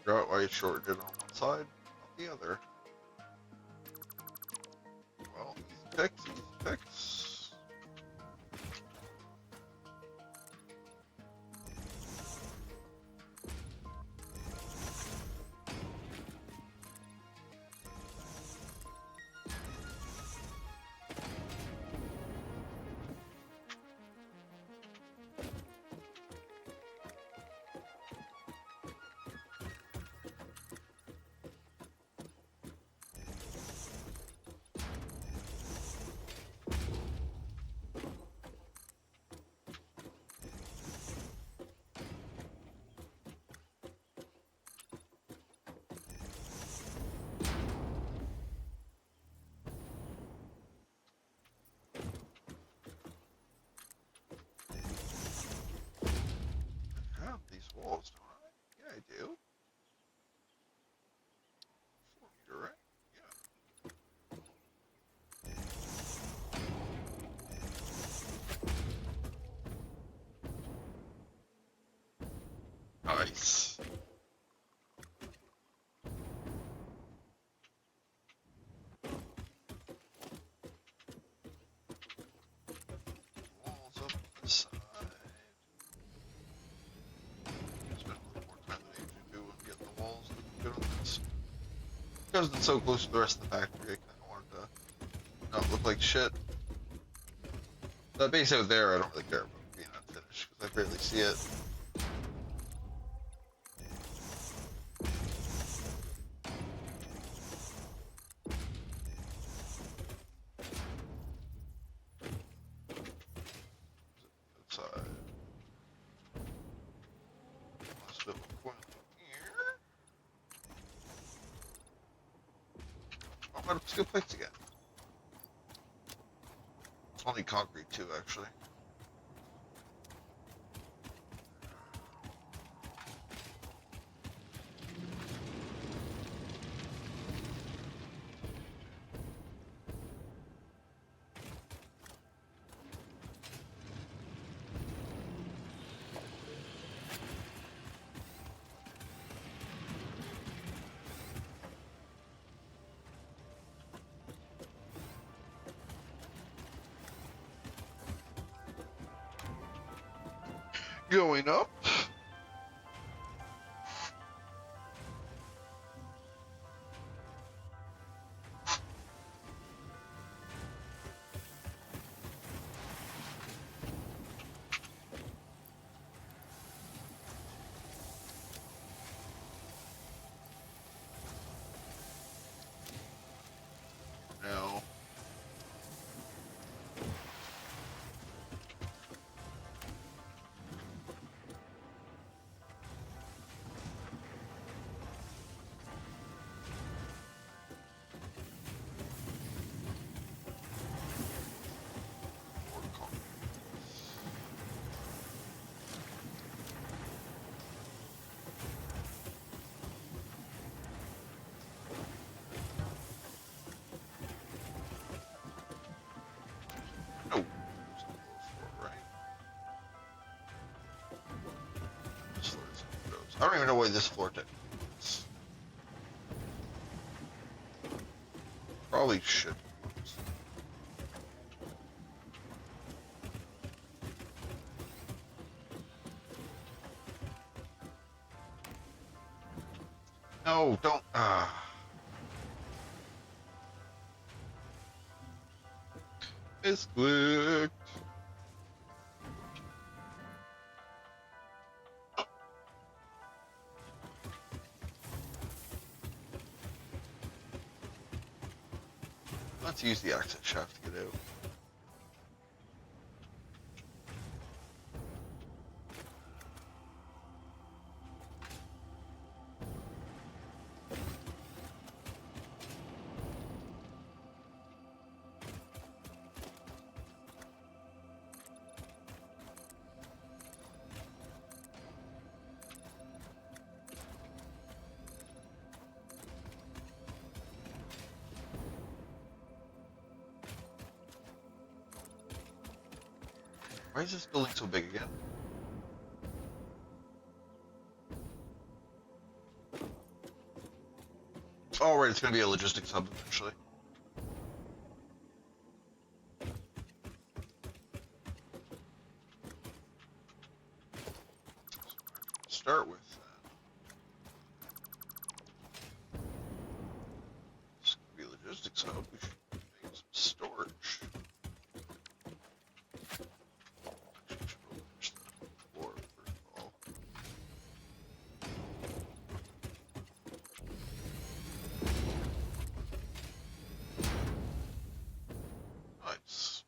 S1: Figure out why it shortened it on one side, not the other. Well, easy fix, easy fix. I have these walls, don't I? Yeah, I do. 4 meter, right? Yeah. Nice. Walls up this side. Spend a little more time than I usually do on getting the walls looking good on this. Because it's so close to the rest of the factory, I kind of wanted to not look like shit. That base out there, I don't really care about being unfinished, because I barely see it. going here. Oh, I'm out of steel plates again. I'll need concrete too, actually. Going up. No. No. There's no lower floor, right? This floor is windows. I don't even know where this floor technically is. Probably should. No, don't. Misclicked. Let's use the access shaft to get out. Why is this building so big again? Oh, right, it's going to be a logistics hub eventually. Start with this could be a logistics hub. We should make some storage. Actually, we should probably finish the floor first of all. Nice.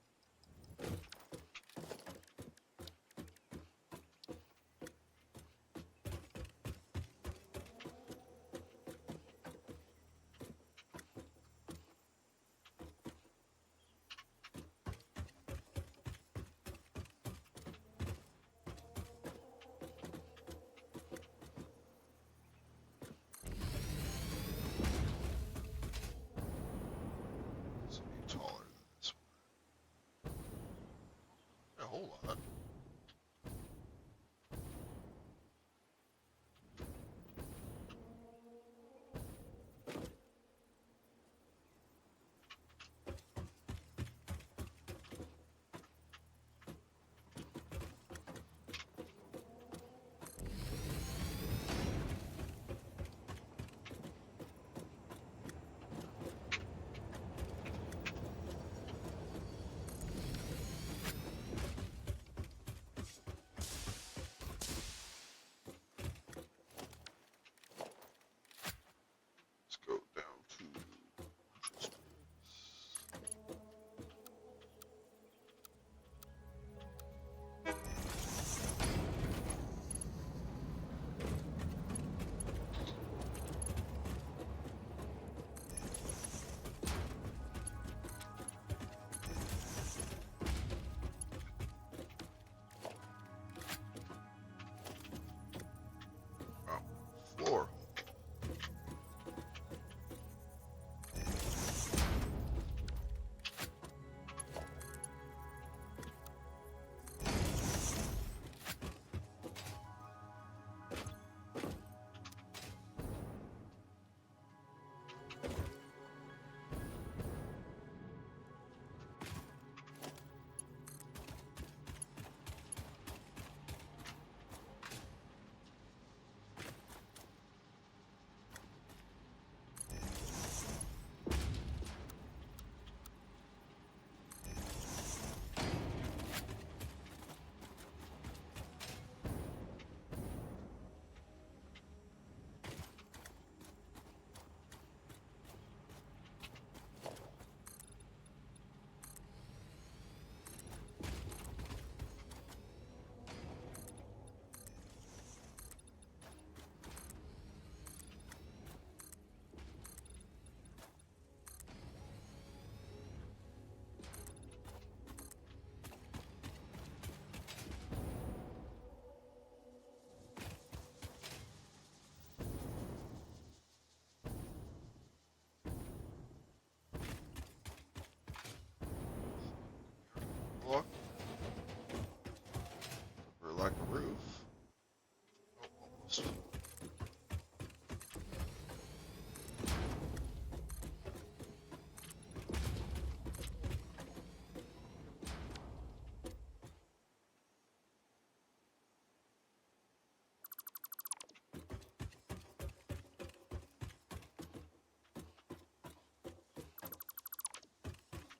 S1: almost.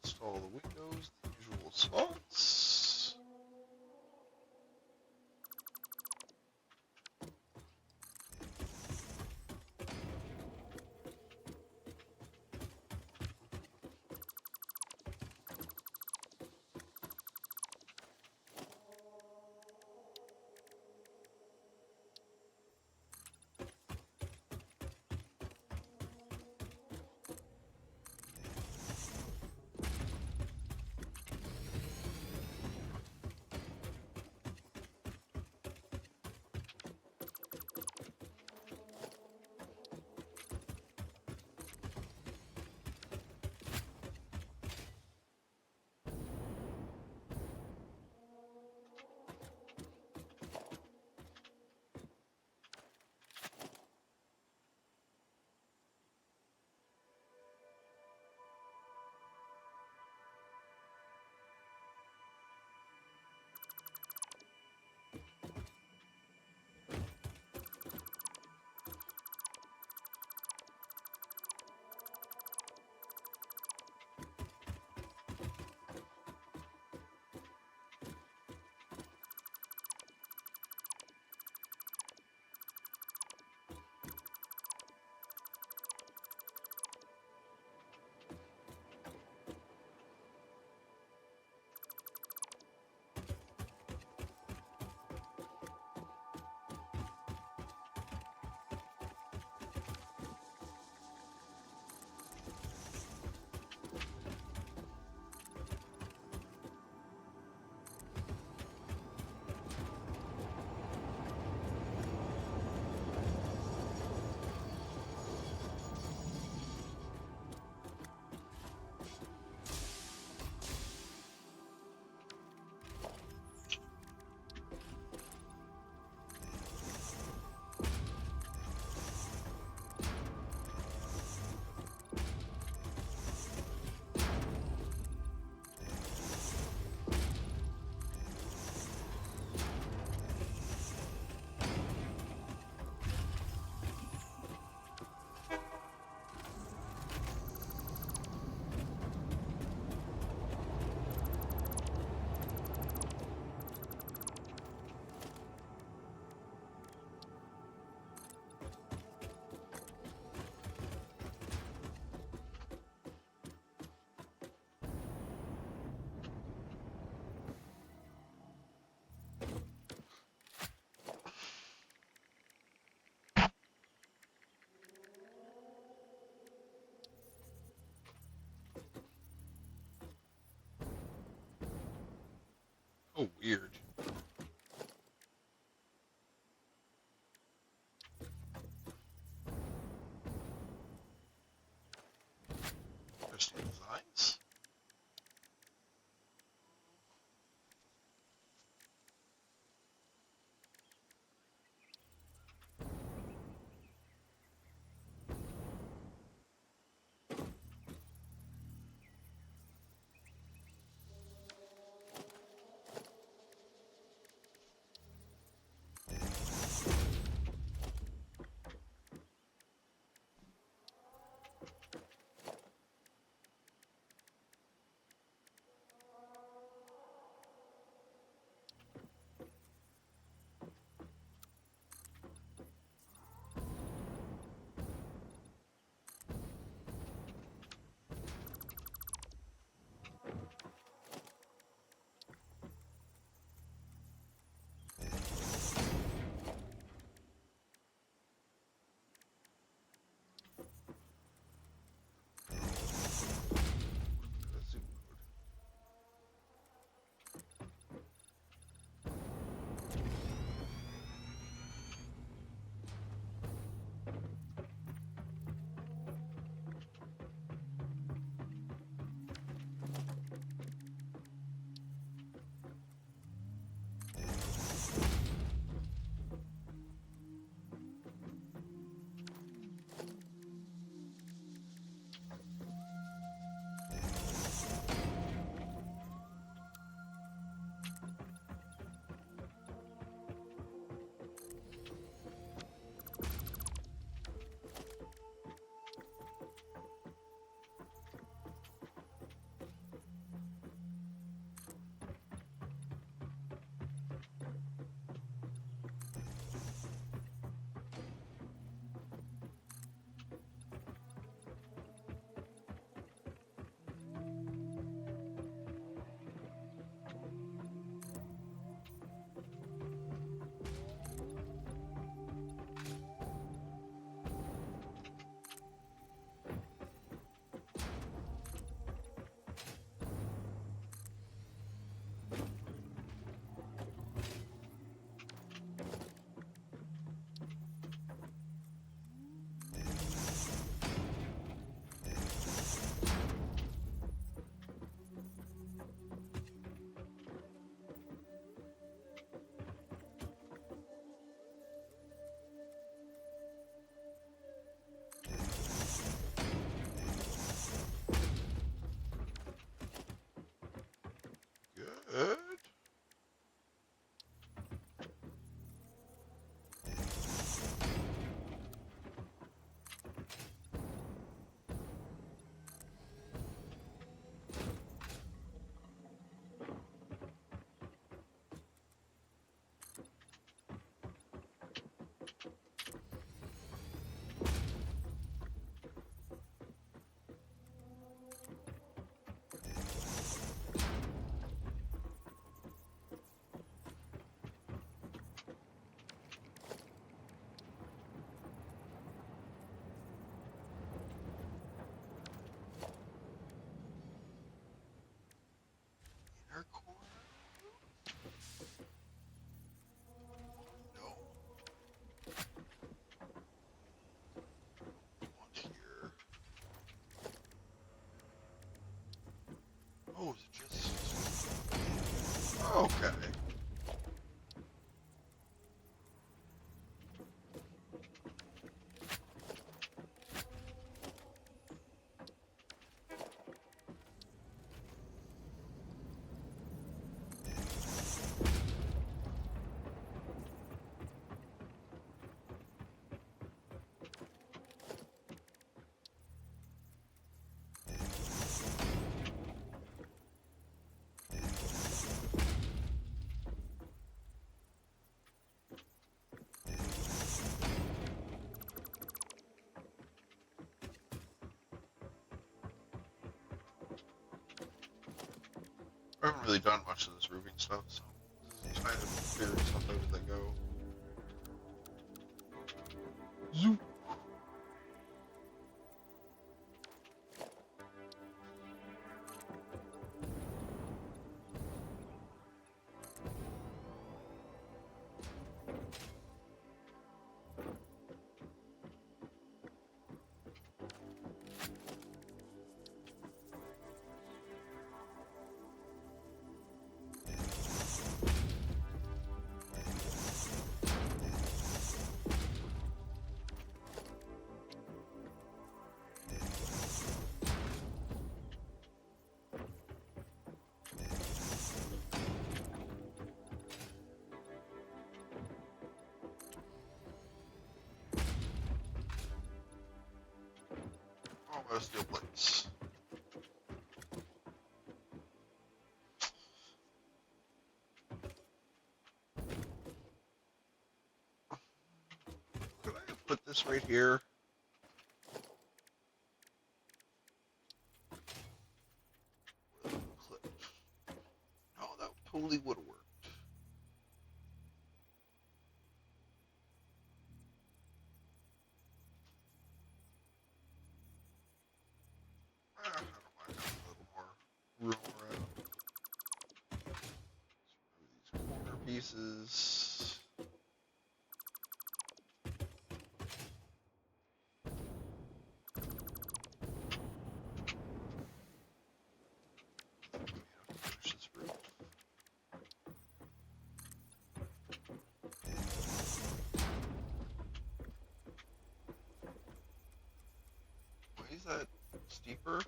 S1: Install the windows, the usual spots. Oh, weird. Interesting designs. I haven't really done much of this roofing stuff, so just kind of figuring stuff out as I go. Zoop. Almost steel plates. Could I have put this right here? Clip. No, that totally would have worked. I don't mind having a little more room around. Let's remove these corner pieces. Finish this roof. Why is that steeper?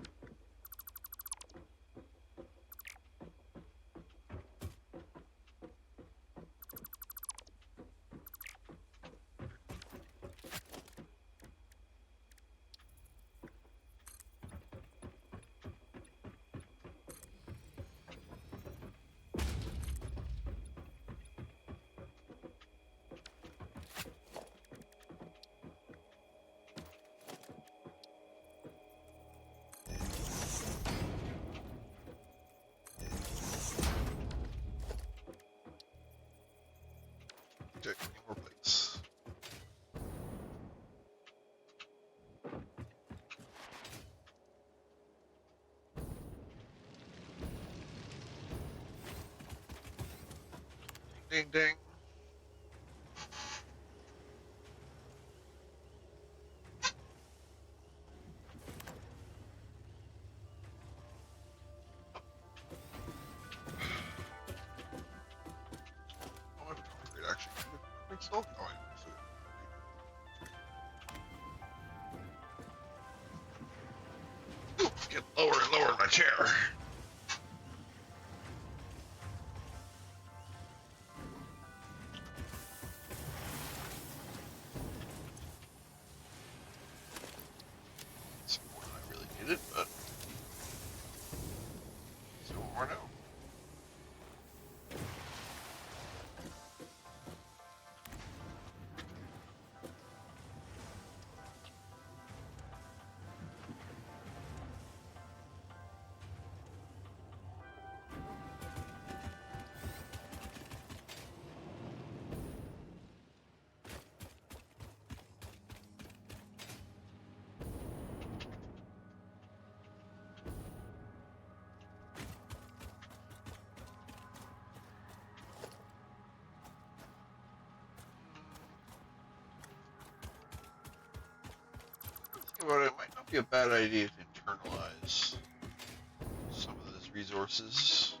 S1: Okay, any more plates? Ding, ding, ding. Oh, I have concrete actually. Concrete still? Oh, I see it. Oops, get lower and lower in my chair. It's more than I really needed, but still more now. Think about it, it might not be a bad idea to internalize some of those resources.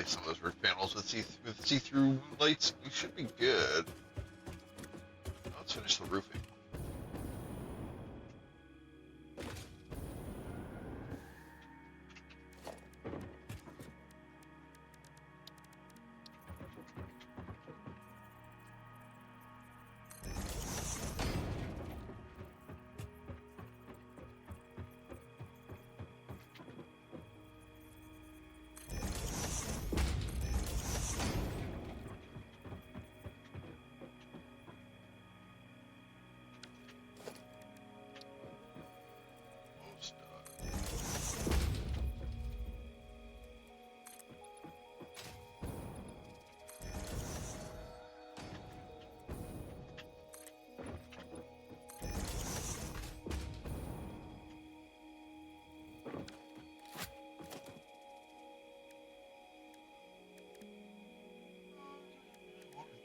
S1: replace some of those roof panels with see-through lights. We should be good. Let's finish the roofing.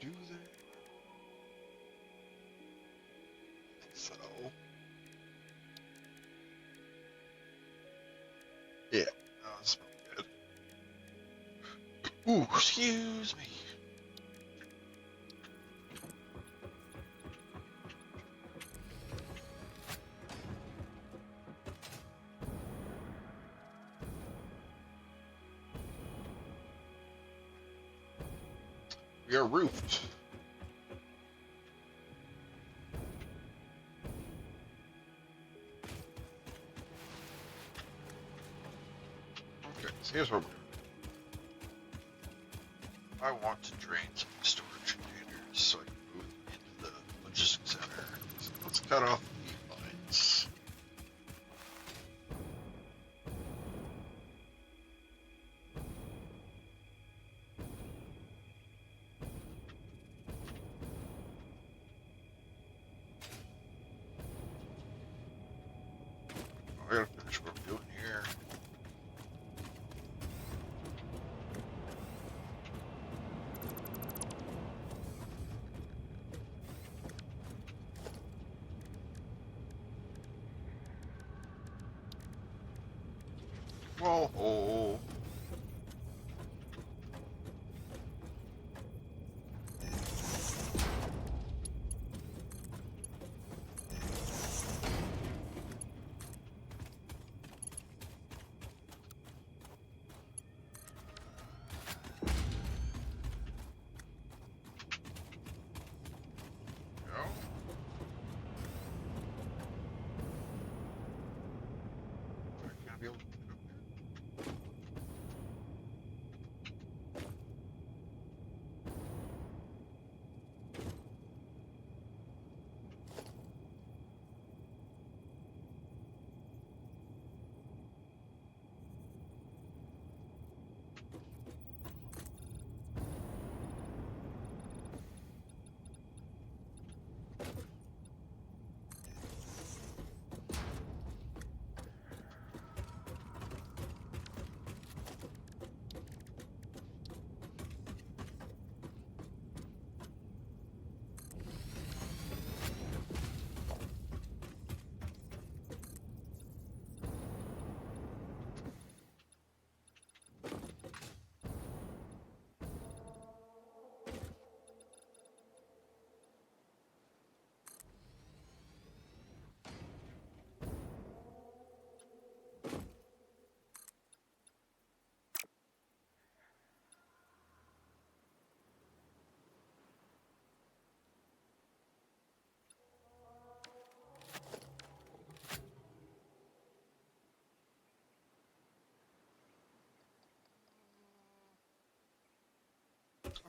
S1: Do that. So, yeah, that's pretty good. Ooh, excuse me. We are roofed. Okay, so here's what we're doing. I want to drain some storage containers so I can move them into the logistics center. So let's cut off the lines. I gotta finish what I'm doing here. Whoa, oh. No. I gotta be able to get up there.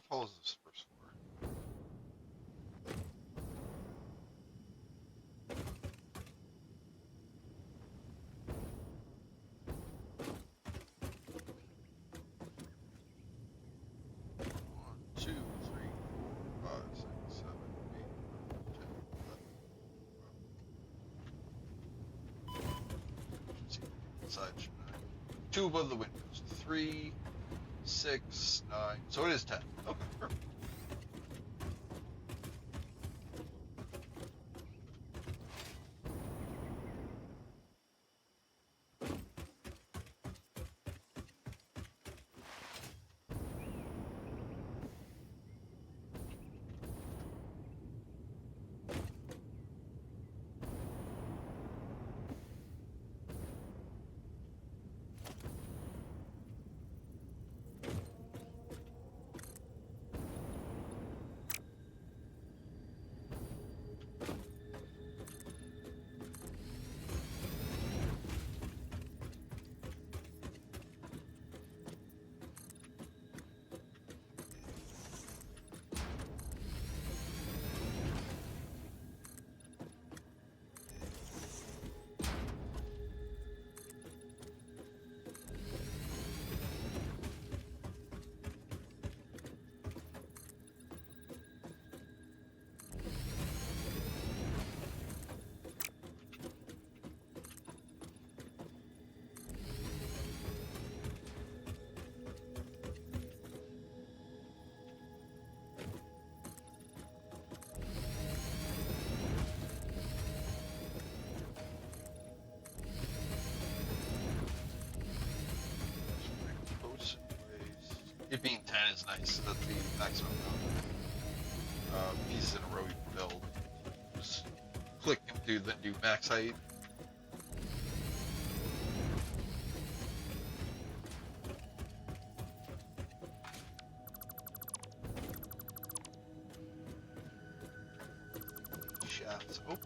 S1: How tall is this first floor? One, two, three, four, 5, 6, 7, 8, 9, 10, 11. Should see inside, shouldn't I? 2 above the windows. 3, 6, 9. So it is 10. Okay, perfect. It being 10 is nice. That's the maximum amount of pieces in a row you can build. Just click and then do max height. Shafts open.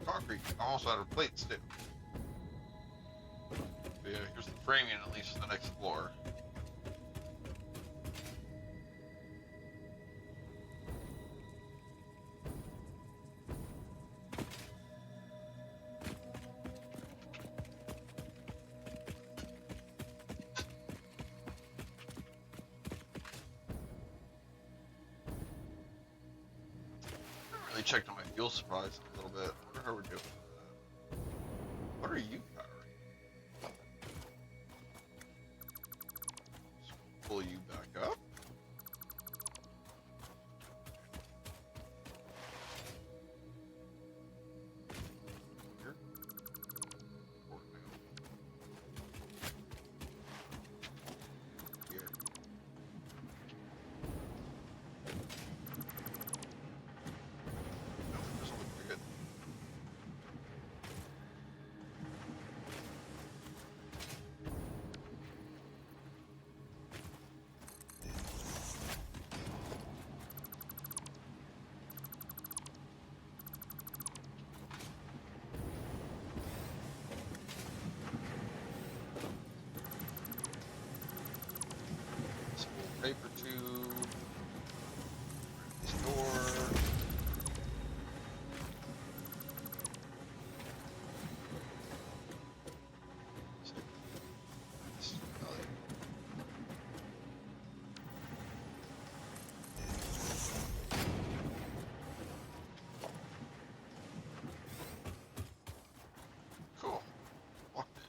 S1: Concrete. I'm also out of plates too. So yeah, here's the framing at least for the next floor. I haven't really checked on my fuel supplies in a little bit. I wonder how we're doing. What are you powering? So pull you back up. Here. Here. No, it doesn't look very good. Paper tube. This door. Cool. Locked in.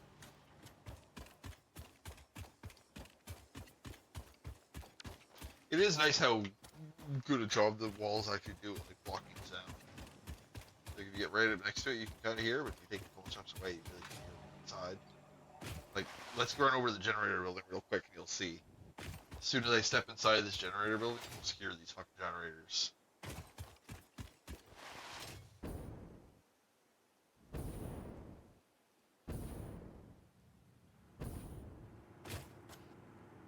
S1: It is nice how good a job the walls actually do, like blocking sound. Like if you get right up next to it, you can kind of hear, but if you take a couple steps away, you really can hear it inside. Like, let's run over to the generator building real quick, and you'll see. As soon as I step inside this generator building, you'll just hear these fucking generators.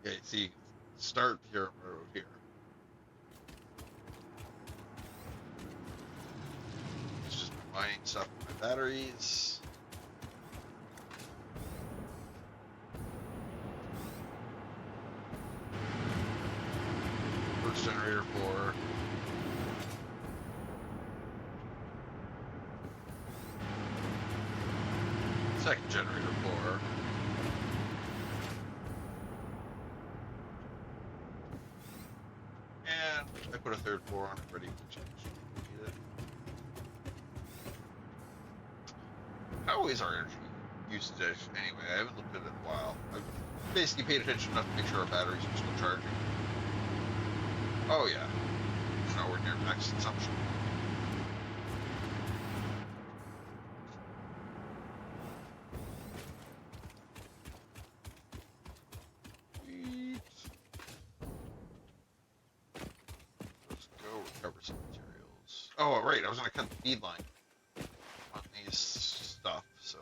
S1: Yeah, you see, start here and over here. It's just mining stuff with my batteries. First generator floor. Second generator floor. And I put a third floor on it ready for change. Need it. How is our energy usage anyway? I haven't looked at it in a while. I've basically paid attention enough to make sure our batteries are still charging. Oh yeah. Now we're near max consumption. Sweet. Let's go recover some materials. Oh, right, I was gonna cut the feed line on these stuff, so.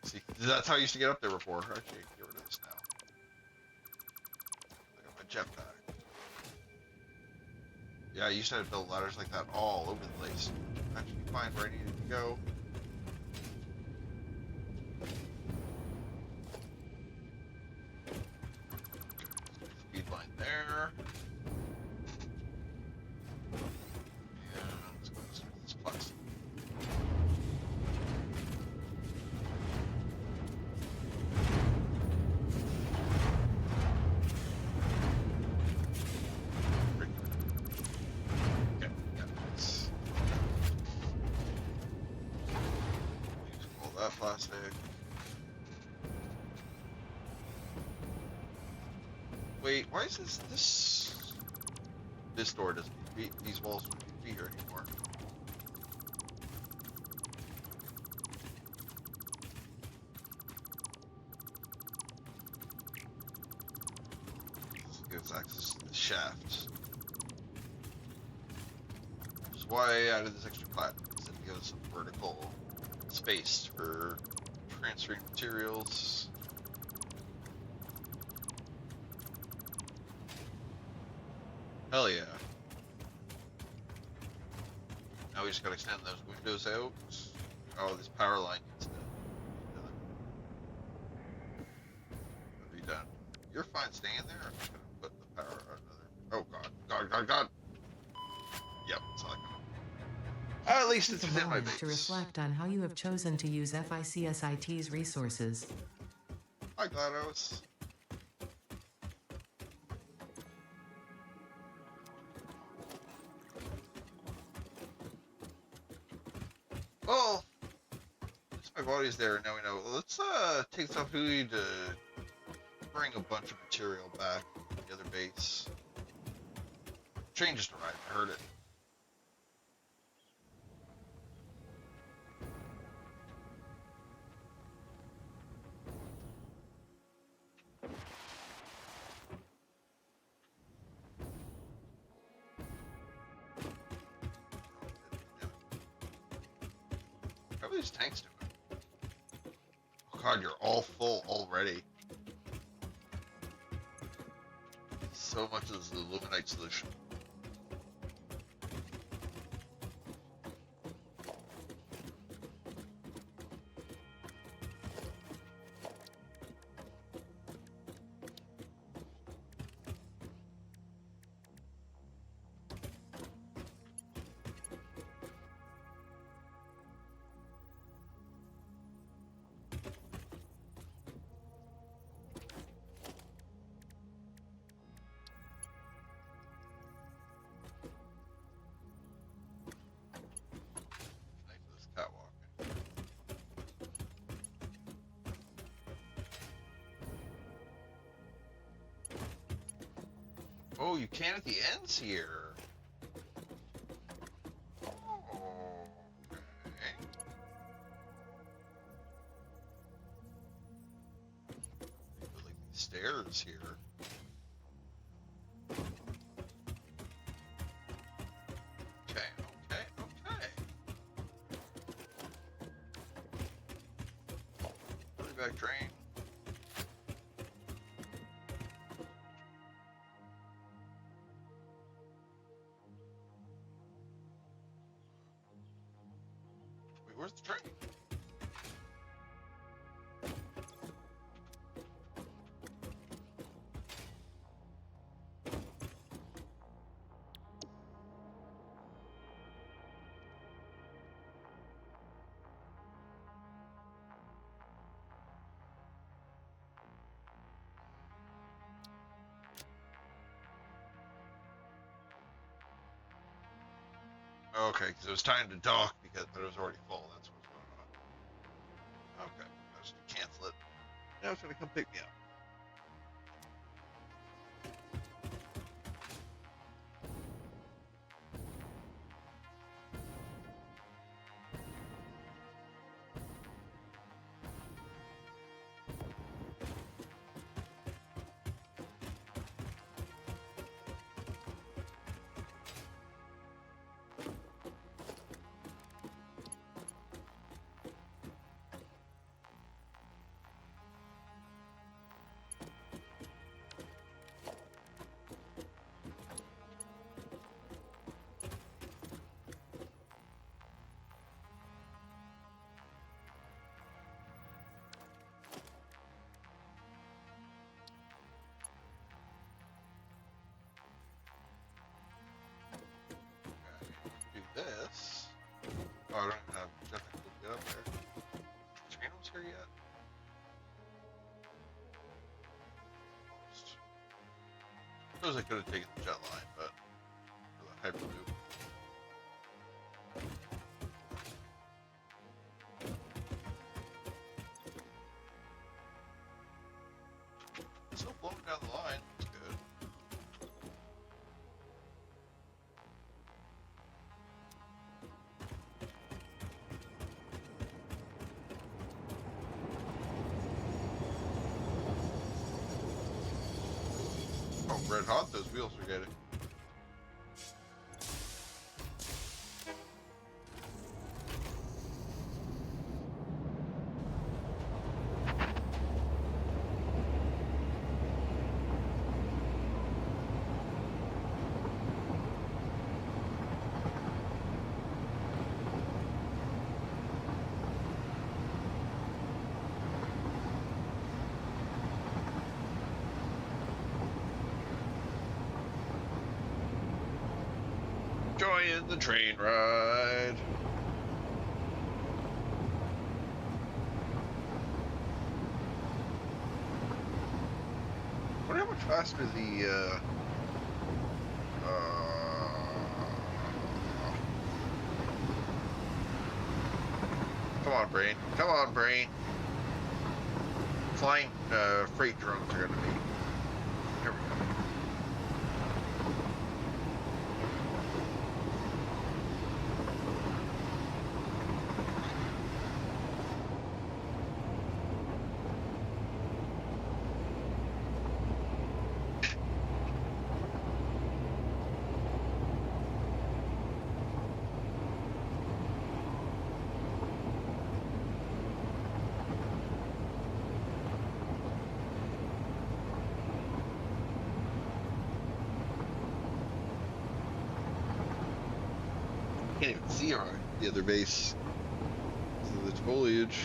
S1: See, that's how I used to get up there before. Actually, get rid of this jetpack. Yeah, I used to have to build ladders like that all over the place. Actually find where I needed to go. Speed line there. And let's go through this plastic. Okay, yeah, let's use all that plastic. Wait, why is this door doesn't need to be, these walls don't need to be here anymore. This gives access to the shaft. Which is why I added this extra platform, to give us some vertical space for transferring materials. Hell yeah. Now we just gotta extend those windows out. Oh, this power line needs to be redone. You're fine staying there. I'm just gonna put the power on another. Oh god. Yep, it's not gonna. At least it's within my base.
S2: To reflect on how you have chosen to use FICSIT's resources.
S1: Hi, GLaDOS. Well, since my body's there, now we know. Let's take this opportunity to bring a bunch of material back to the other base. Train just arrived. I heard it. How are these tanks doing? Oh god, you're all full already. So much of this is the Luminite solution. Oh, you can at the ends here. Oh, okay. Put like these stairs here. Okay. Really back train. Where's the train? Okay, because it was time to dock but it was already full. That's what's going on. Okay, I was gonna cancel it. Now it's gonna come pick me up. suppose I could have taken the jet line, but for the hyperloop. Still blowing down the line. That's good. Oh, red hot those wheels are getting. Join the train ride. I wonder how much faster the come on, brain. Come on, brain. Flying freight drones are gonna be. Here we go. Can't even see around the other base. This is the foliage.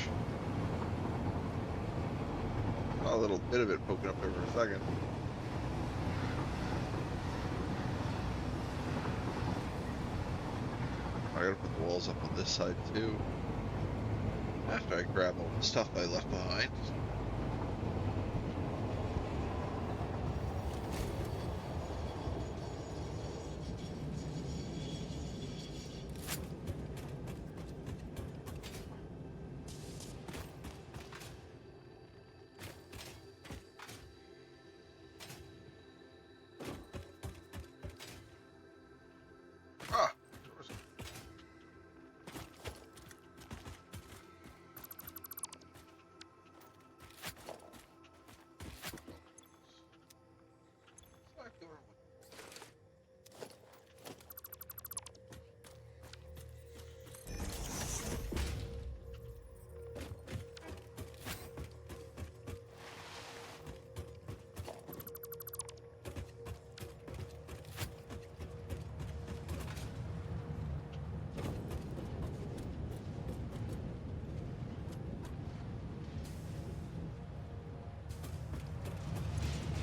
S1: A little bit of it poking up there for a second. I gotta put the walls up on this side too. After I grab all the stuff I left behind. Ah, doors. Side door with-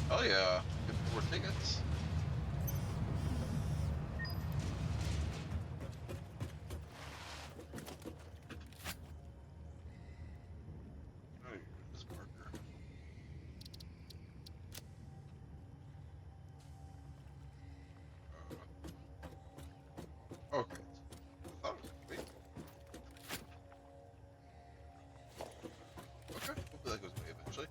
S1: Oh yeah, get 4 tickets. Oh, you got this marker. Okay. I thought it was gonna be. Okay, hopefully that goes away eventually.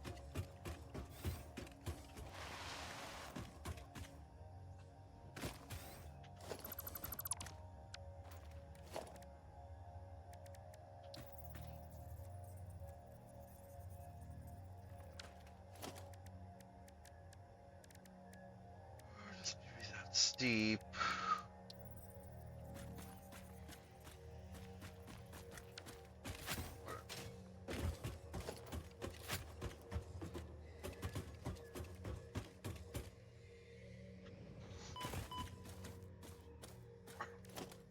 S1: Just maybe that steep. Whatever.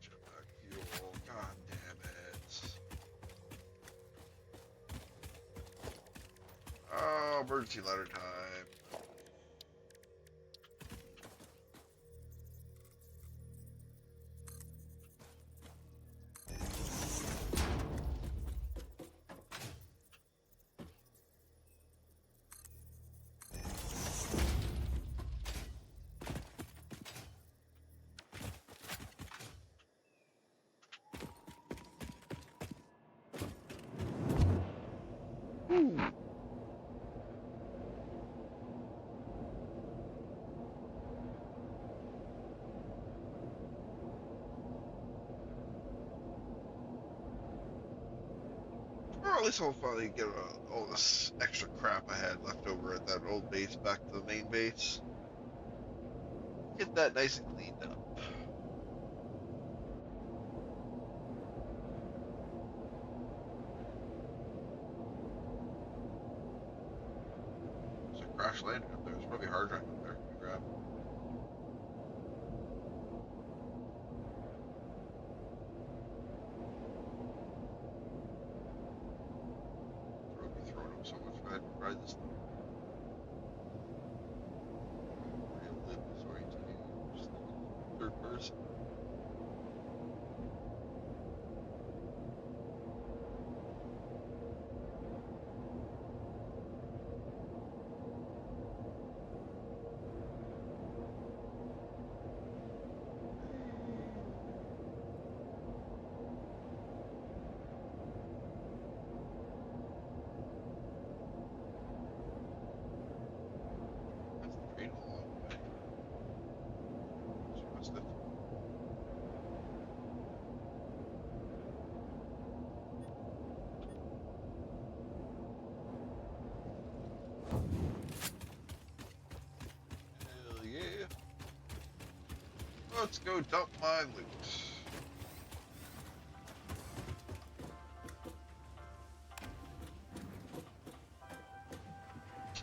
S1: Jetpack fuel. God damn it. Oh, emergency ladder time. Woo! Or at least I'll finally get all this extra crap I had left over at that old base back to the main base. Get that nice and cleaned up. There's a crash landing up there. There's probably a hard drive up there. Can we grab? Throw me throwing up so much. I had to ride this thing. Real lip is oriented. Just third person. That's the train all along the way. She must have. Hell yeah. Let's go dump my loot.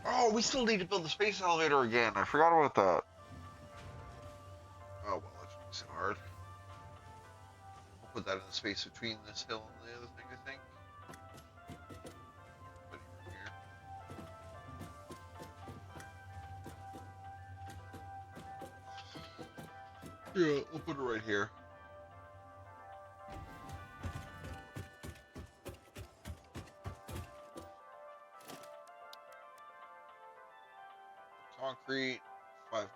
S1: Oh, we still need to build the space elevator again. I forgot about that. Oh well, that shouldn't be so hard. We'll put that in the space between this hill and the other thing, I think. Put it right here. Yeah, we'll put it right here. Concrete, 500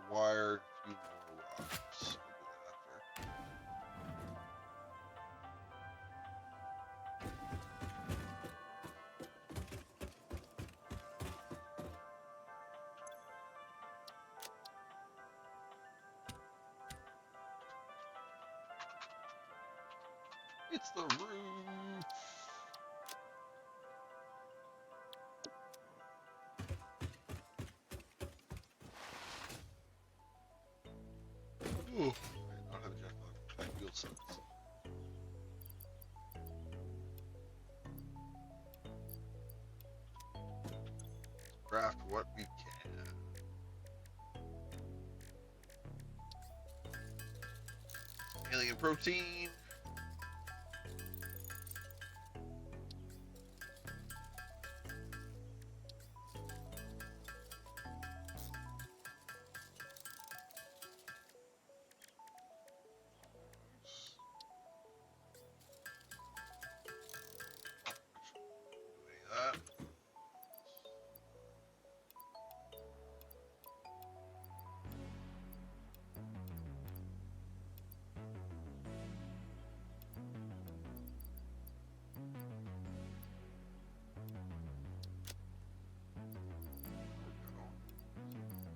S1: more wire, a few more rocks. We'll do that after. It's the roof. Ooh, I don't have a jet lag. That fuel sucks. Craft what we can. Alien protein. That.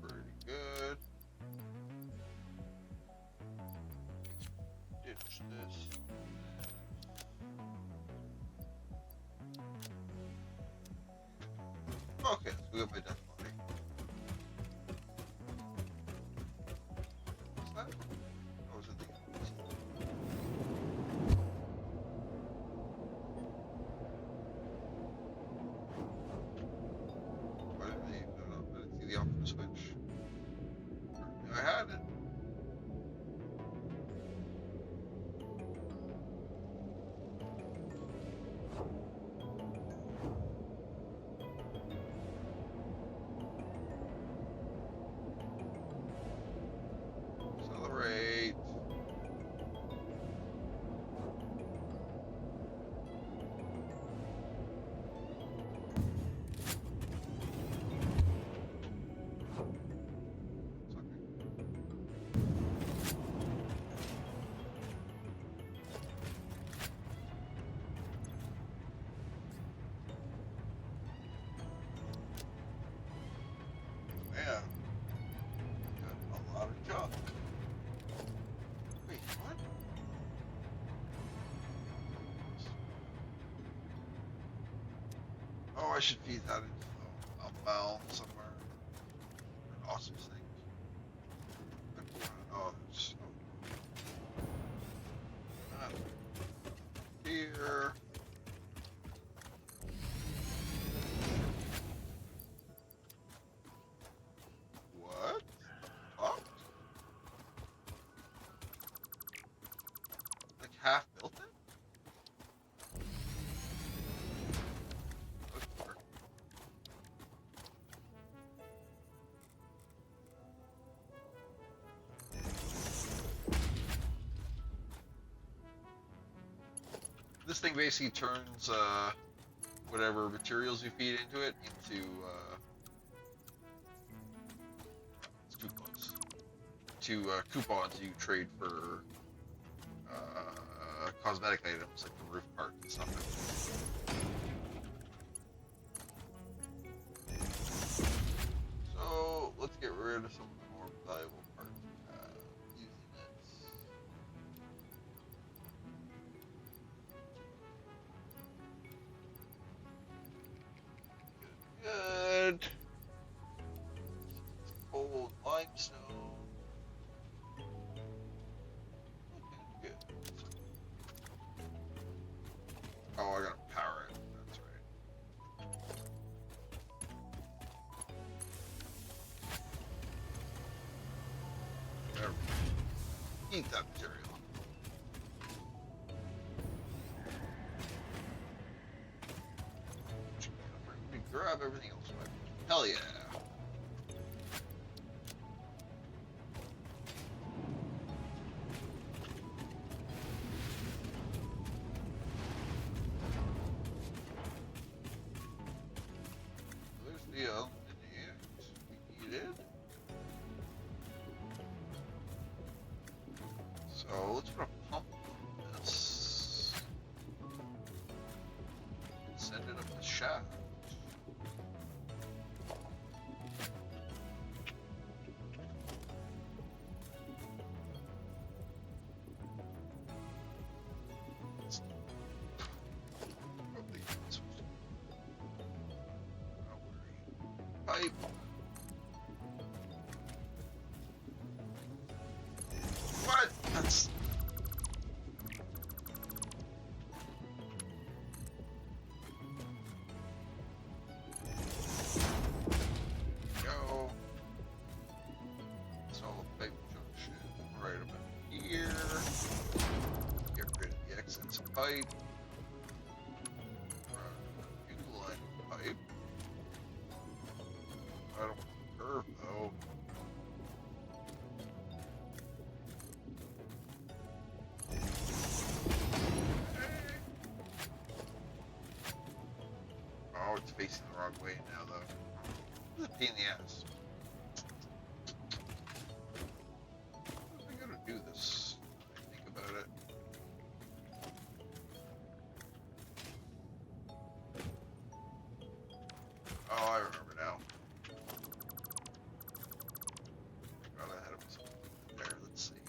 S1: Pretty good. Ditch this. Okay, so we got my death body. What's that? I was in the Why didn't they? I didn't see the option to switch. I had it. I should feed that into a mound somewhere. An awesome thing. Oh, there's here. What? Oh, like half built it? This thing basically turns whatever materials you feed into it into it's too close to coupons you trade for cosmetic items like the roof part and stuff. So let's get rid of some of the more valuable parts using it. Good. Old limestone. Okay, good. Oh, I gotta power it. That's right. There we go. Eat that material. Grab everything else. Right? Hell yeah. There's the ingredients we needed. So let's put a pump on this and send it up the shaft. Pipe. What? That's... Go. It's all a pipe junction right about here. Get rid of the excess pipe. New line of pipe. I don't want the curve though. Oh, it's facing the wrong way now though. This is a pain in the ass. How am I gonna do this? I think about it. Oh, I remember now. I got ahead of myself there. Let's see.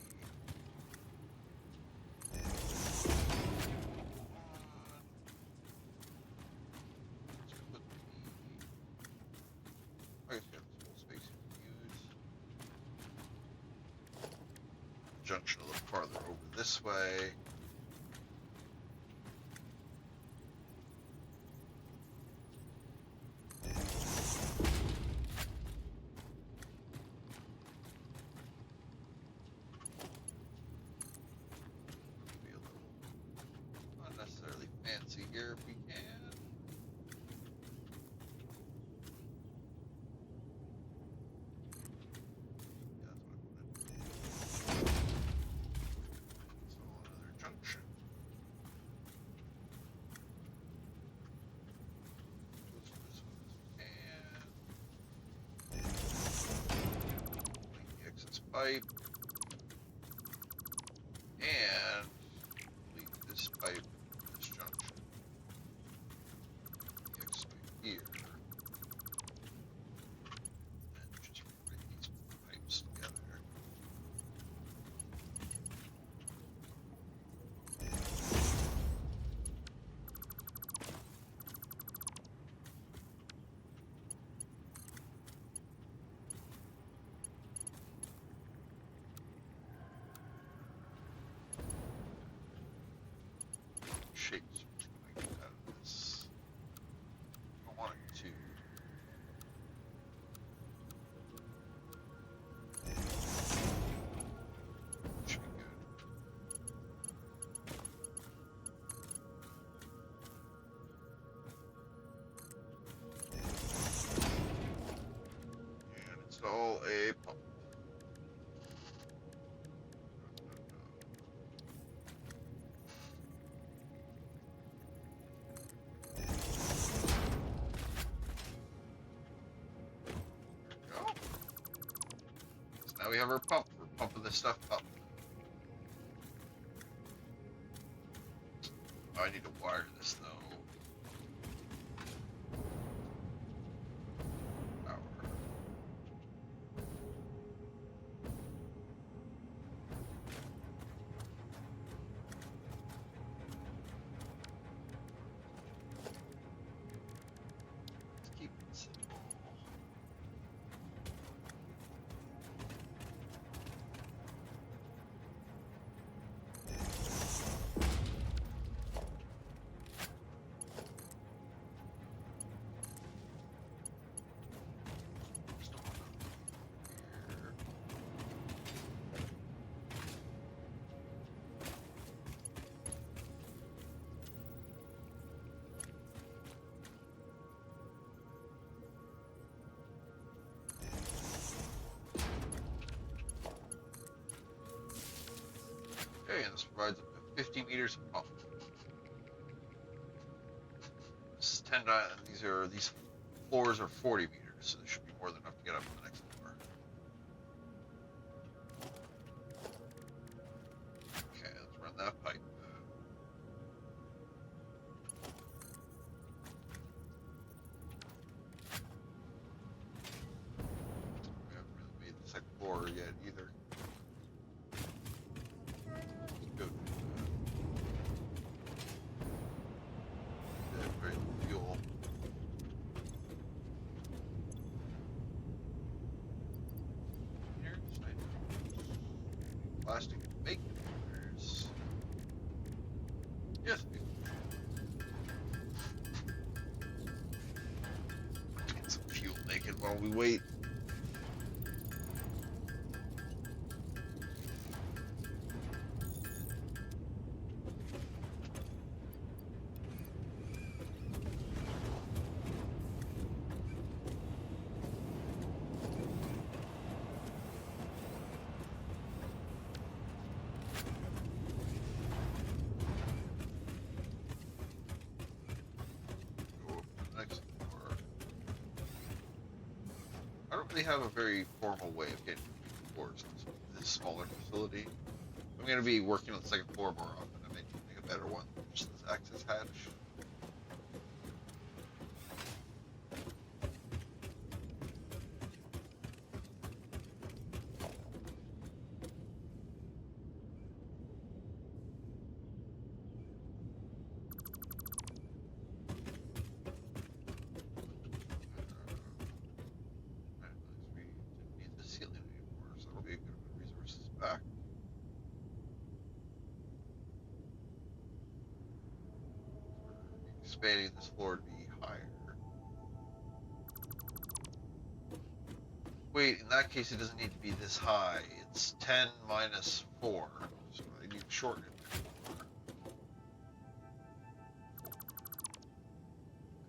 S1: Let's put I guess we have some space to use. Junction a little farther over this way. Be a little unnecessarily fancy here if we can. Yeah, that's what I wanted. So another junction. Let's do this one and delete the excess pipe and delete this pipe, this junction, the excess pipe here, and just bring these pipes together. install a pump. There we go. So now we have our pump. We're pumping this stuff up. I need to wire this though. Power. Let's keep it simple. There's no one up here. Okay, and this provides up to 50 meters of pump. This is 10. These floors are 40 meters, so there should be more than enough to get up to the next floor. Okay, let's run that pipe. We haven't really made the second floor yet either. Good. Very little fuel. Here, plastic bacon orders. Yes. Get some fuel naked while we wait. Go up to the next floor. I don't really have a very formal way of getting floors in this smaller facility. I'm going to be working on the second floor more often to make a better one. Just this access hatch. I realized we didn't need the ceiling anymore, so that'll be a good resources back. Expanding this floor to be higher. Wait, in that case it doesn't need to be this high. It's 10 minus 4. So I need to shorten it to 4.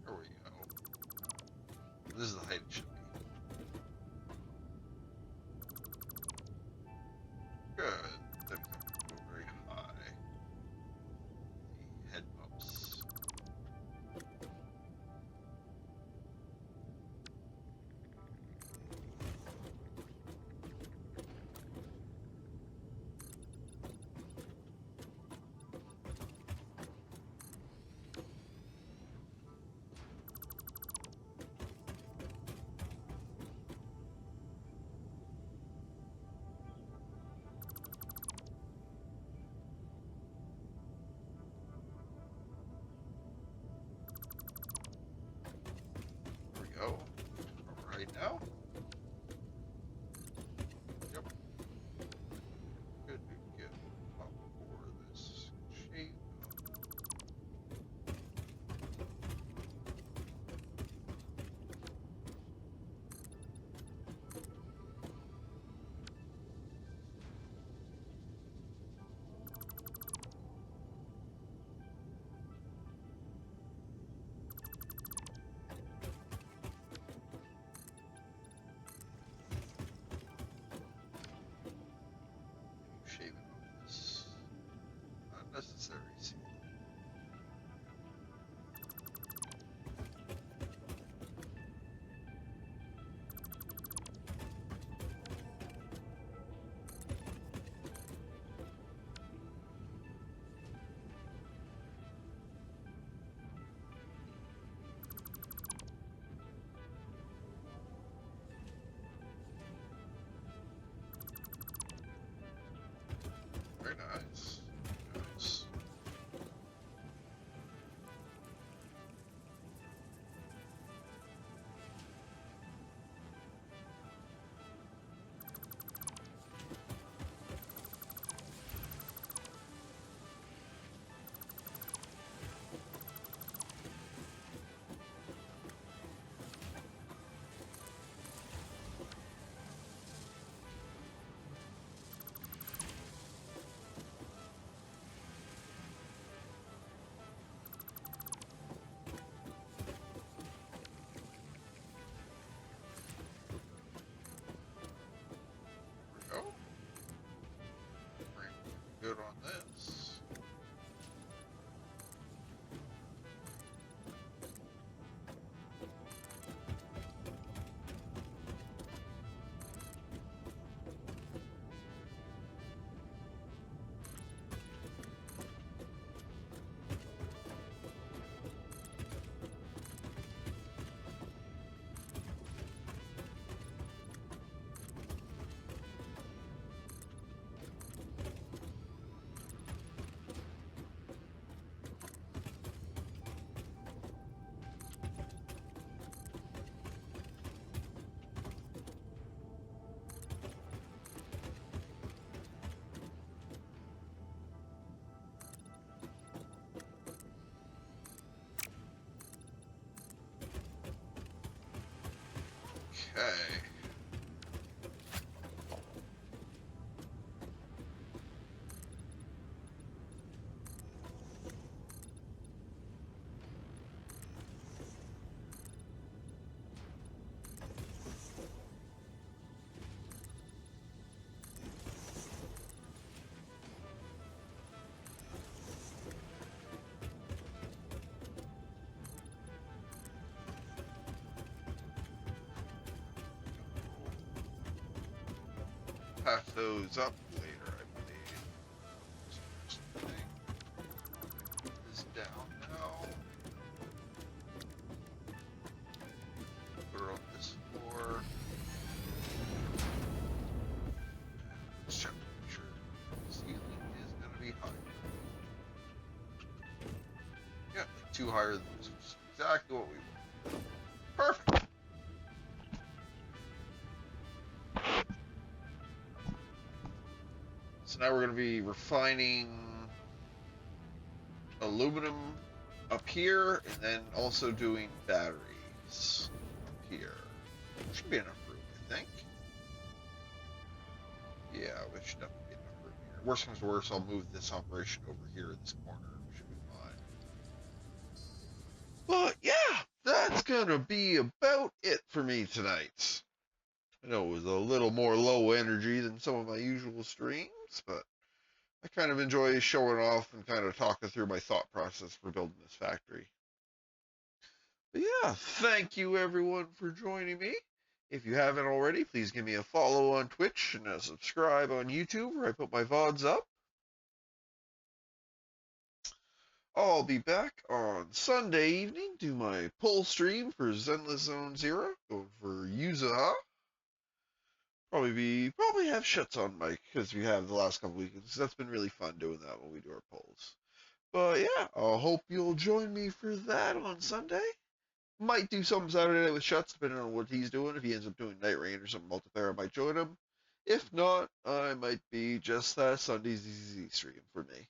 S1: There we go. This is the height it should be. Good. Then we have to go very high. The head pumps. There we go. All right now. Yep. Good. We can get up for this shape. Okay. Pack those up later, I believe. Put this down now. Put her on this floor. Let's check to make sure the ceiling is going to be high. Yeah, like 2 higher than this, which is exactly what we want. Perfect. So now we're going to be refining aluminum up here, and then also doing batteries up here. Should be enough room, I think. Yeah, we should definitely be enough room here. Worst comes to worst, I'll move this operation over here in this corner. Should be fine. But yeah, that's gonna be about it for me tonight. I know it was a little more low energy than some of my usual streams, but I kind of enjoy showing off and kind of talking through my thought process for building this factory. But yeah, thank you everyone for joining me. If you haven't already, please give me a follow on Twitch and a subscribe on YouTube where I put my VODs up. I'll be back on Sunday evening, do my pull stream for Zenless Zone Zero over Yuza. Probably have shuts on mic because we have the last couple weekends. That's been really fun doing that when we do our polls. But yeah, I hope you'll join me for that on Sunday. Might do something Saturday night with Shuts, depending on what he's doing. If he ends up doing Night Rain or something multiplayer, I might join him. If not, I might be just that Sunday's easy stream for me.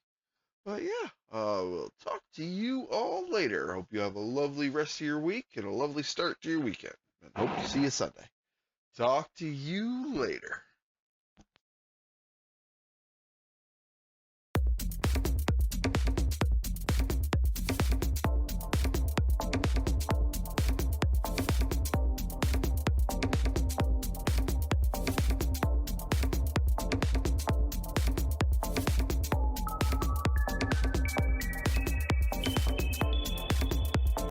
S1: But yeah, we'll talk to you all later. Hope you have a lovely rest of your week and a lovely start to your weekend. And hope to see you Sunday. Talk to you later.